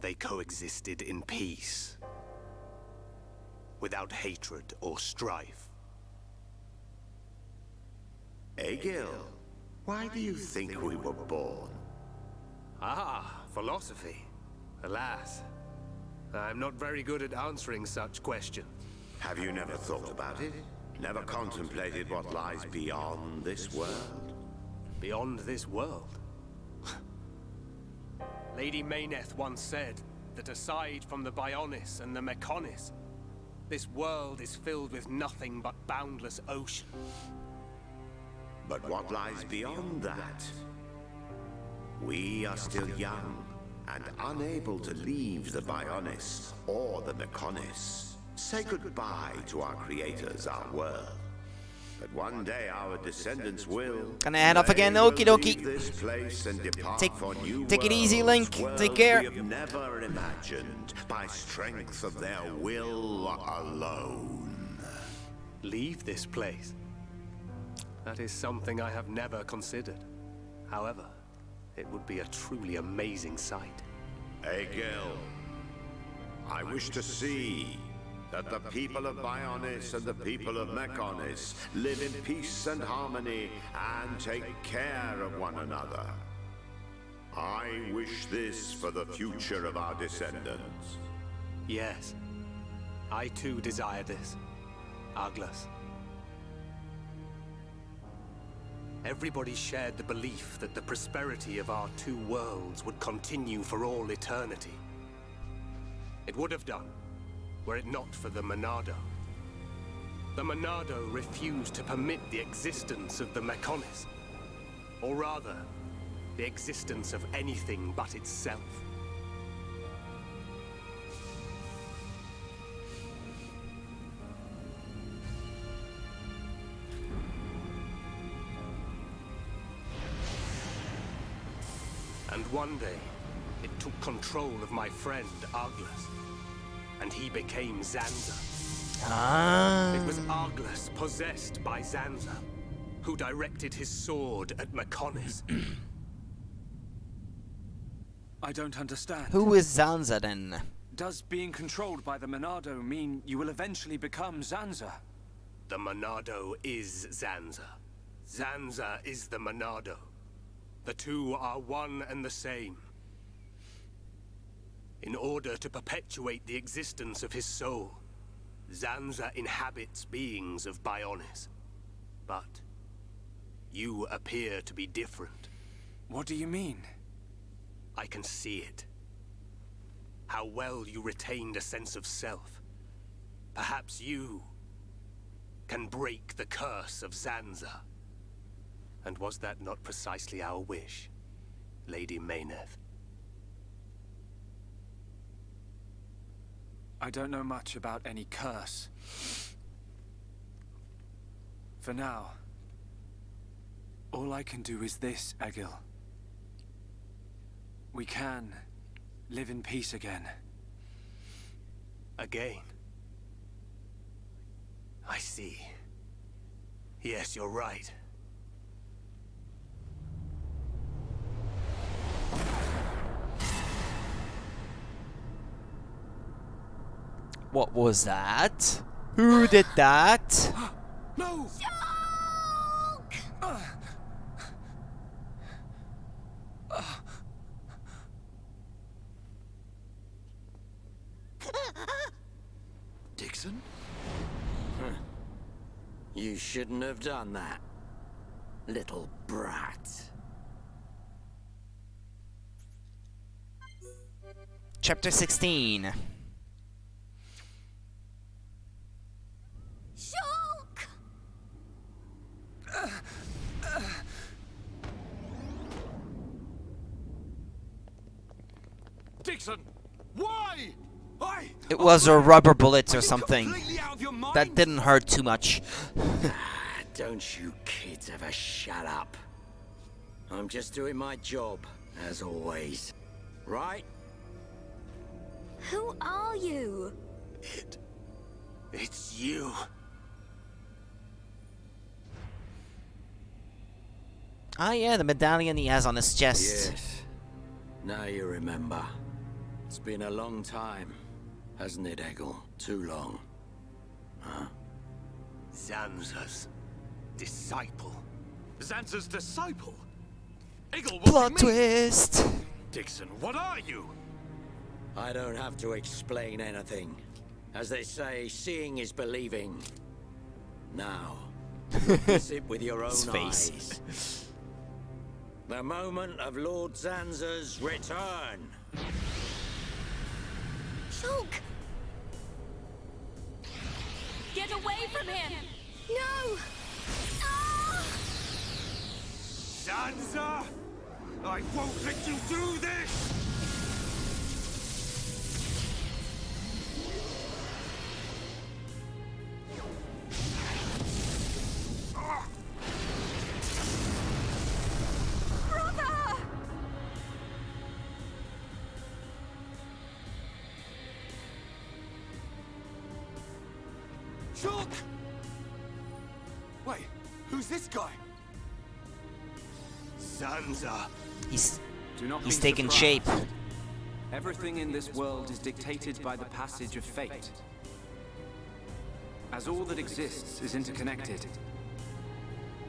Speaker 17: They coexisted in peace, without hatred or strife.
Speaker 20: Egil, why do you think we were born?
Speaker 17: Ah, philosophy. Alas, I'm not very good at answering such questions.
Speaker 20: Have you never thought about it? Never contemplated what lies beyond this world?
Speaker 17: Beyond this world? Lady Meyneth once said that aside from the Bionis and the Mekonis, this world is filled with nothing but boundless ocean.
Speaker 20: But what lies beyond that? We are still young and unable to leave the Bionis or the Mekonis. Say goodbye to our creators, our world. But one day our descendants will.
Speaker 1: Gonna head off again,
Speaker 20: They
Speaker 1: okie
Speaker 20: will
Speaker 1: dokie.
Speaker 20: leave this place and depart for new
Speaker 1: Take it easy,
Speaker 20: worlds,
Speaker 1: Link.
Speaker 20: worlds
Speaker 1: Take care.
Speaker 20: we have never imagined by strength of their will alone.
Speaker 17: Leave this place? That is something I have never considered. However, it would be a truly amazing sight.
Speaker 20: Egil, I wish to see that the people of Bionis and the people of Mekonis live in peace and harmony and take care of one another. I wish this for the future of our descendants.
Speaker 17: Yes, I too desire this, Arglus. Everybody shared the belief that the prosperity of our two worlds would continue for all eternity. It would have done, were it not for the Monado. The Monado refused to permit the existence of the Mekonis. Or rather, the existence of anything but itself. And one day, it took control of my friend, Arglus. And he became Zanza.
Speaker 1: Ah.
Speaker 17: It was Arglus, possessed by Zanza, who directed his sword at Mekonis.
Speaker 12: I don't understand.
Speaker 1: Who is Zanza then?
Speaker 12: Does being controlled by the Monado mean you will eventually become Zanza?
Speaker 17: The Monado is Zanza. Zanza is the Monado. The two are one and the same. In order to perpetuate the existence of his soul, Zanza inhabits beings of Bionis. But you appear to be different.
Speaker 12: What do you mean?
Speaker 17: I can see it. How well you retained a sense of self. Perhaps you can break the curse of Zanza. And was that not precisely our wish, Lady Meyneth?
Speaker 4: I don't know much about any curse. For now, all I can do is this, Egil. We can live in peace again.
Speaker 17: Again? I see. Yes, you're right.
Speaker 1: What was that? Who did that?
Speaker 12: No!
Speaker 3: Dixon? You shouldn't have done that, little brat.
Speaker 1: Chapter 16.
Speaker 11: Shulk!
Speaker 10: Dixon, why?
Speaker 1: It was a rubber bullet or something. That didn't hurt too much.
Speaker 3: Don't you kids ever shut up? I'm just doing my job, as always. Right?
Speaker 11: Who are you?
Speaker 17: It's you.
Speaker 1: Ah, yeah, the medallion he has on his chest.
Speaker 3: Yes. Now you remember. It's been a long time, hasn't it, Egil? Too long. Huh?
Speaker 17: Zanza's disciple.
Speaker 10: Zanza's disciple? Egil,
Speaker 1: Plot twist!
Speaker 10: Dixon, what are you?
Speaker 3: I don't have to explain anything. As they say, seeing is believing. Now, witness it with your own eyes. The moment of Lord Zanza's return.
Speaker 11: Shulk!
Speaker 15: Get away from him!
Speaker 11: No!
Speaker 10: Zanza! I won't let you do this!
Speaker 15: Brother!
Speaker 12: Shulk! Wait, who's this guy?
Speaker 17: Zanza.
Speaker 1: He's
Speaker 4: be
Speaker 1: taking
Speaker 4: surprised.
Speaker 1: shape.
Speaker 4: Everything in this world is dictated by the passage of fate. As all that exists is interconnected,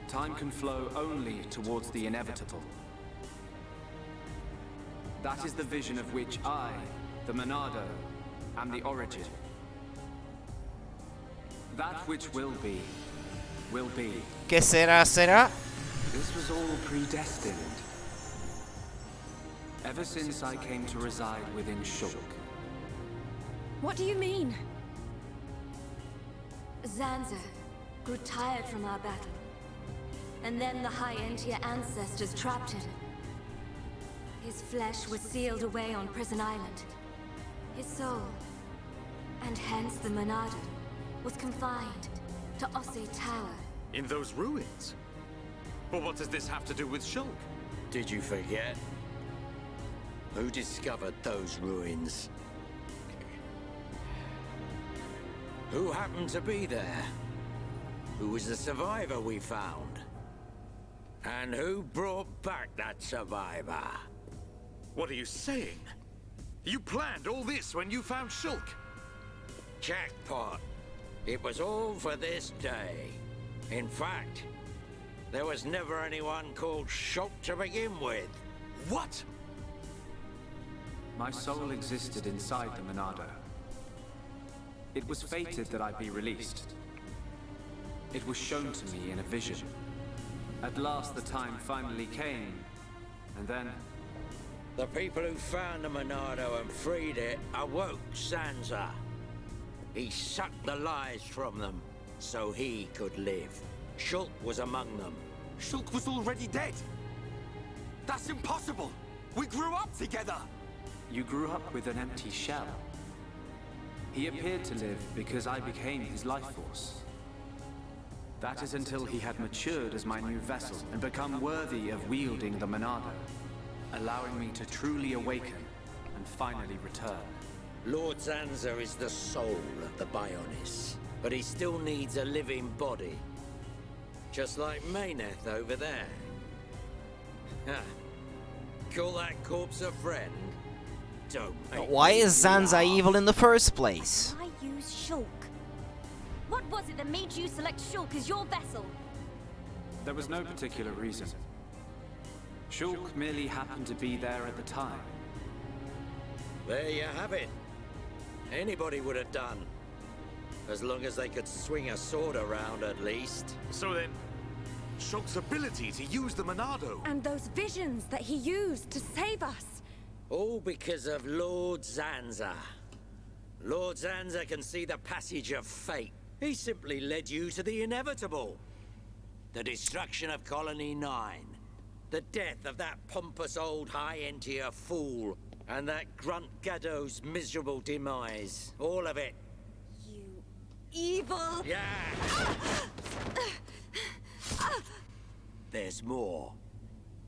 Speaker 4: time can flow only towards the inevitable. That is the vision of which I, the Monado, am the origin. That which will be, will be.
Speaker 1: ¿Qué será, será?
Speaker 4: This was all predestined. Ever since I came to reside within Shulk.
Speaker 15: What do you mean?
Speaker 9: Zanza grew tired from our battle. And then the High Entia ancestors trapped him. His flesh was sealed away on Prison Island. His soul, and hence the Monado, was confined to Osse Tower.
Speaker 13: In those ruins? But what does this have to do with Shulk?
Speaker 3: Did you forget? Who discovered those ruins? Who happened to be there? Who was the survivor we found? And who brought back that survivor?
Speaker 13: What are you saying? You planned all this when you found Shulk?
Speaker 3: Jackpot. It was all for this day. In fact, there was never anyone called Shulk to begin with.
Speaker 13: What?
Speaker 4: My soul existed inside the Monado. It was fated that I be released. It was shown to me in a vision. At last the time finally came, and then
Speaker 3: The people who found the Monado and freed it awoke Sansa. He sucked the lives from them so he could live. Shulk was among them.
Speaker 12: Shulk was already dead. That's impossible. We grew up together.
Speaker 4: You grew up with an empty shell. He appeared to live because I became his life force. That is until he had matured as my new vessel and become worthy of wielding the Monado, allowing me to truly awaken and finally return.
Speaker 3: Lord Zanza is the soul of the Bionis, but he still needs a living body. Just like Meyneth over there. Call that corpse a friend? Don't make
Speaker 1: But why
Speaker 3: me
Speaker 1: is Zanza
Speaker 3: laugh.
Speaker 1: evil in the first place?
Speaker 19: Why use Shulk? What was it that made you select Shulk as your vessel?
Speaker 4: There was no particular reason. Shulk merely happened to be there at the time.
Speaker 3: There you have it. Anybody would have done. As long as they could swing a sword around, at least.
Speaker 13: So then, Shulk's ability to use the Monado.
Speaker 15: And those visions that he used to save us.
Speaker 3: All because of Lord Zanza. Lord Zanza can see the passage of fate. He simply led you to the inevitable. The destruction of Colony 9. The death of that pompous old high-entier fool. And that grunt Gaddo's miserable demise. All of it.
Speaker 15: You evil...
Speaker 3: Yeah! There's more.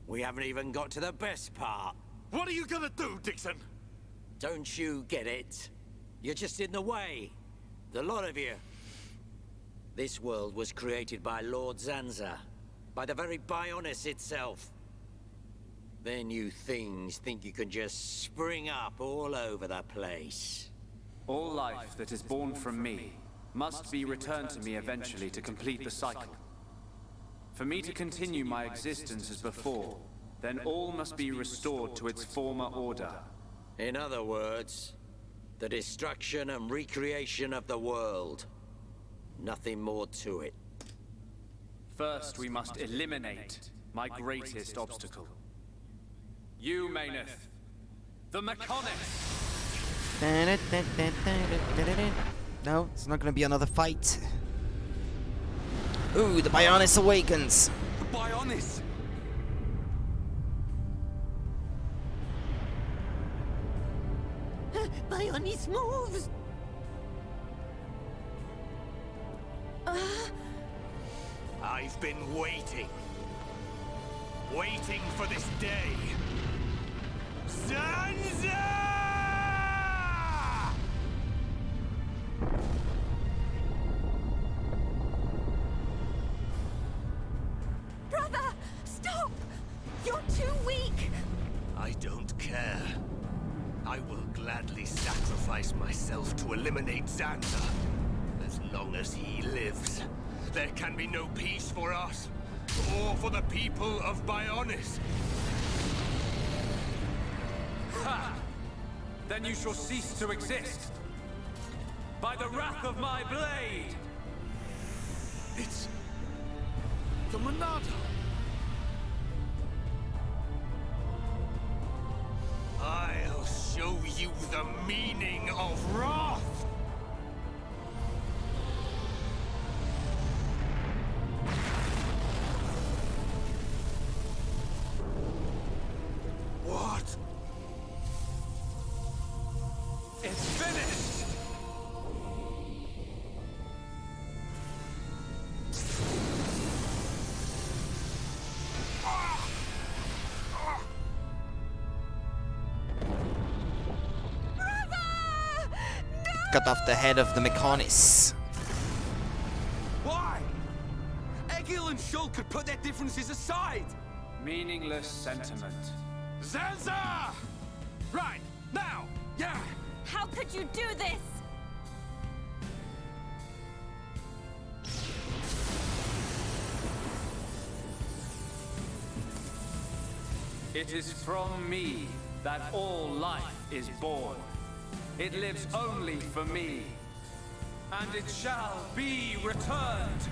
Speaker 3: We haven't even got to the best part.
Speaker 13: What are you gonna do, Dixon?
Speaker 3: Don't you get it? You're just in the way. The lot of you. This world was created by Lord Zanza. By the very Bionis itself. Then you things think you can just spring up all over the place.
Speaker 4: All life that is born from me must be returned to me eventually to complete the cycle. For me to continue my existence as before, then all must be restored to its former order.
Speaker 3: In other words, the destruction and recreation of the world. Nothing more to it.
Speaker 4: First, we must eliminate my greatest obstacle. You, Meyneth. The Mekonis!
Speaker 1: No, it's not gonna be another fight. Ooh, the Bionis awakens.
Speaker 12: The Bionis!
Speaker 9: Bionis moves!
Speaker 17: I've been waiting. Waiting for this day. Zanza!
Speaker 15: Brother! Stop! You're too weak!
Speaker 17: I don't care. I will gladly sacrifice myself to eliminate Zanza. As long as he lives, there can be no peace for us, or for the people of Bionis.
Speaker 4: Ha! Then you shall cease to exist. By the wrath of my blade!
Speaker 13: It's the Monado.
Speaker 17: I'll show you the meaning of wrath!
Speaker 13: What?
Speaker 4: It's finished!
Speaker 1: Cut off the head of the Mekonis.
Speaker 12: Why? Egil and Shulk could put their differences aside.
Speaker 4: Meaningless sentiment.
Speaker 10: Zanza! Right, now!
Speaker 12: Yeah!
Speaker 19: How could you do this?
Speaker 4: It is from me that all life is born. It lives only for me, and it shall be returned.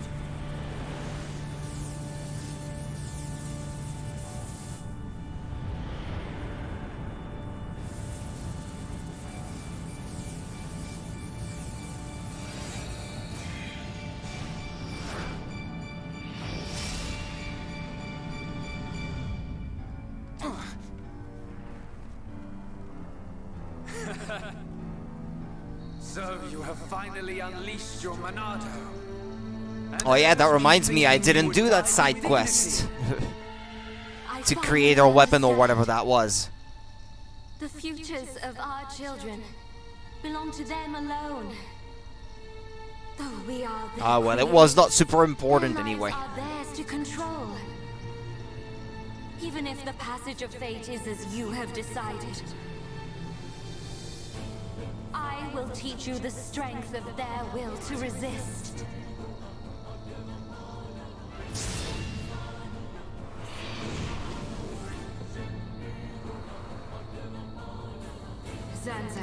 Speaker 4: So you have finally unleashed your Monado.
Speaker 1: Oh yeah, that reminds me, I didn't do that side quest. To create our weapon or whatever that was.
Speaker 9: The futures of our children belong to them alone. Though we are their
Speaker 1: Ah, well, it was not super important anyway.
Speaker 9: are theirs to control. Even if the passage of fate is as you have decided. I will teach you the strength of their will to resist. Zanza,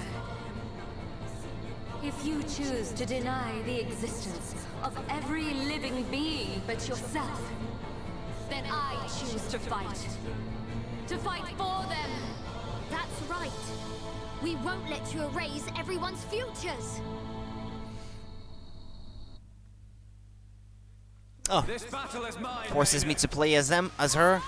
Speaker 9: if you choose to deny the existence of every living being but yourself, then I choose to fight. To fight for them.
Speaker 11: That's right. We won't let you erase everyone's futures.
Speaker 1: Oh,
Speaker 4: This battle is mine.
Speaker 1: forces me to play as them, as her.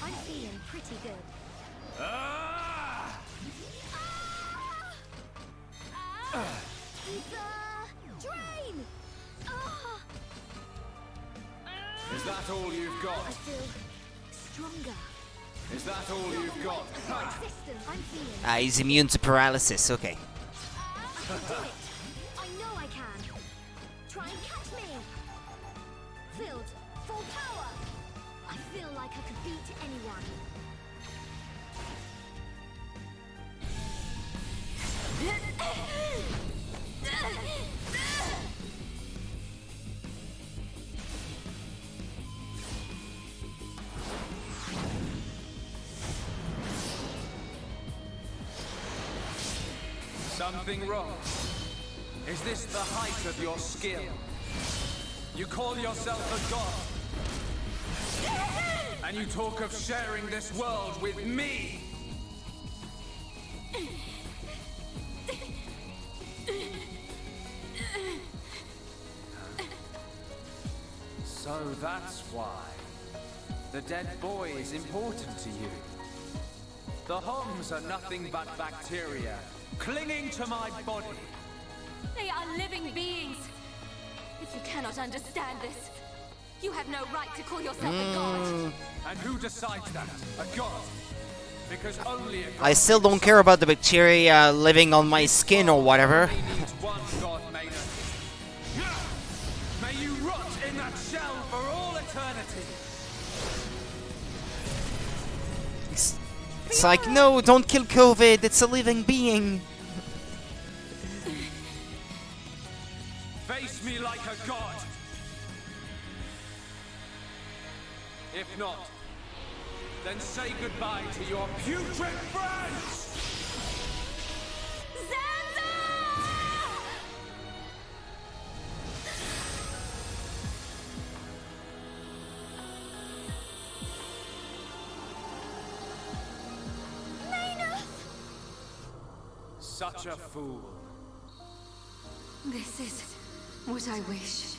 Speaker 11: I'm feeling pretty good. Drain!
Speaker 4: Is that all you've got?
Speaker 11: I feel stronger.
Speaker 4: Is that all you've got?
Speaker 11: Resistance. I'm feeling.
Speaker 1: Ah, he's immune to paralysis, okay.
Speaker 11: I can do it. I know I can. Try and catch me. Filled. Full power. I feel like I could beat anyone.
Speaker 4: Something wrong? Is this the height of your skill? You call yourself a god? And you talk of sharing this world with me? So that's why. The dead boy is important to you. The Homs are nothing but bacteria, clinging to my body.
Speaker 9: They are living beings. If you cannot understand this, you have no right to call yourself a god.
Speaker 4: And who decides that? A god? Because only a god
Speaker 1: I still don't care about the bacteria living on my skin or whatever.
Speaker 4: needs one god, Meyneth. May you rot in that shell for all eternity.
Speaker 1: It's like, no, don't kill COVID, it's a living being.
Speaker 4: Face me like a god. If not, then say goodbye to your putrid friends! Such a fool.
Speaker 9: This is what I wish.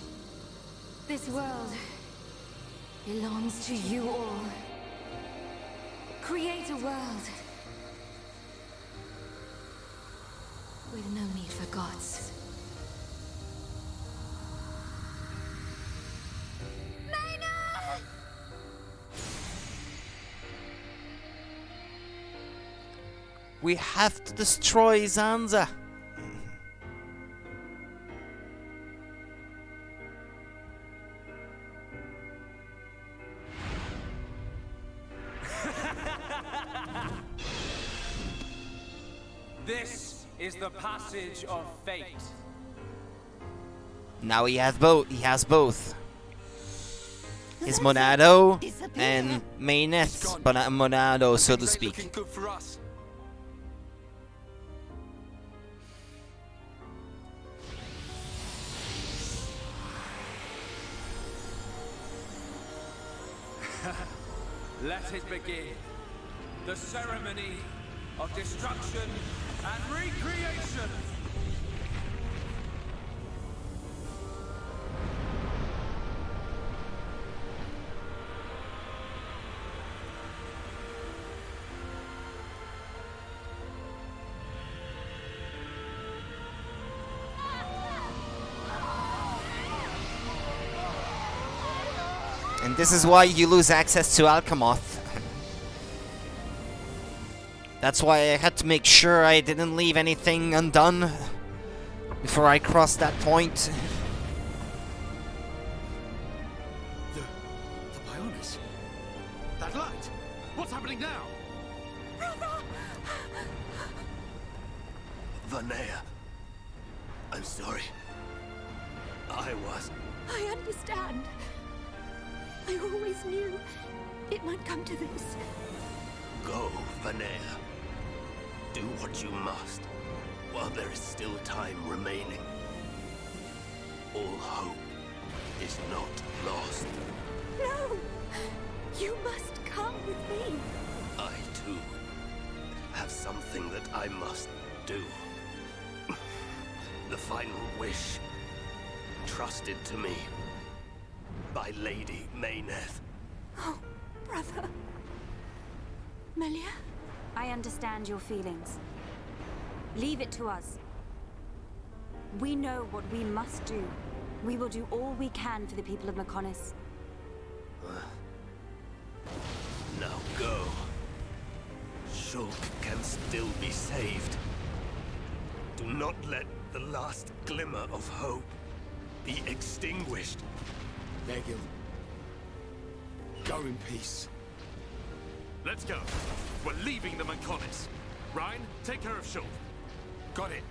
Speaker 9: This world belongs to you all. Create a world with no need for gods.
Speaker 1: We have to destroy Zanza.
Speaker 4: This is the passage of fate.
Speaker 1: Now he has both. He has both. His Monado and Meyneth's Monado, so to speak.
Speaker 12: Good for us.
Speaker 4: Let it begin. The ceremony of destruction and recreation.
Speaker 1: And this is why you lose access to Alchemoth. That's why I had to make sure I didn't leave anything undone before I crossed that point.
Speaker 10: The Bionis. That light. What's happening now?
Speaker 17: Vanea. I'm sorry. I
Speaker 8: understand. I always knew it might come to this.
Speaker 17: Go, Vanea. Do what you must, while there is still time remaining. All hope is not lost.
Speaker 8: No! You must come with me.
Speaker 17: I, too, have something that I must do. The final wish, trusted to me by Lady Meyneth.
Speaker 8: Oh, brother. Melia?
Speaker 19: I understand your feelings. Leave it to us. We know what we must do. We will do all we can for the people of Mekonis.
Speaker 17: Now go. Shulk can still be saved. Do not let the last glimmer of hope be extinguished.
Speaker 10: Egil. Go in peace. Let's go. We're leaving the Mekonis. Ryan, take care of Shulk. Got it.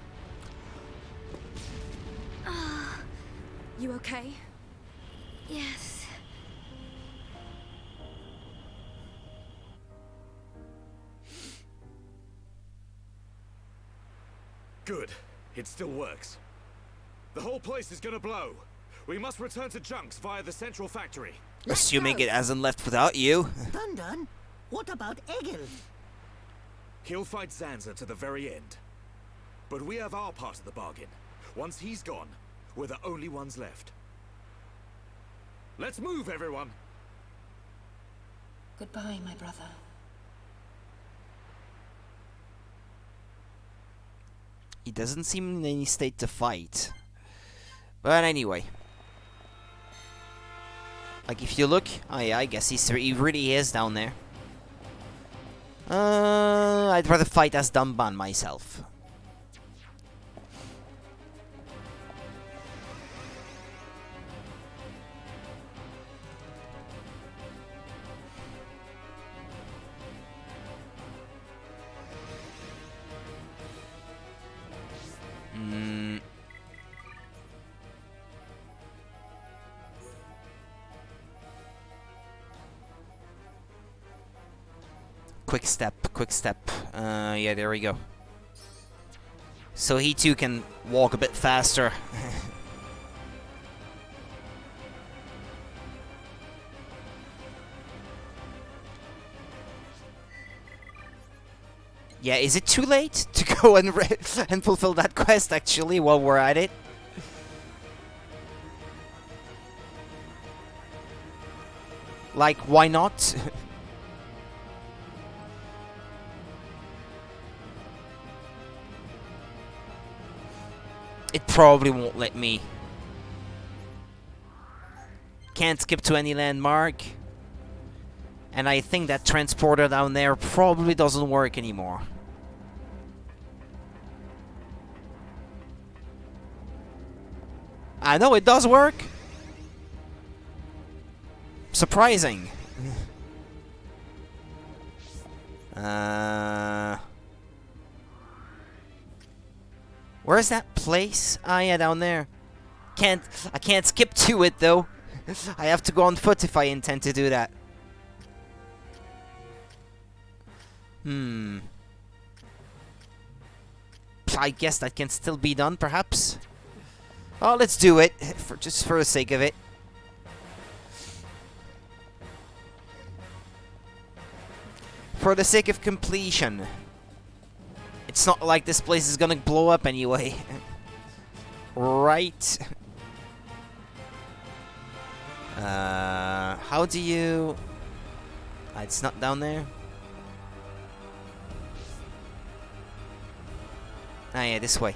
Speaker 8: You okay?
Speaker 11: Yes.
Speaker 13: Good. It still works. The whole place is gonna blow. We must return to Junks via the central factory.
Speaker 1: Assuming it hasn't left without you.
Speaker 21: Dun. What about Egil?
Speaker 13: He'll fight Zanza to the very end. But we have our part of the bargain. Once he's gone, we're the only ones left. Let's move, everyone!
Speaker 7: Goodbye, my brother.
Speaker 1: He doesn't seem in any state to fight. But anyway. Like, if you look... Oh yeah, I guess he really is down there. I'd rather fight as Dumban myself. Quick step. Yeah, there we go. So he too can walk a bit faster. Yeah, is it too late to go and fulfill that quest actually while we're at it? Like, why not? It probably won't let me. Can't skip to any landmark. And I think that transporter down there probably doesn't work anymore. I know it does work. Surprising. Where's that place? Ah, yeah, down there. I can't skip to it though. I have to go on foot if I intend to do that. I guess that can still be done, perhaps. Oh, let's do it, just for the sake of it. For the sake of completion. It's not like this place is gonna blow up anyway. Right. How do you... it's not down there. Ah, yeah, this way.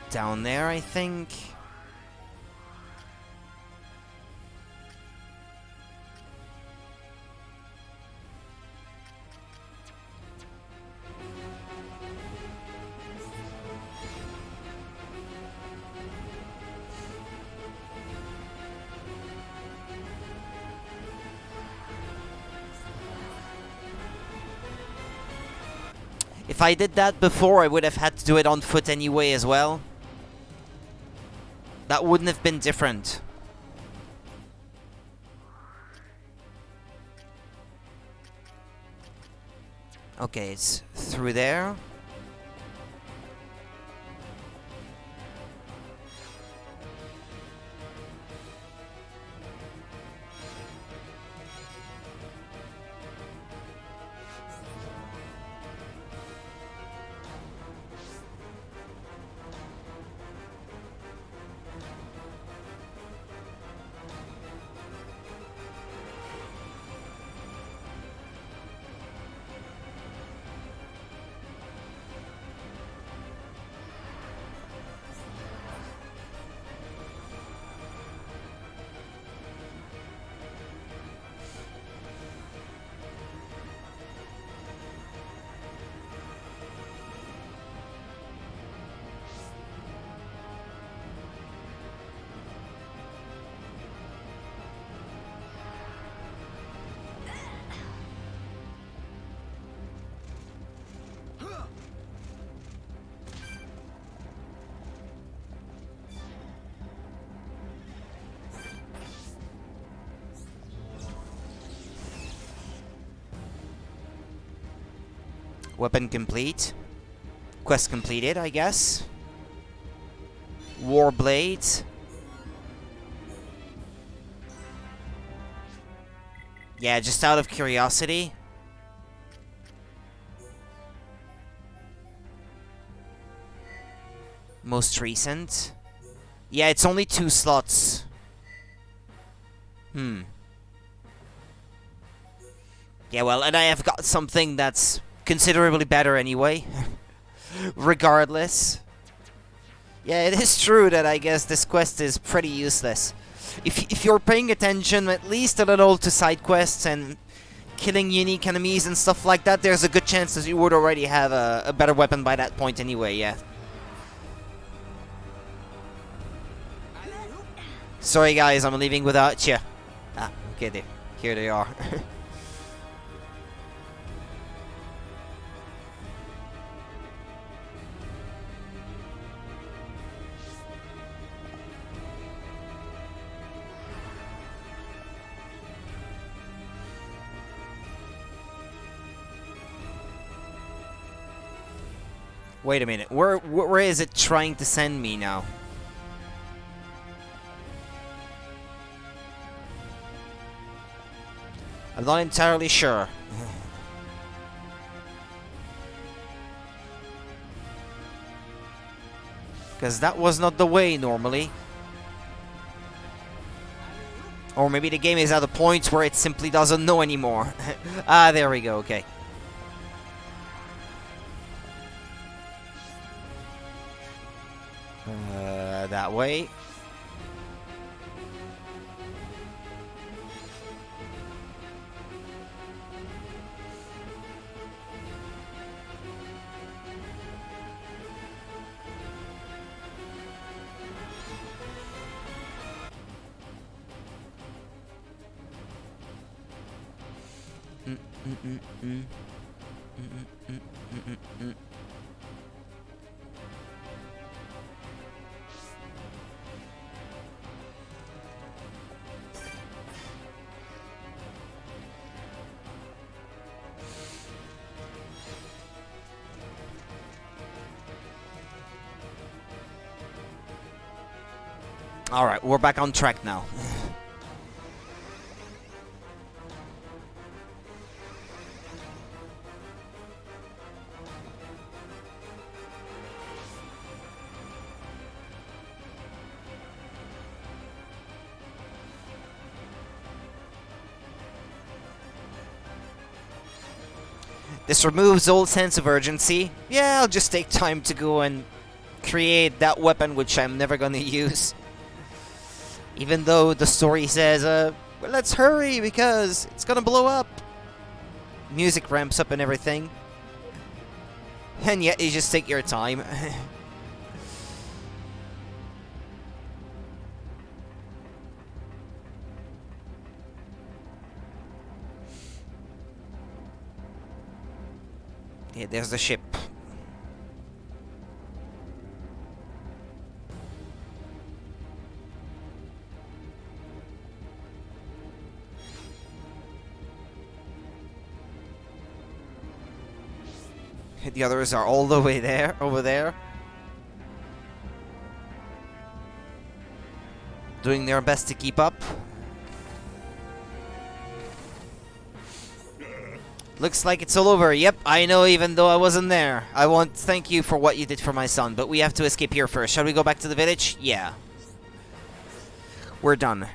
Speaker 1: down there, I think. If I did that before, I would have had to do it on foot anyway as well. That wouldn't have been different. Okay, it's through there. Weapon complete. Quest completed, I guess. War blades. Yeah, just out of curiosity. Most recent. Yeah, it's only 2 slots. Yeah, well, and I have got something that's considerably better anyway. Regardless. Yeah, it is true that I guess this quest is pretty useless. If you're paying attention at least a little to side quests and killing unique enemies and stuff like that, there's a good chance that you would already have a better weapon by that point anyway, yeah. Sorry guys, I'm leaving without you. Ah, okay, here they are. Wait a minute, where is it trying to send me now? I'm not entirely sure. Because that was not the way normally. Or maybe the game is at a point where it simply doesn't know anymore. Ah, there we go, okay. That way. Alright, we're back on track now. This removes all sense of urgency. Yeah, I'll just take time to go and create that weapon, which I'm never gonna use. Even though the story says, well, let's hurry because it's gonna blow up. Music ramps up and everything. And yet you just take your time. Yeah, there's the ship. The others are all the way there, over there. Doing their best to keep up. Looks like it's all over. Yep, I know, even though I wasn't there. I want to thank you for what you did for my son, but we have to escape here first. Shall we go back to the village? Yeah. We're done.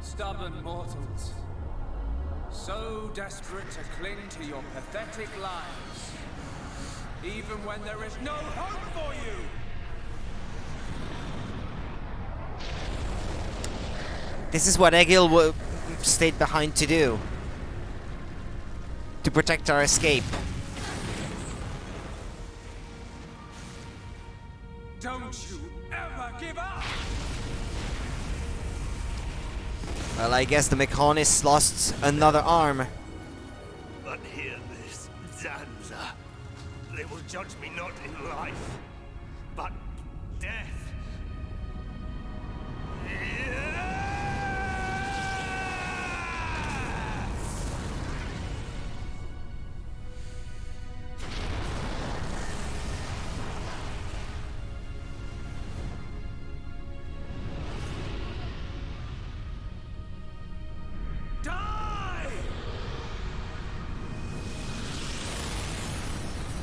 Speaker 4: Stubborn mortals, so desperate to cling to your pathetic lives, even when there is no hope for you!
Speaker 1: This is what Egil stayed behind to do. To protect our escape.
Speaker 4: Don't you ever give up!
Speaker 1: Well, I guess the Mechonis lost another arm.
Speaker 17: But hear this, Zanza. They will judge me not in life, but death.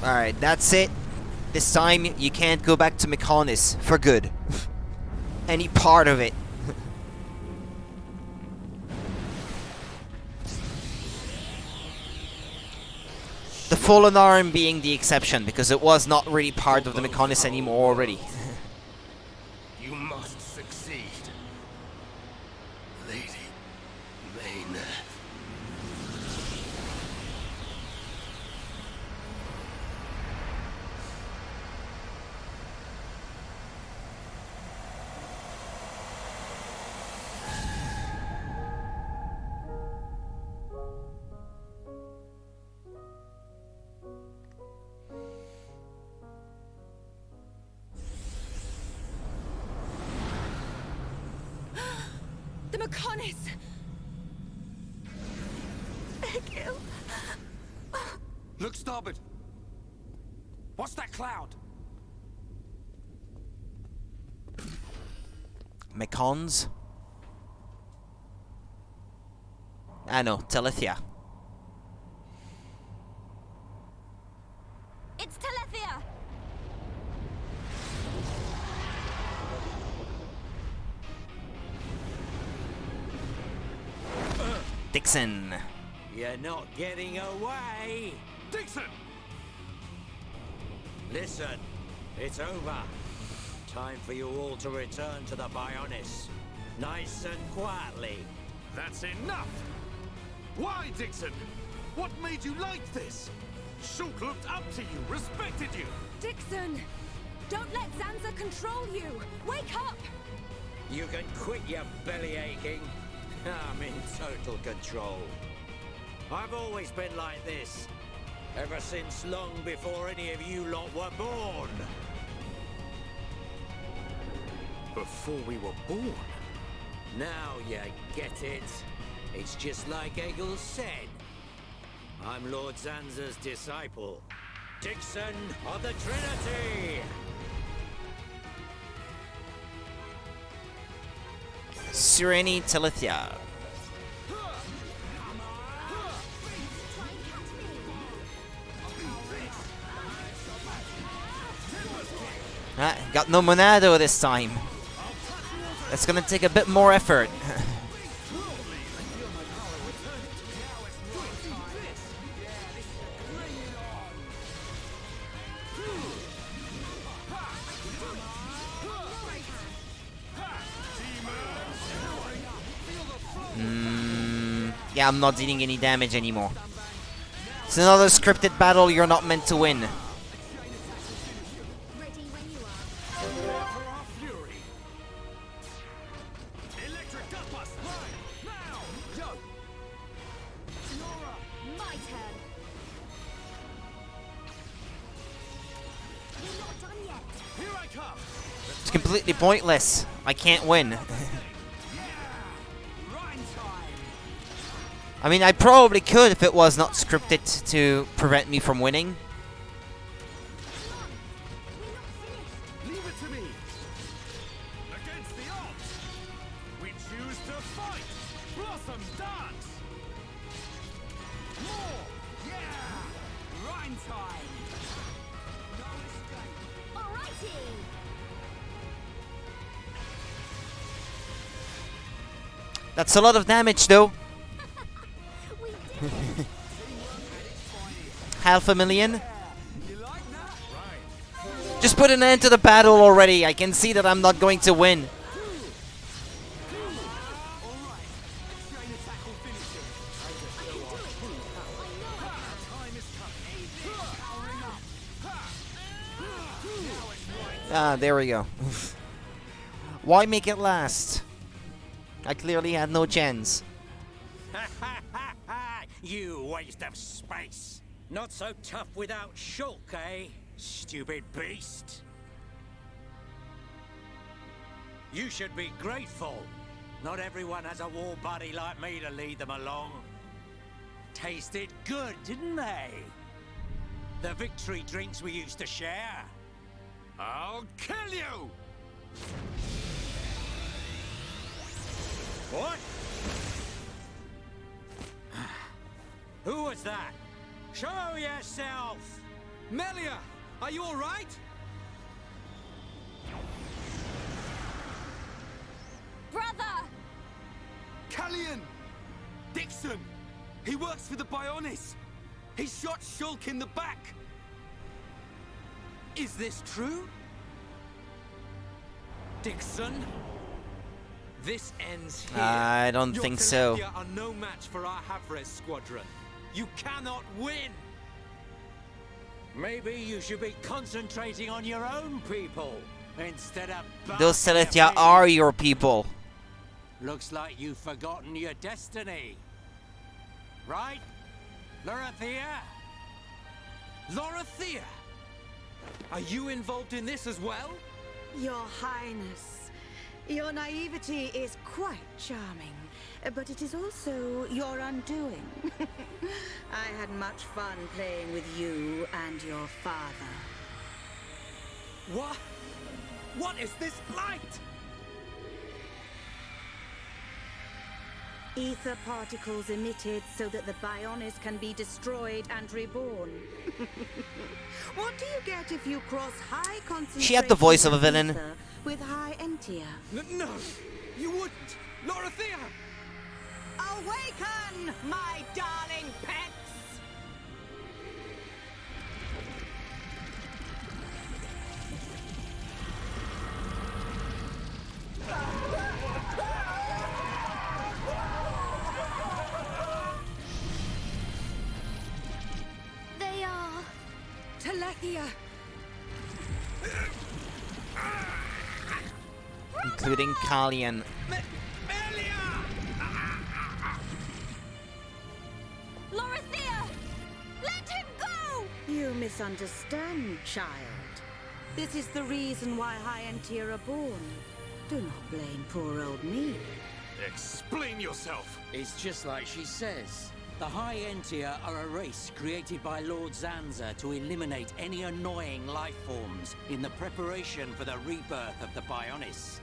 Speaker 1: Alright, that's it. This time, you can't go back to Mechonis for good. Any part of it. The fallen arm being the exception, because it was not really part of the Mechonis anymore already.
Speaker 17: You must succeed. Lady Meyneth.
Speaker 15: The Mechonis! Egil!
Speaker 4: Look starboard! What's that cloud?
Speaker 1: Mechons? I know, Telethia.
Speaker 15: It's Telethia!
Speaker 1: Dixon.
Speaker 3: You're not getting away!
Speaker 10: Dixon!
Speaker 3: Listen, it's over. Time for you all to return to the Bionis. Nice and quietly.
Speaker 10: That's enough! Why, Dixon? What made you like this? Shulk looked up to you, respected you.
Speaker 15: Dixon! Don't let Zanza control you! Wake up!
Speaker 3: You can quit your belly aching. I'm in total control. I've always been like this. Ever since long before any of you lot were born.
Speaker 10: Before we were born?
Speaker 3: Now you get it. It's just like Egil said. I'm Lord Zanza's disciple. Dixon of the Trinity!
Speaker 1: Sereni Telethia. Ah, got no Monado this time. That's gonna take a bit more effort. Yeah, I'm not dealing any damage anymore. It's another scripted battle you're not meant to win. It's completely pointless. I can't win. I mean, I probably could if it was not scripted to prevent me from winning.
Speaker 10: Leave it to me. Against the odds, we choose to fight. Blossom dance. More. Yeah. Rhyme time. No escape.
Speaker 11: Alrighty.
Speaker 1: That's a lot of damage, though. 500,000. Just put an end to the battle already. I can see that I'm not going to win. Ah, there we go. Why make it last? I clearly had no chance.
Speaker 3: You waste of space. Not so tough without Shulk, eh? Stupid beast. You should be grateful. Not everyone has a war buddy like me to lead them along. Tasted good, didn't they? The victory drinks we used to share.
Speaker 10: I'll kill you!
Speaker 3: What? Who was that? Show yourself!
Speaker 12: Melia, are you all right?
Speaker 11: Brother!
Speaker 12: Callian! Dixon! He works for the Bionis! He shot Shulk in the back! Is this true? Dixon? This ends here.
Speaker 1: I don't think so.
Speaker 12: Your Telethia are no match for our Havres squadron. You cannot win!
Speaker 3: Maybe you should be concentrating on your own people instead of
Speaker 1: Those Telethia are your people.
Speaker 3: Looks like you've forgotten your destiny. Right? Lorithia?
Speaker 12: Lorithia! Are you involved in this as well?
Speaker 5: Your Highness, your naivety is quite charming, but it is also your undoing. I had much fun playing with you and your father.
Speaker 12: What? What is this light?
Speaker 5: Ether particles emitted so that the Bionis can be destroyed and reborn. What do you get if you cross high concentration
Speaker 1: She had the voice of a villain.
Speaker 5: with high entia?
Speaker 12: No, you wouldn't! Lorithia!
Speaker 5: Awaken, my darling pets!
Speaker 11: They are...
Speaker 5: Telethia!
Speaker 1: Including Callian.
Speaker 11: Lorithia! Let him go!
Speaker 5: You misunderstand, child. This is the reason why high entia are born. Do not blame poor old me.
Speaker 10: Explain yourself!
Speaker 3: It's just like she says. The High Entia are a race created by Lord Zanza to eliminate any annoying life forms in the preparation for the rebirth of the Bionis.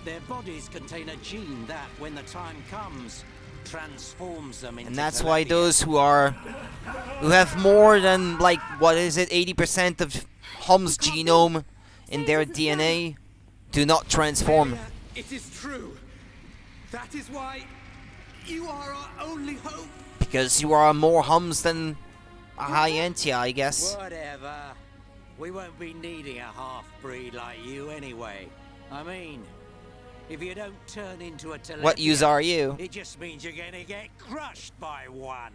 Speaker 3: Their bodies contain a gene that, when the time comes, transforms them into
Speaker 1: And that's why
Speaker 3: Telethia.
Speaker 1: those who have more than, like, what is it, 80% of Hom's genome in their DNA do not transform.
Speaker 12: It is true. That is why you are our only hope.
Speaker 1: Because you are more hums than a Hyentia, I guess.
Speaker 3: Whatever. We won't be needing a half-breed like you anyway. I mean, if you don't turn into a Telethia,
Speaker 1: What use are you?
Speaker 3: It just means you're gonna get crushed by one.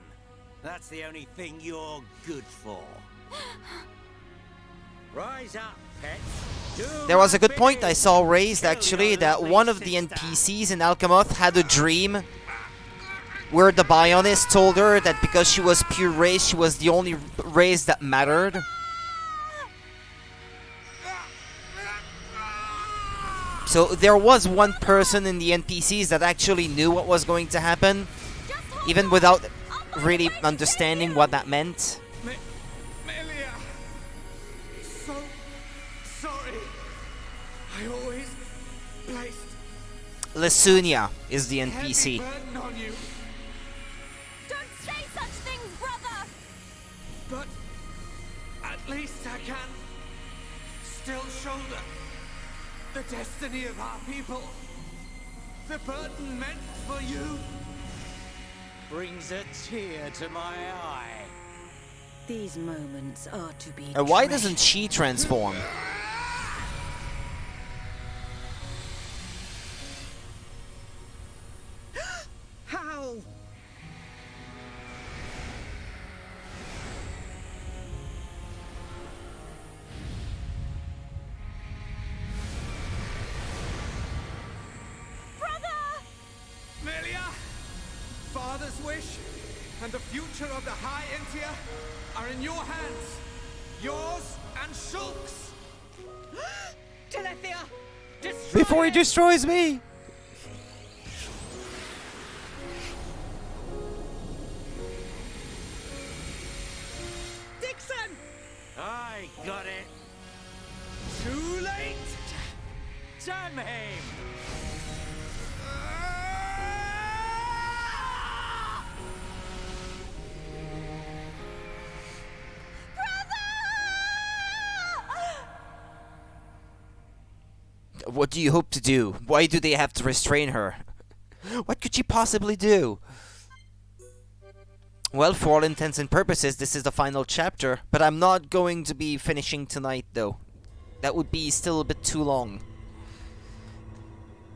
Speaker 3: That's the only thing you're good for. Rise up, pets.
Speaker 1: There was a good point I saw raised, actually, that one of the NPCs in Alchemoth had a dream where the Bionist told her that because she was pure race, she was the only race that mattered. So there was one person in the NPCs that actually knew what was going to happen, even without really understanding what that meant.
Speaker 12: Melia! So sorry. I always placed
Speaker 1: Lasunia is the
Speaker 12: heavy
Speaker 1: NPC.
Speaker 12: burden on you.
Speaker 15: Don't say such things, brother!
Speaker 12: But at least I can still shoulder the destiny of our people. The burden meant for you
Speaker 3: brings a tear to my eye.
Speaker 5: These moments are to be
Speaker 1: And why
Speaker 5: treasured.
Speaker 1: doesn't she transform?
Speaker 5: How?
Speaker 12: Melia! Father's wish and the future of the High Entia are in your hands. Yours and Shulk's.
Speaker 5: Telethia!
Speaker 1: Before he destroys me!
Speaker 5: Dixon!
Speaker 3: I got it. Too late. Damn him.
Speaker 1: What do you hope to do? Why do they have to restrain her? What could she possibly do? Well, for all intents and purposes, this is the final chapter, but I'm not going to be finishing tonight, though. That would be still a bit too long.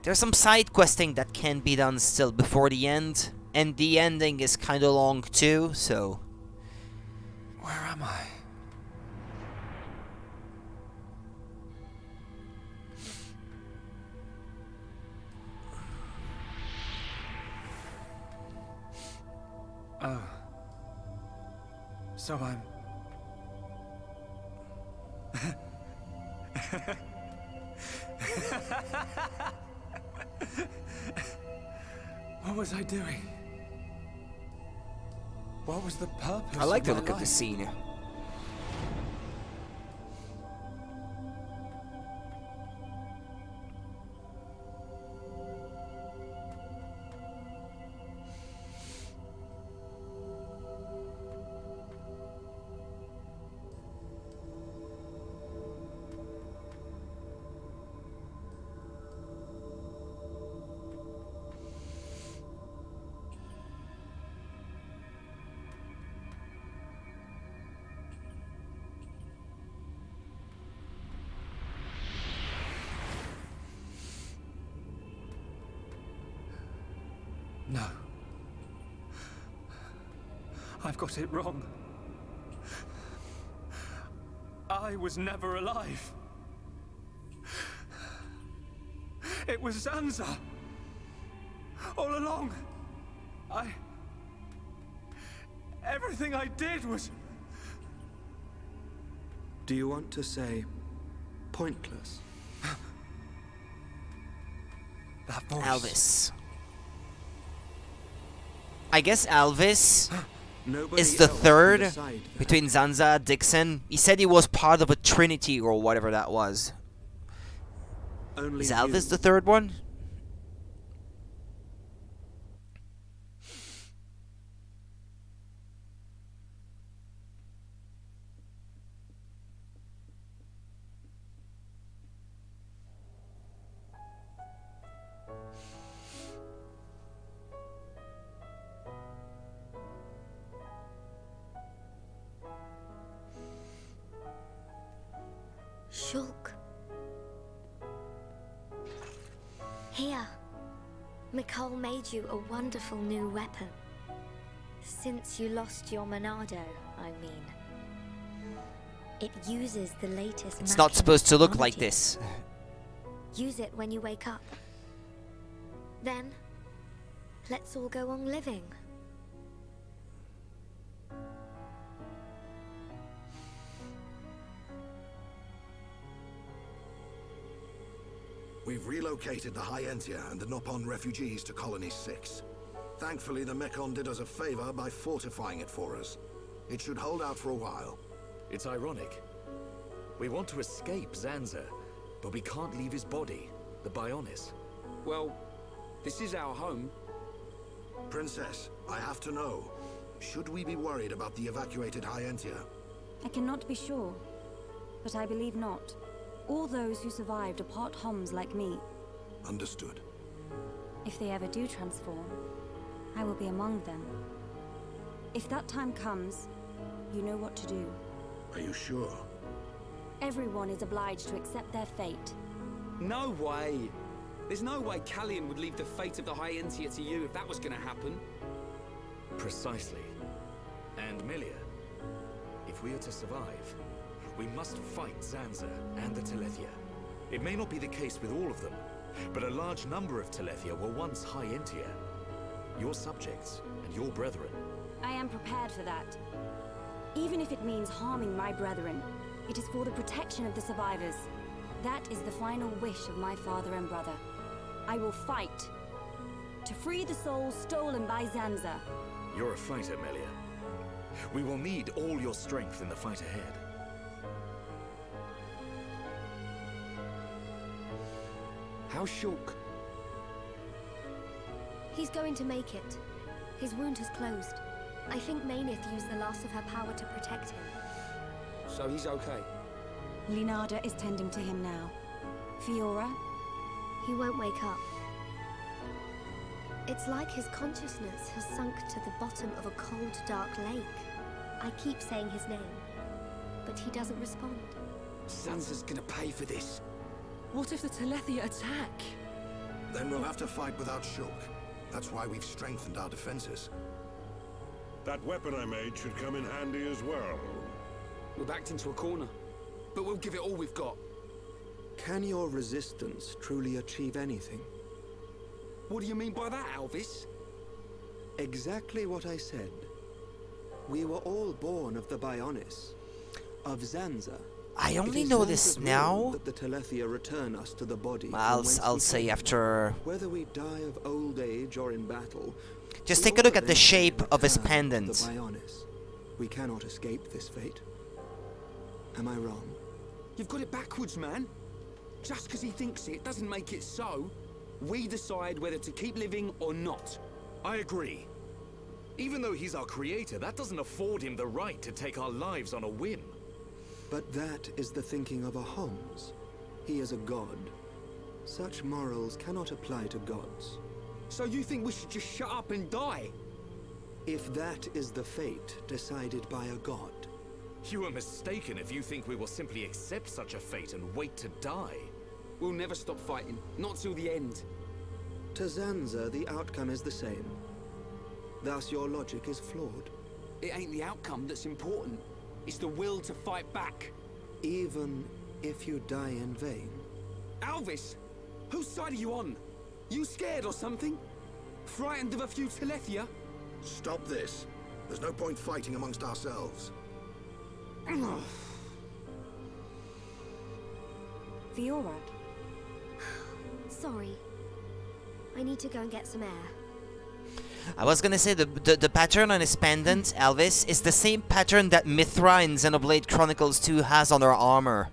Speaker 1: There's some side questing that can be done still before the end, and the ending is kind of long too, so...
Speaker 12: Where am I? Oh. So I'm... What was I doing? What was the purpose
Speaker 1: I like
Speaker 12: of
Speaker 1: to
Speaker 12: my
Speaker 1: look at the
Speaker 12: life?
Speaker 1: scene.
Speaker 12: No. I've got it wrong. I was never alive. It was Zanza. All along. Everything I did was...
Speaker 6: Do you want to say pointless?
Speaker 12: That voice.
Speaker 1: Alvis. I guess Alvis
Speaker 6: Nobody
Speaker 1: is the
Speaker 6: else can
Speaker 1: third
Speaker 6: decide that.
Speaker 1: between Zanza, Dixon. He said he was part of a trinity or whatever that was.
Speaker 6: Only
Speaker 1: Is
Speaker 6: you.
Speaker 1: Alvis the third one?
Speaker 11: Shulk. Here. Mikol made you a wonderful new weapon. Since you lost your Monado, I mean. It uses the latest
Speaker 1: It's not supposed to look like
Speaker 11: technology.
Speaker 1: this.
Speaker 11: Use it when you wake up. Then, let's all go on living.
Speaker 16: We've relocated the Hyentia and the Nopon refugees to Colony 6. Thankfully, the Mekon did us a favor by fortifying it for us. It should hold out for a while.
Speaker 13: It's ironic. We want to escape Zanza, but we can't leave his body, the Bionis.
Speaker 12: Well, this is our home.
Speaker 16: Princess, I have to know. Should we be worried about the evacuated Hyentia?
Speaker 19: I cannot be sure, but I believe not. All those who survived are part Homs like me.
Speaker 16: Understood.
Speaker 19: If they ever do transform, I will be among them. If that time comes, you know what to do.
Speaker 16: Are you sure?
Speaker 19: Everyone is obliged to accept their fate.
Speaker 12: No way! There's no way Callian would leave the fate of the Hyentia to you if that was gonna happen.
Speaker 13: Precisely. And Milia, if we are to survive, we must fight Zanza and the Telethia. It may not be the case with all of them, but a large number of Telethia were once Hyentia. Your subjects and your brethren.
Speaker 19: I am prepared for that. Even if it means harming my brethren, it is for the protection of the survivors. That is the final wish of my father and brother. I will fight to free the souls stolen by Zanza.
Speaker 13: You're a fighter, Melia. We will need all your strength in the fight ahead.
Speaker 12: How's Shulk?
Speaker 11: He's going to make it. His wound has closed. I think Meyneth used the last of her power to protect him.
Speaker 12: So he's okay?
Speaker 19: Linada is tending to him now. Fiora?
Speaker 11: He won't wake up. It's like his consciousness has sunk to the bottom of a cold, dark lake. I keep saying his name, but he doesn't respond.
Speaker 12: Zanza's gonna pay for this.
Speaker 22: What if the Telethia attack?
Speaker 16: Then we'll have to fight without Shulk. That's why we've strengthened our defenses.
Speaker 10: That weapon I made should come in handy as well.
Speaker 12: We're backed into a corner, but we'll give it all we've got.
Speaker 6: Can your resistance truly achieve anything?
Speaker 12: What do you mean by that, Alvis?
Speaker 6: Exactly what I said. We were all born of the Bionis, of Zanza.
Speaker 1: I only
Speaker 6: It is
Speaker 1: know
Speaker 6: Zanza's
Speaker 1: this
Speaker 6: will
Speaker 1: now.
Speaker 6: that the Telethia return us to the body.
Speaker 1: I'll
Speaker 6: from whence
Speaker 1: I'll
Speaker 6: we
Speaker 1: say
Speaker 6: came.
Speaker 1: after.
Speaker 6: Whether we die of old age or in battle.
Speaker 1: Just
Speaker 6: we
Speaker 1: take a look
Speaker 6: all
Speaker 1: at the shape of his
Speaker 6: return to
Speaker 1: pendant.
Speaker 6: The Bionis. We cannot escape this fate. Am I wrong?
Speaker 12: You've got it backwards, man. Just because he thinks it doesn't make it so. We decide whether to keep living or not.
Speaker 13: I agree. Even though he's our creator, that doesn't afford him the right to take our lives on a whim.
Speaker 6: But that is the thinking of a Homs. He is a god. Such morals cannot apply to gods.
Speaker 12: So you think we should just shut up and die?
Speaker 6: If that is the fate decided by a god.
Speaker 13: You are mistaken if you think we will simply accept such a fate and wait to die.
Speaker 12: We'll never stop fighting. Not till the end.
Speaker 6: To Zanza, the outcome is the same. Thus, your logic is flawed.
Speaker 12: It ain't the outcome that's important. It's the will to fight back.
Speaker 6: Even if you die in vain.
Speaker 12: Alvis, whose side are you on? You scared or something? Frightened of a few Telethia?
Speaker 16: Stop this. There's no point fighting amongst ourselves.
Speaker 19: Fiora?
Speaker 11: Sorry. I need to go and get some air.
Speaker 1: I was gonna say the pattern on his pendant, Elvis, is the same pattern that Mithra in Xenoblade Chronicles 2 has on her armor.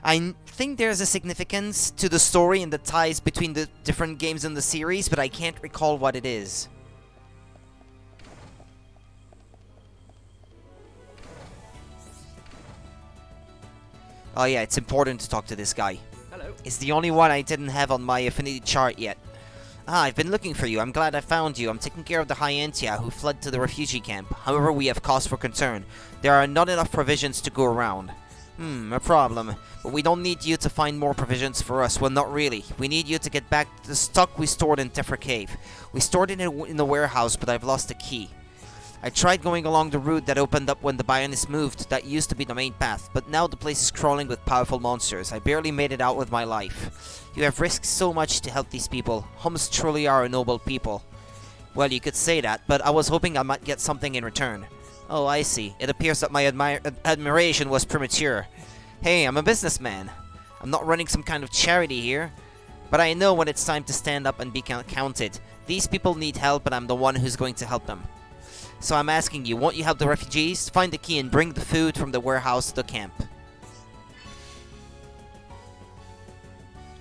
Speaker 1: I think there's a significance to the story and the ties between the different games in the series, but I can't recall what it is. Oh yeah, it's important to talk to this guy.
Speaker 12: Hello.
Speaker 1: It's the only one I didn't have on my affinity chart yet. Ah, I've been looking for you. I'm glad I found you. I'm taking care of the Hyentia who fled to the refugee camp. However, we have cause for concern. There are not enough provisions to go around. A problem. But we don't need you to find more provisions for us. Well, not really. We need you to get back the stock we stored in Tefra Cave. We stored it in the warehouse, but I've lost the key. I tried going along the route that opened up when the Bionist moved. That used to be the main path, but now the place is crawling with powerful monsters. I barely made it out with my life. You have risked so much to help these people. Hums truly are a noble people. Well, you could say that, but I was hoping I might get something in return. Oh, I see. It appears that my admiration was premature. Hey, I'm a businessman. I'm not running some kind of charity here. But I know when it's time to stand up and be counted. These people need help, and I'm the one who's going to help them. So I'm asking you, won't you help the refugees? Find the key and bring the food from the warehouse to the camp.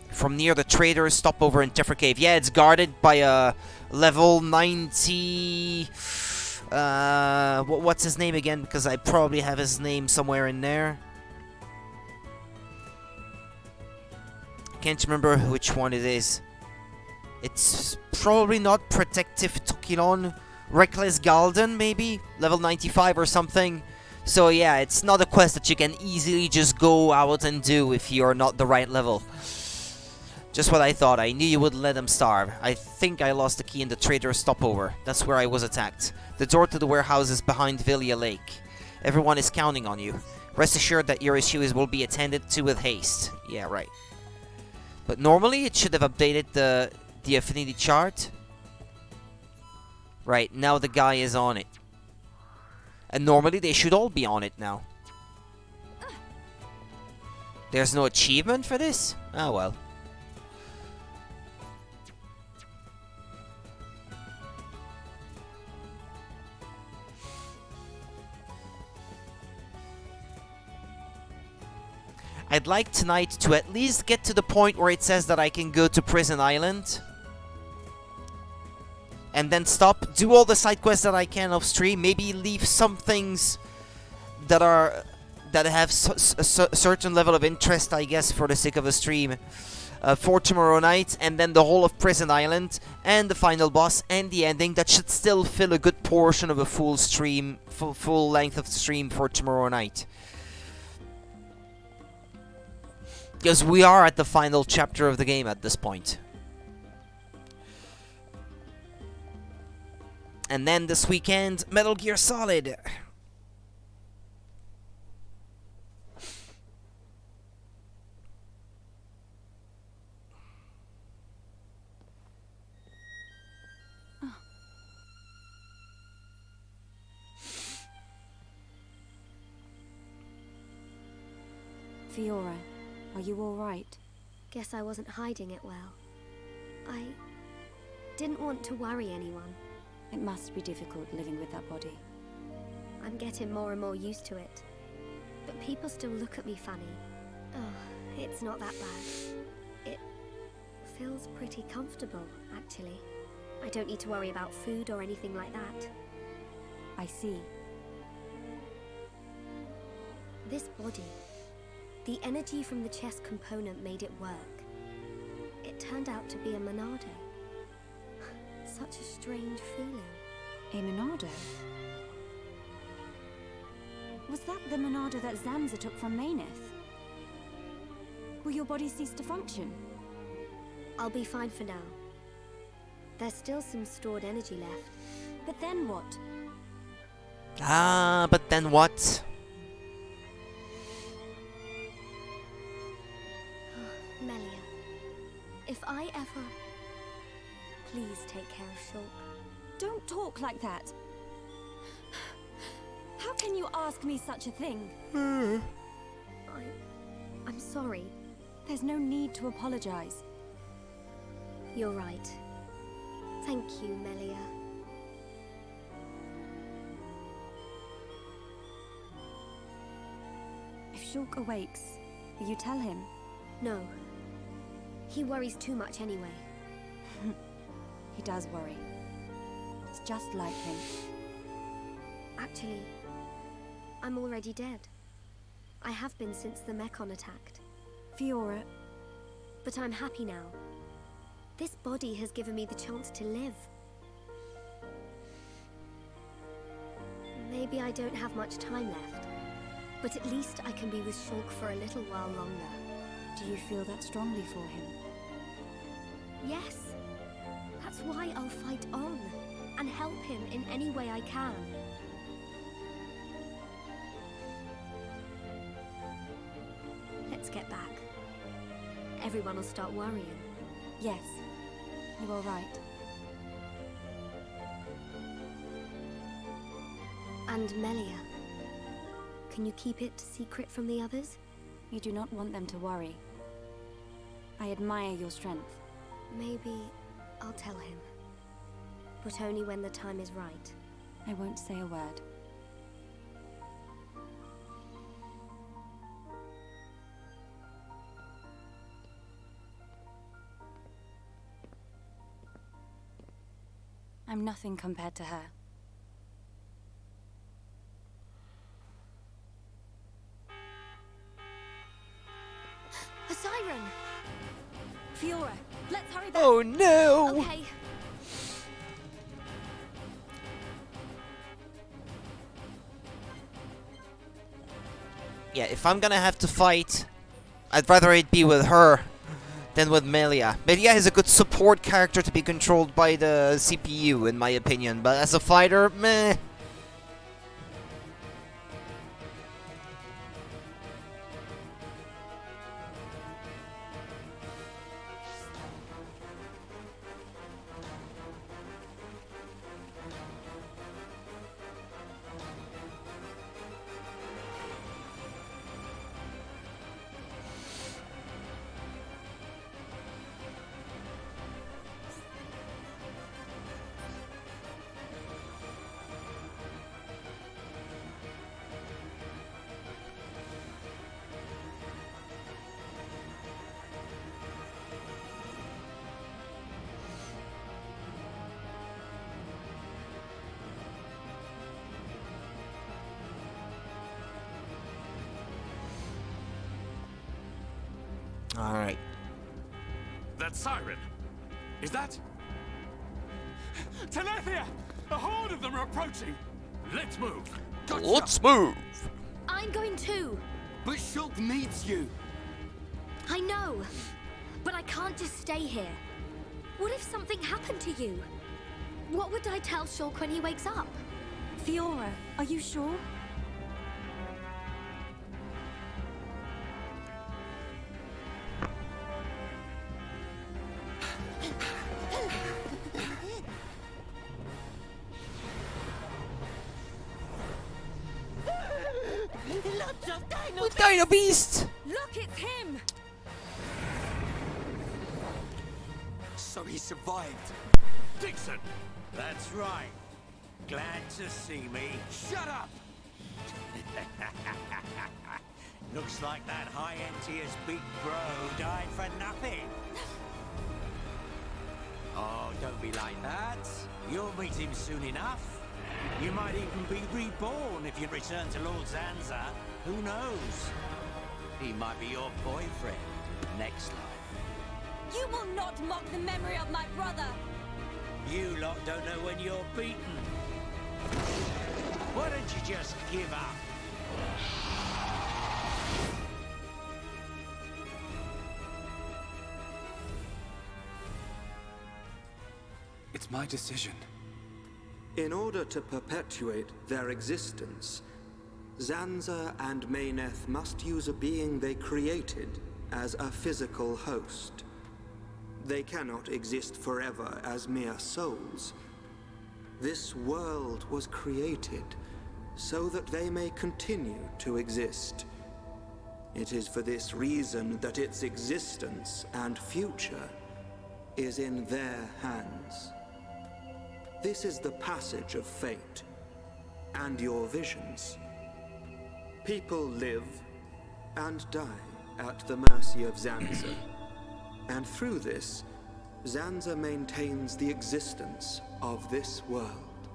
Speaker 1: From near the traders, stop over in Tefra Cave. Yeah, it's guarded by a level 90... what's his name again? Because I probably have his name somewhere in there. Can't remember which one it is. It's probably not Protective Tokilon. Reckless Galden, maybe? Level 95 or something. So yeah, it's not a quest that you can easily just go out and do if you're not the right level. Just what I thought. I knew you wouldn't let them starve. I think I lost the key in the trader's stopover. That's where I was attacked. The door to the warehouse is behind Villia Lake. Everyone is counting on you. Rest assured that your issues will be attended to with haste. Yeah, right. But normally it should have updated the affinity chart. Right, now the guy is on it. And normally they should all be on it now. There's no achievement for this? Oh well. I'd like tonight to at least get to the point where it says that I can go to Prison Island. And then stop, do all the side quests that I can off stream, maybe leave some things that have a certain level of interest, I guess, for the sake of a stream, for tomorrow night, and then the whole of Prison Island, and the final boss, and the ending. That should still fill a good portion of a full stream, full length of stream for tomorrow night. Because we are at the final chapter of the game at this point. And then this weekend, Metal Gear Solid.
Speaker 8: Fiora, are you all right?
Speaker 11: Guess I wasn't hiding it well. I didn't want to worry anyone.
Speaker 8: It must be difficult living with that body.
Speaker 11: I'm getting more and more used to it. But people still look at me funny. Oh, it's not that bad. It feels pretty comfortable, actually. I don't need to worry about food or anything like that.
Speaker 8: I see.
Speaker 11: This body, the energy from the chest component made it work. It turned out to be a Monado. Such a strange feeling.
Speaker 8: A Monado? Was that the Monado that Zanza took from Meyneth? Will your body cease to function?
Speaker 11: I'll be fine for now. There's still some stored energy left.
Speaker 8: But then what?
Speaker 1: But then what?
Speaker 11: Melia, if I ever... Please take care of Shulk.
Speaker 8: Don't talk like that. How can you ask me such a thing?
Speaker 11: I'm sorry.
Speaker 8: There's no need to apologize.
Speaker 11: You're right. Thank you, Melia.
Speaker 8: If Shulk awakes, will you tell him?
Speaker 11: No. He worries too much anyway.
Speaker 8: He does worry. It's just like him.
Speaker 11: Actually, I'm already dead. I have been since the Mekon attacked.
Speaker 8: Fiora.
Speaker 11: But I'm happy now. This body has given me the chance to live. Maybe I don't have much time left. But at least I can be with Shulk for a little while longer.
Speaker 19: Do you feel that strongly for him?
Speaker 11: Yes. That's why I'll fight on, and help him in any way I can. Let's get back. Everyone will start worrying.
Speaker 19: Yes, you are right.
Speaker 11: And Melia. Can you keep it secret from the others?
Speaker 19: You do not want them to worry. I admire your strength.
Speaker 11: Maybe I'll tell him. But only when the time is right.
Speaker 19: I won't say a word. I'm nothing compared to her.
Speaker 11: A siren!
Speaker 15: Fiora, let's hurry back!
Speaker 1: Oh no!
Speaker 11: Okay.
Speaker 1: Yeah, if I'm gonna have to fight, I'd rather it be with her than with Melia. Melia is a good support character to be controlled by the CPU, in my opinion, but as a fighter, meh. Alright.
Speaker 10: That siren! Is that... Telethia! A horde of them are approaching! Let's move!
Speaker 12: Gotcha.
Speaker 1: Let's move!
Speaker 11: I'm going too!
Speaker 12: But Shulk needs you!
Speaker 11: I know! But I can't just stay here. What if something happened to you? What would I tell Shulk when he wakes up?
Speaker 19: Fiora, are you sure?
Speaker 15: Lots of Dino
Speaker 1: With Dino Beast!
Speaker 15: Look, it's him!
Speaker 12: So he survived.
Speaker 10: Dixon!
Speaker 3: That's right. Glad to see me.
Speaker 12: Shut up!
Speaker 3: Looks like that high-end tier's big bro died for nothing. Oh, don't be like that. You'll meet him soon enough. You might even be reborn if you return to Lord Zanza. Who knows? He might be your boyfriend next life.
Speaker 15: You will not mock the memory of my brother!
Speaker 3: You lot don't know when you're beaten. Why don't you just give up?
Speaker 12: It's my decision.
Speaker 6: In order to perpetuate their existence, Zanza and Meyneth must use a being they created as a physical host. They cannot exist forever as mere souls. This world was created so that they may continue to exist. It is for this reason that its existence and future is in their hands. This is the passage of fate, and your visions. People live and die at the mercy of Zanza. And through this, Zanza maintains the existence of this world.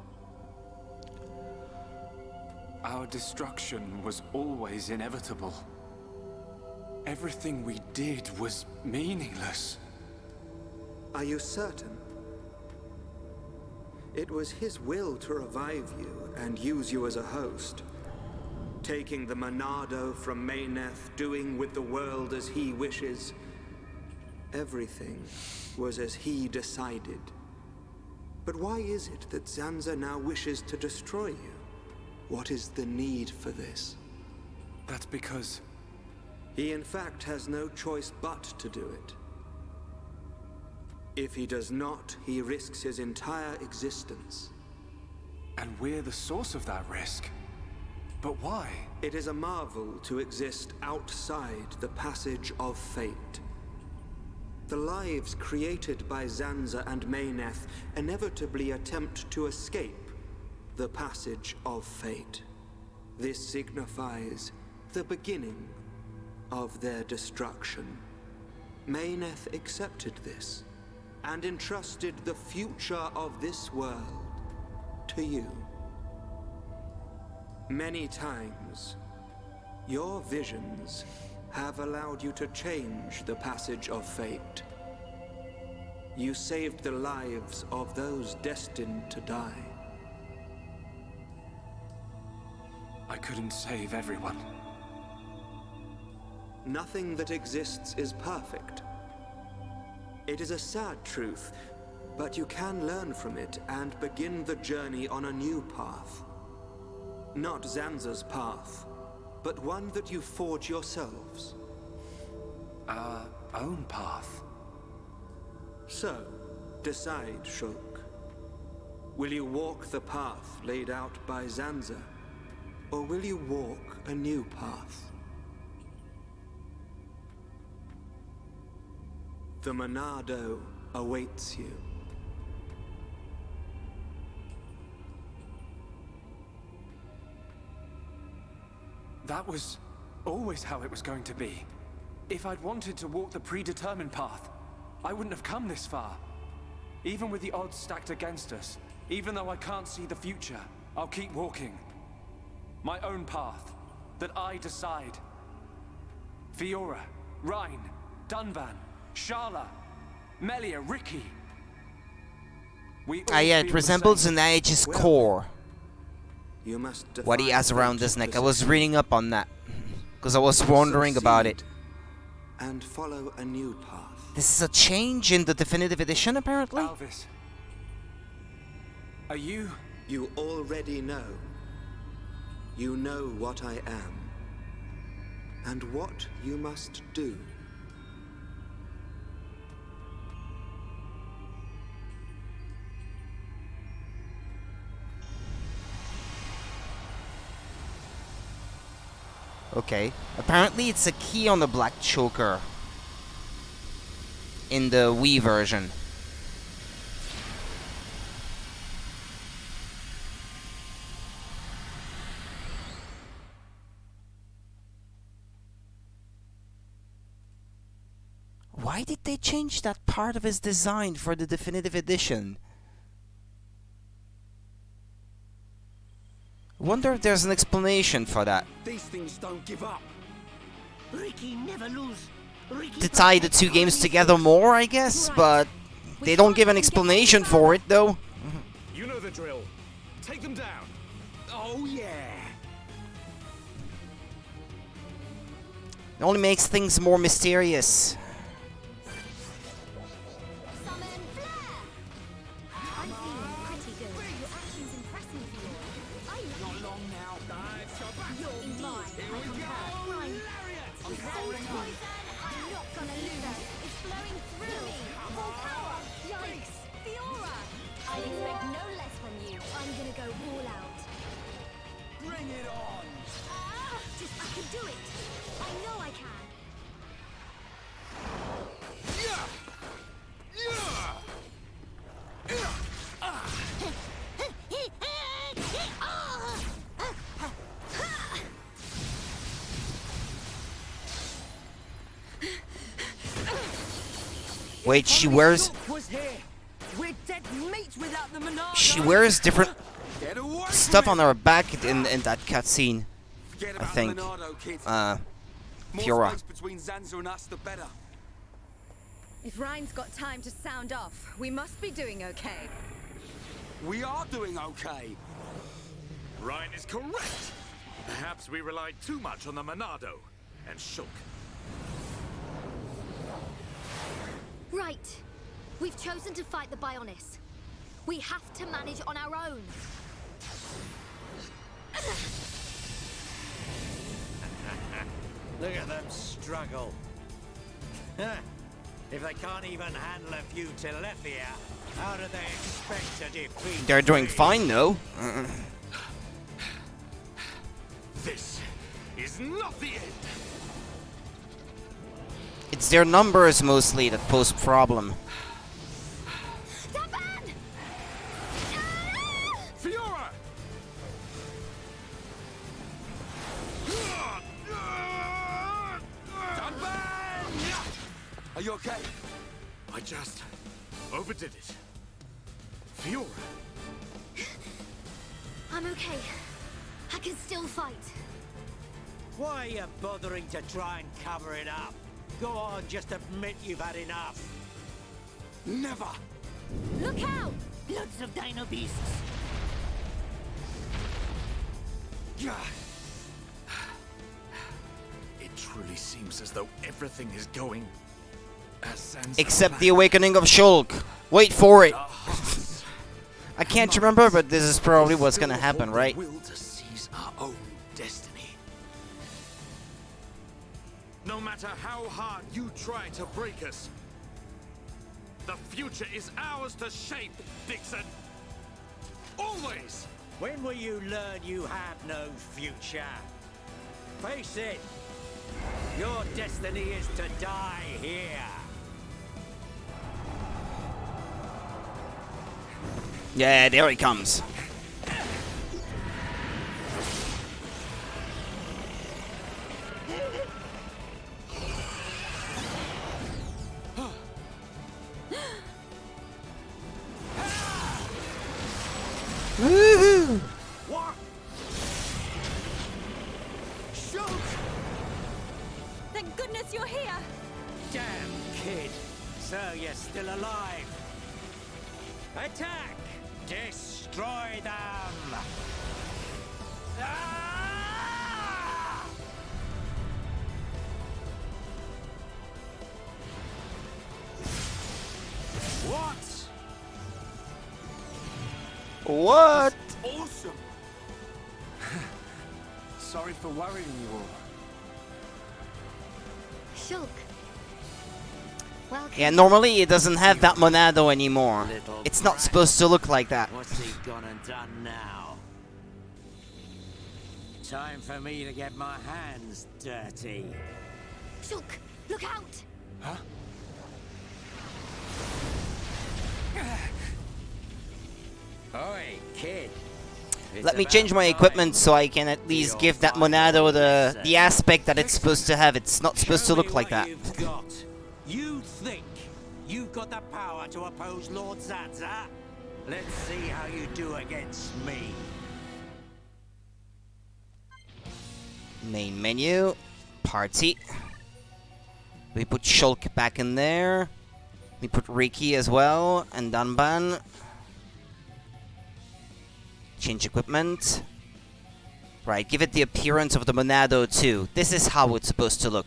Speaker 12: Our destruction was always inevitable. Everything we did was meaningless.
Speaker 6: Are you certain? It was his will to revive you and use you as a host. taking the Monado from Meyneth, doing with the world as he wishes. Everything was as he decided. But why is it that Zanza now wishes to destroy you? What is the need for this?
Speaker 4: That's because...
Speaker 6: He in fact has no choice but to do it. If he does not, he risks his entire existence.
Speaker 4: And we're the source of that risk. But why?
Speaker 6: It is a marvel to exist outside the passage of fate. The lives created by Zanza and Meyneth inevitably attempt to escape the passage of fate. This signifies the beginning of their destruction. Meyneth accepted this and entrusted the future of this world to you. Many times, your visions have allowed you to change the passage of fate. You saved the lives of those destined to die.
Speaker 4: I couldn't save everyone.
Speaker 6: Nothing that exists is perfect. It is a sad truth, but you can learn from it and begin the journey on a new path. Not Zanza's path, but one that you forge yourselves.
Speaker 4: Our own path.
Speaker 6: So, decide, Shulk. Will you walk the path laid out by Zanza, or will you walk a new path? The Monado awaits you.
Speaker 4: That was always how it was going to be. If I'd wanted to walk the predetermined path, I wouldn't have come this far. Even with the odds stacked against us, even though I can't see the future, I'll keep walking. My own path, that I decide. Fiora, Rhine, Dunban, Sharla, Melia, Ricky.
Speaker 1: Yeah, it resembles an Aegis core.
Speaker 6: You must
Speaker 1: What he has around his neck. I was reading up on that, because I was wondering about it.
Speaker 6: And follow a new path.
Speaker 1: This is a change in the definitive edition, apparently?
Speaker 4: Alvis. Are you...
Speaker 6: You already know. You know what I am. And what you must do.
Speaker 1: Okay. Apparently it's a key on the black choker in the Wii version. Why did they change that part of his design for the definitive edition? Wonder if there's an explanation for that.
Speaker 12: These things don't give up.
Speaker 21: Ricky never lose. Ricky
Speaker 1: To tie the two games together more, I guess, but they don't give an explanation for it, though.
Speaker 13: You know the drill. Take them down.
Speaker 12: Oh yeah.
Speaker 1: It only makes things more mysterious. Wait, she wears... She wears different stuff on her back in that cutscene, I think. Fiora.
Speaker 12: Between Zanza and us, the better.
Speaker 15: If Rhine's got time to sound off, we must be doing okay.
Speaker 12: We are doing okay.
Speaker 13: Rhine is correct.
Speaker 10: Perhaps we relied too much on the Monado and Shulk.
Speaker 11: Right. We've chosen to fight the Bionis. We have to manage on our own.
Speaker 3: Look at them struggle. If they can't even handle a few Telethia, how do they expect to defeat?
Speaker 1: They're doing fine, though.
Speaker 10: This is not the end.
Speaker 1: It's their numbers mostly that pose problem.
Speaker 10: Fiora!
Speaker 12: Are you okay?
Speaker 10: I just overdid it. Fiora!
Speaker 11: I'm okay. I can still fight.
Speaker 3: Why are you bothering to try and cover it up? Go on, just admit you've had enough.
Speaker 12: Never!
Speaker 11: Look out!
Speaker 21: Lots of dino beasts.
Speaker 10: It truly seems as though everything is going as Sansa
Speaker 1: Except the
Speaker 10: planned.
Speaker 1: awakening of Shulk. Wait for it. I can't remember, but this is probably what's gonna happen, right?
Speaker 10: Will to seize our own destiny. No matter how hard you try to break us, the future is ours to shape, Dixon. Always.
Speaker 3: When will you learn you have no future? Face it. Your destiny is to die here.
Speaker 1: Yeah, there he comes. Woohoo!
Speaker 3: What? Shoot!
Speaker 15: Thank goodness you're here!
Speaker 3: Damn kid. So you're still alive. Attack! Destroy them! Ah! What?
Speaker 1: What?
Speaker 12: Awesome! Sorry for worrying you all.
Speaker 11: Shulk. Welcome.
Speaker 1: Yeah, normally it doesn't have that Monado anymore. It's not supposed to look like that.
Speaker 3: What's he gone and done now? Time for me to get my hands dirty.
Speaker 11: Shulk, look out!
Speaker 12: Huh?
Speaker 3: Oi, kid.
Speaker 1: Let me change my equipment so I can at least give that Monado the aspect that it's supposed to have. It's not supposed to look like that.
Speaker 3: You think you've got the power to oppose Lord Zanza? Let's see how you do against me.
Speaker 1: Main menu, party. We put Shulk back in there. We put Riki as well, and Danban. Change equipment. Right, give it the appearance of the Monado too. This is how it's supposed to look.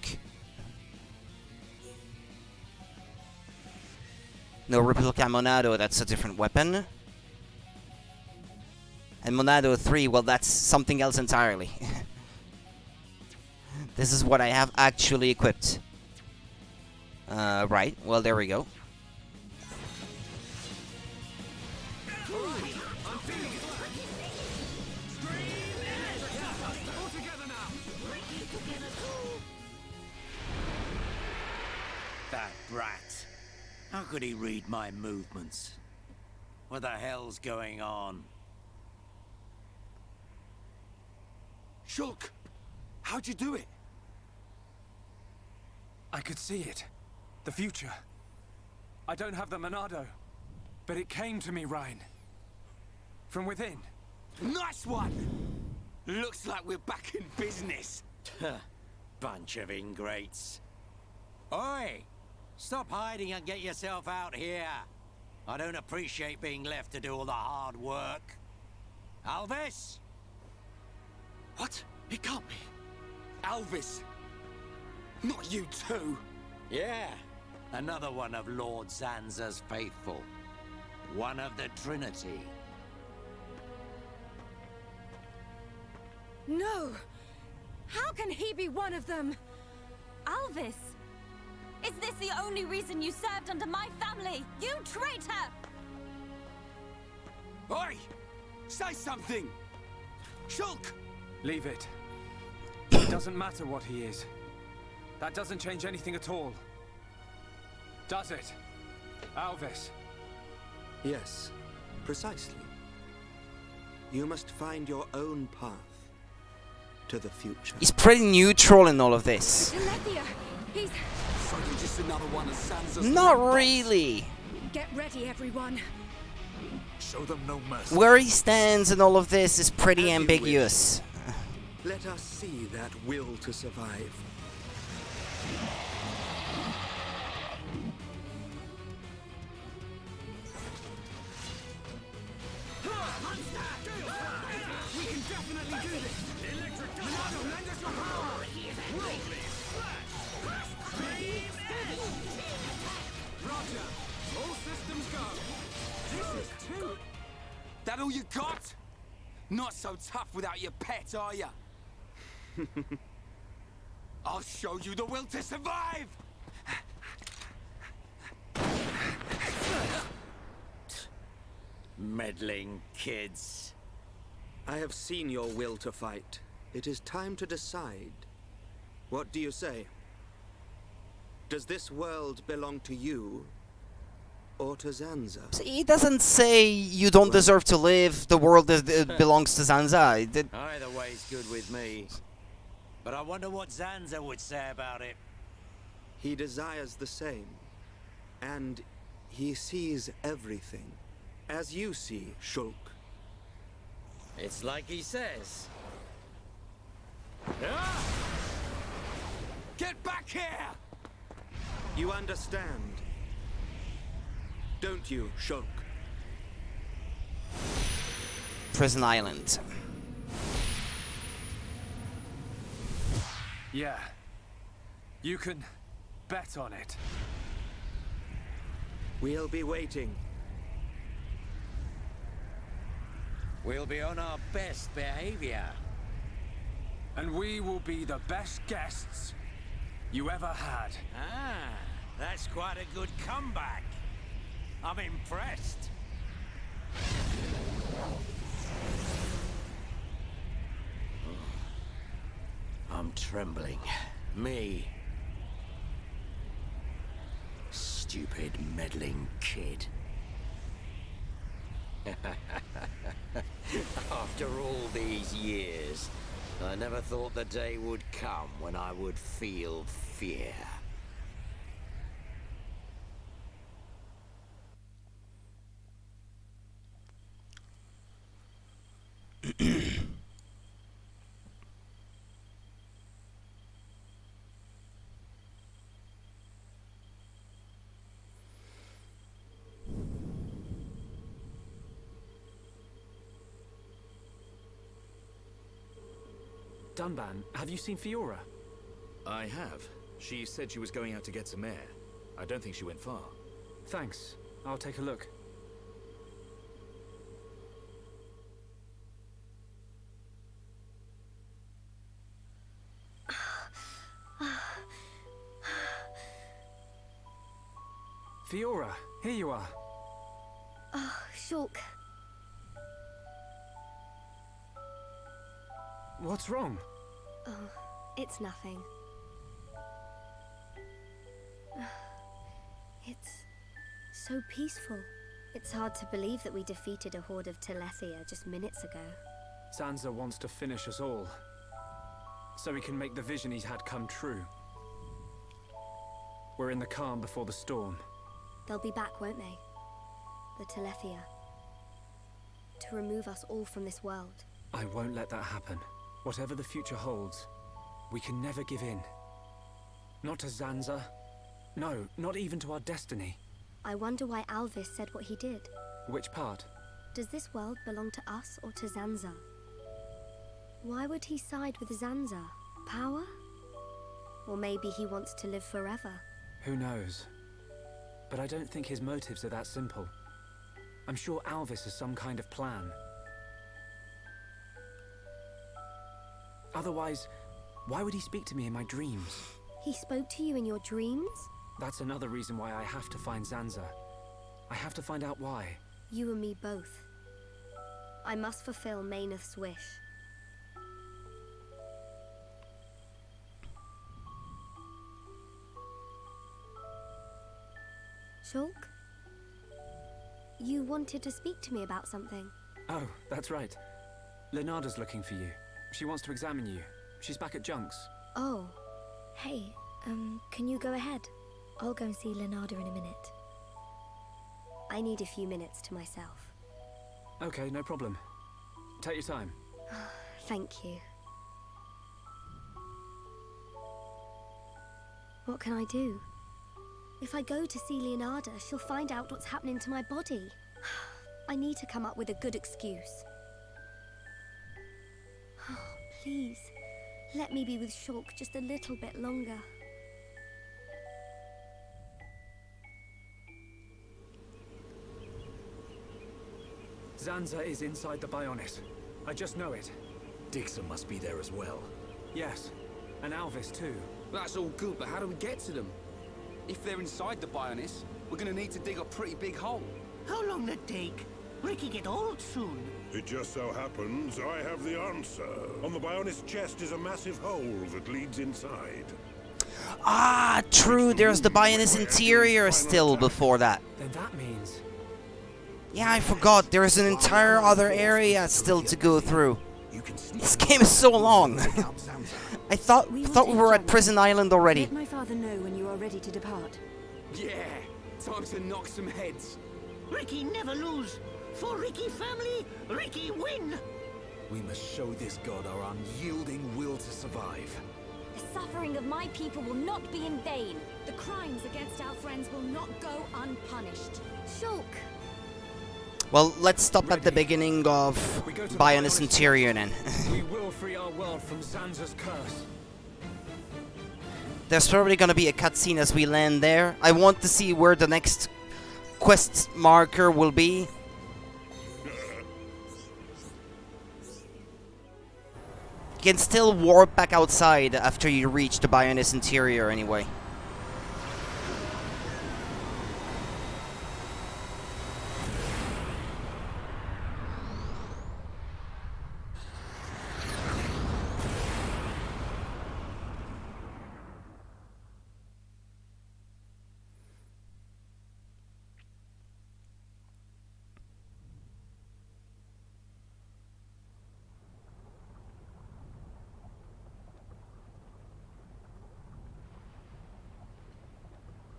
Speaker 1: No replica Monado, that's a different weapon. And Monado 3, well, that's something else entirely. This is what I have actually equipped. Right, well, there we go.
Speaker 3: That brat. How could he read my movements? What the hell's going on?
Speaker 12: Shulk! How'd you do it?
Speaker 4: I could see it. The future. I don't have the Monado, but it came to me, Ryan. From within.
Speaker 12: Nice one! Looks like we're back in business.
Speaker 3: Bunch of ingrates. Oi! Stop hiding and get yourself out here. I don't appreciate being left to do all the hard work. Alvis?
Speaker 12: What? It can't be. Alvis. Not you too.
Speaker 3: Yeah, another one of Lord Zanza's faithful. One of the Trinity.
Speaker 15: No! How can he be one of them?
Speaker 2: Alvis! Is this the only reason you served under my family? You traitor!
Speaker 12: Oi! Say something! Shulk!
Speaker 4: Leave it. It doesn't matter what he is. That doesn't change anything at all. Does it? Alvis?
Speaker 6: Yes, precisely. You must find your own path to the future.
Speaker 1: He's pretty neutral in all of this.
Speaker 15: Telethia! He's...
Speaker 12: So you're just another one of Sansa's...
Speaker 1: Not really.
Speaker 15: Get ready, everyone.
Speaker 13: Show them no mercy.
Speaker 1: Where he stands in all of this is pretty ambiguous.
Speaker 6: Let us see that will to survive.
Speaker 10: We can definitely do this! Electric Monado, lend us your power! Worldly
Speaker 12: Roger! All systems go! This is too... That all you got? Not so tough without your pet, are ya? I'll show you the will to survive!
Speaker 3: Meddling kids.
Speaker 6: I have seen your will to fight. It is time to decide. What do you say? Does this world belong to you, or to Zanza?
Speaker 1: So he doesn't say you don't deserve to live, the world belongs to Zanza.
Speaker 3: Either way's good with me. But I wonder what Zanza would say about it.
Speaker 6: He desires the same. And he sees everything. As you see, Shulk.
Speaker 3: It's like he says.
Speaker 12: Get back here!
Speaker 6: You understand, don't you, Shulk?
Speaker 1: Prison Island.
Speaker 4: Yeah. You can bet on it.
Speaker 6: We'll be waiting.
Speaker 3: We'll be on our best behavior.
Speaker 4: And we will be the best guests you ever had.
Speaker 3: Ah, that's quite a good comeback. I'm impressed. I'm trembling. Me. Stupid meddling kid. After all these years, I never thought the day would come when I would feel fear.
Speaker 4: Dunban, have you seen Fiora?
Speaker 13: I have. She said she was going out to get some air. I don't think she went far.
Speaker 4: Thanks. I'll take a look. Fiora, here you are.
Speaker 11: Oh, Shulk.
Speaker 4: What's wrong?
Speaker 11: Oh, it's nothing. It's so peaceful. It's hard to believe that we defeated a horde of Telethia just minutes ago.
Speaker 4: Zanza wants to finish us all, so he can make the vision he's had come true. We're in the calm before the storm.
Speaker 11: They'll be back, won't they? The Telethia. To remove us all from this world.
Speaker 4: I won't let that happen. Whatever the future holds, we can never give in. Not to Zanza. No, not even to our destiny.
Speaker 11: I wonder why Alvis said what he did.
Speaker 4: Which part?
Speaker 11: Does this world belong to us or to Zanza? Why would he side with Zanza? Power? Or maybe he wants to live forever.
Speaker 4: Who knows? But I don't think his motives are that simple. I'm sure Alvis has some kind of plan. Otherwise, why would he speak to me in my dreams?
Speaker 11: He spoke to you in your dreams?
Speaker 4: That's another reason why I have to find Zanza. I have to find out why.
Speaker 11: You and me both. I must fulfill Meyneth's wish. Shulk? You wanted to speak to me about something.
Speaker 4: Oh, that's right. Leonarda's looking for you. She wants to examine you. She's back at Junk's.
Speaker 11: Oh. Hey, can you go ahead? I'll go and see Leonarda in a minute. I need a few minutes to myself.
Speaker 4: Okay, no problem. Take your time.
Speaker 11: Thank you. What can I do? If I go to see Leonarda, she'll find out what's happening to my body. I need to come up with a good excuse. Please, let me be with Shulk just a little bit longer.
Speaker 4: Zanza is inside the Bionis. I just know it.
Speaker 12: Dixon must be there as well.
Speaker 4: Yes, and Alvis too.
Speaker 12: That's all good, but how do we get to them? If they're inside the Bionis, we're gonna need to dig a pretty big hole.
Speaker 14: How long that take? Ricky get old soon.
Speaker 10: It just so happens I have the answer. On the Bionis chest is a massive hole that leads inside.
Speaker 1: Ah, true, there's the Bionis interior still before that.
Speaker 4: Then that means...
Speaker 1: Yeah, I forgot, there's an entire other area still to go through. This game is so long. I thought we were at Prison Island already.
Speaker 15: Let my father know when you are ready to depart.
Speaker 12: Yeah, time to knock some heads.
Speaker 14: Ricky never lose. For Ricky family, Ricky win.
Speaker 13: We must show this god our unyielding will to survive.
Speaker 2: The suffering of my people will not be in vain. The crimes against our friends will not go unpunished.
Speaker 11: Shulk!
Speaker 1: Well, let's stop at the beginning of Bionis Interior then.
Speaker 4: We will free our world from Zanza's curse.
Speaker 1: There's probably gonna be a cutscene as we land there. I want to see where the next quest marker will be. You can still warp back outside after you reach the Bionis Interior anyway.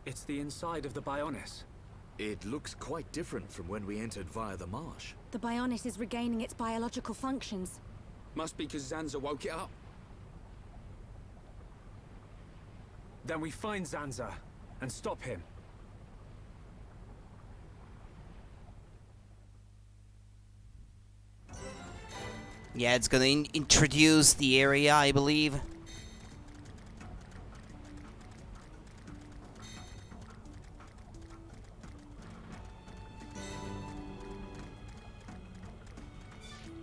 Speaker 4: It's the inside of the Bionis.
Speaker 13: It looks quite different from when we entered via the marsh.
Speaker 15: The Bionis is regaining its biological functions.
Speaker 12: Must be because Zanza woke it up.
Speaker 4: Then we find Zanza and stop him.
Speaker 1: Yeah, it's gonna introduce the area, I believe.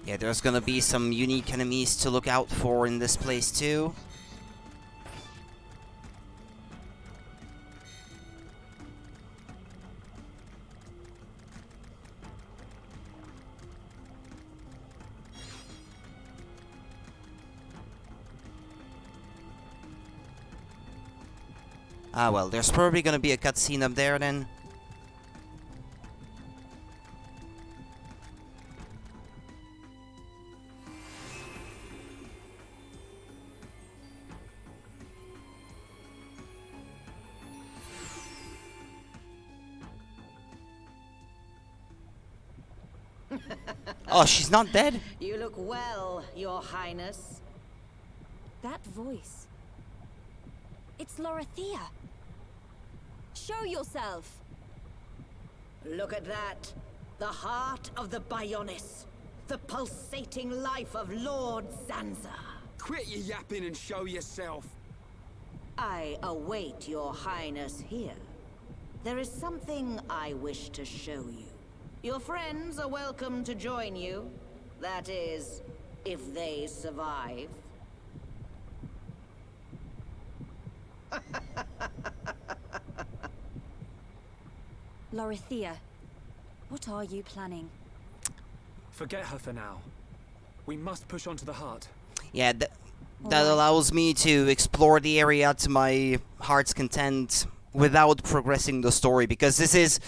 Speaker 1: Yeah, there's gonna be some unique enemies to look out for in this place too. Ah well, there's probably gonna be a cutscene up there then. Oh, she's not dead?
Speaker 5: You look well, Your Highness.
Speaker 15: That voice.
Speaker 2: It's Telethia. Show yourself.
Speaker 5: Look at that. The heart of the Bionis. The pulsating life of Lord Zanza.
Speaker 12: Quit your yapping and show yourself.
Speaker 5: I await your highness here. There is something I wish to show you. Your friends are welcome to join you. That is, if they survive.
Speaker 19: Lorithia, what are you planning?
Speaker 4: Forget her for now. We must push on to the heart.
Speaker 1: Yeah, that allows me to explore the area to my heart's content without progressing the story, because this is...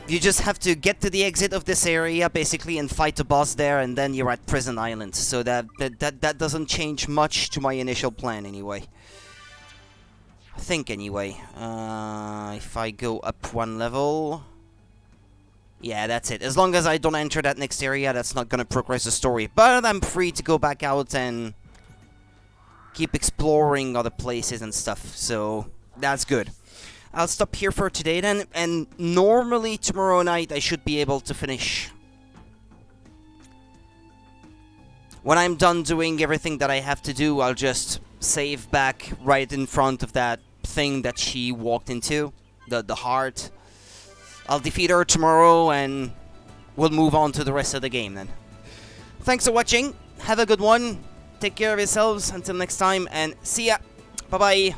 Speaker 1: You just have to get to the exit of this area, basically, and fight the boss there, and then you're at Prison Island. So that doesn't change much to my initial plan, anyway. I think, anyway. If I go up one level... Yeah, that's it. As long as I don't enter that next area, that's not gonna progress the story. But I'm free to go back out and keep exploring other places and stuff. So, that's good. I'll stop here for today then, and normally tomorrow night I should be able to finish. When I'm done doing everything that I have to do, I'll just save back right in front of that thing that she walked into, the heart. I'll defeat her tomorrow and we'll move on to the rest of the game then. Thanks for watching, have a good one, take care of yourselves until next time, and see ya, bye bye.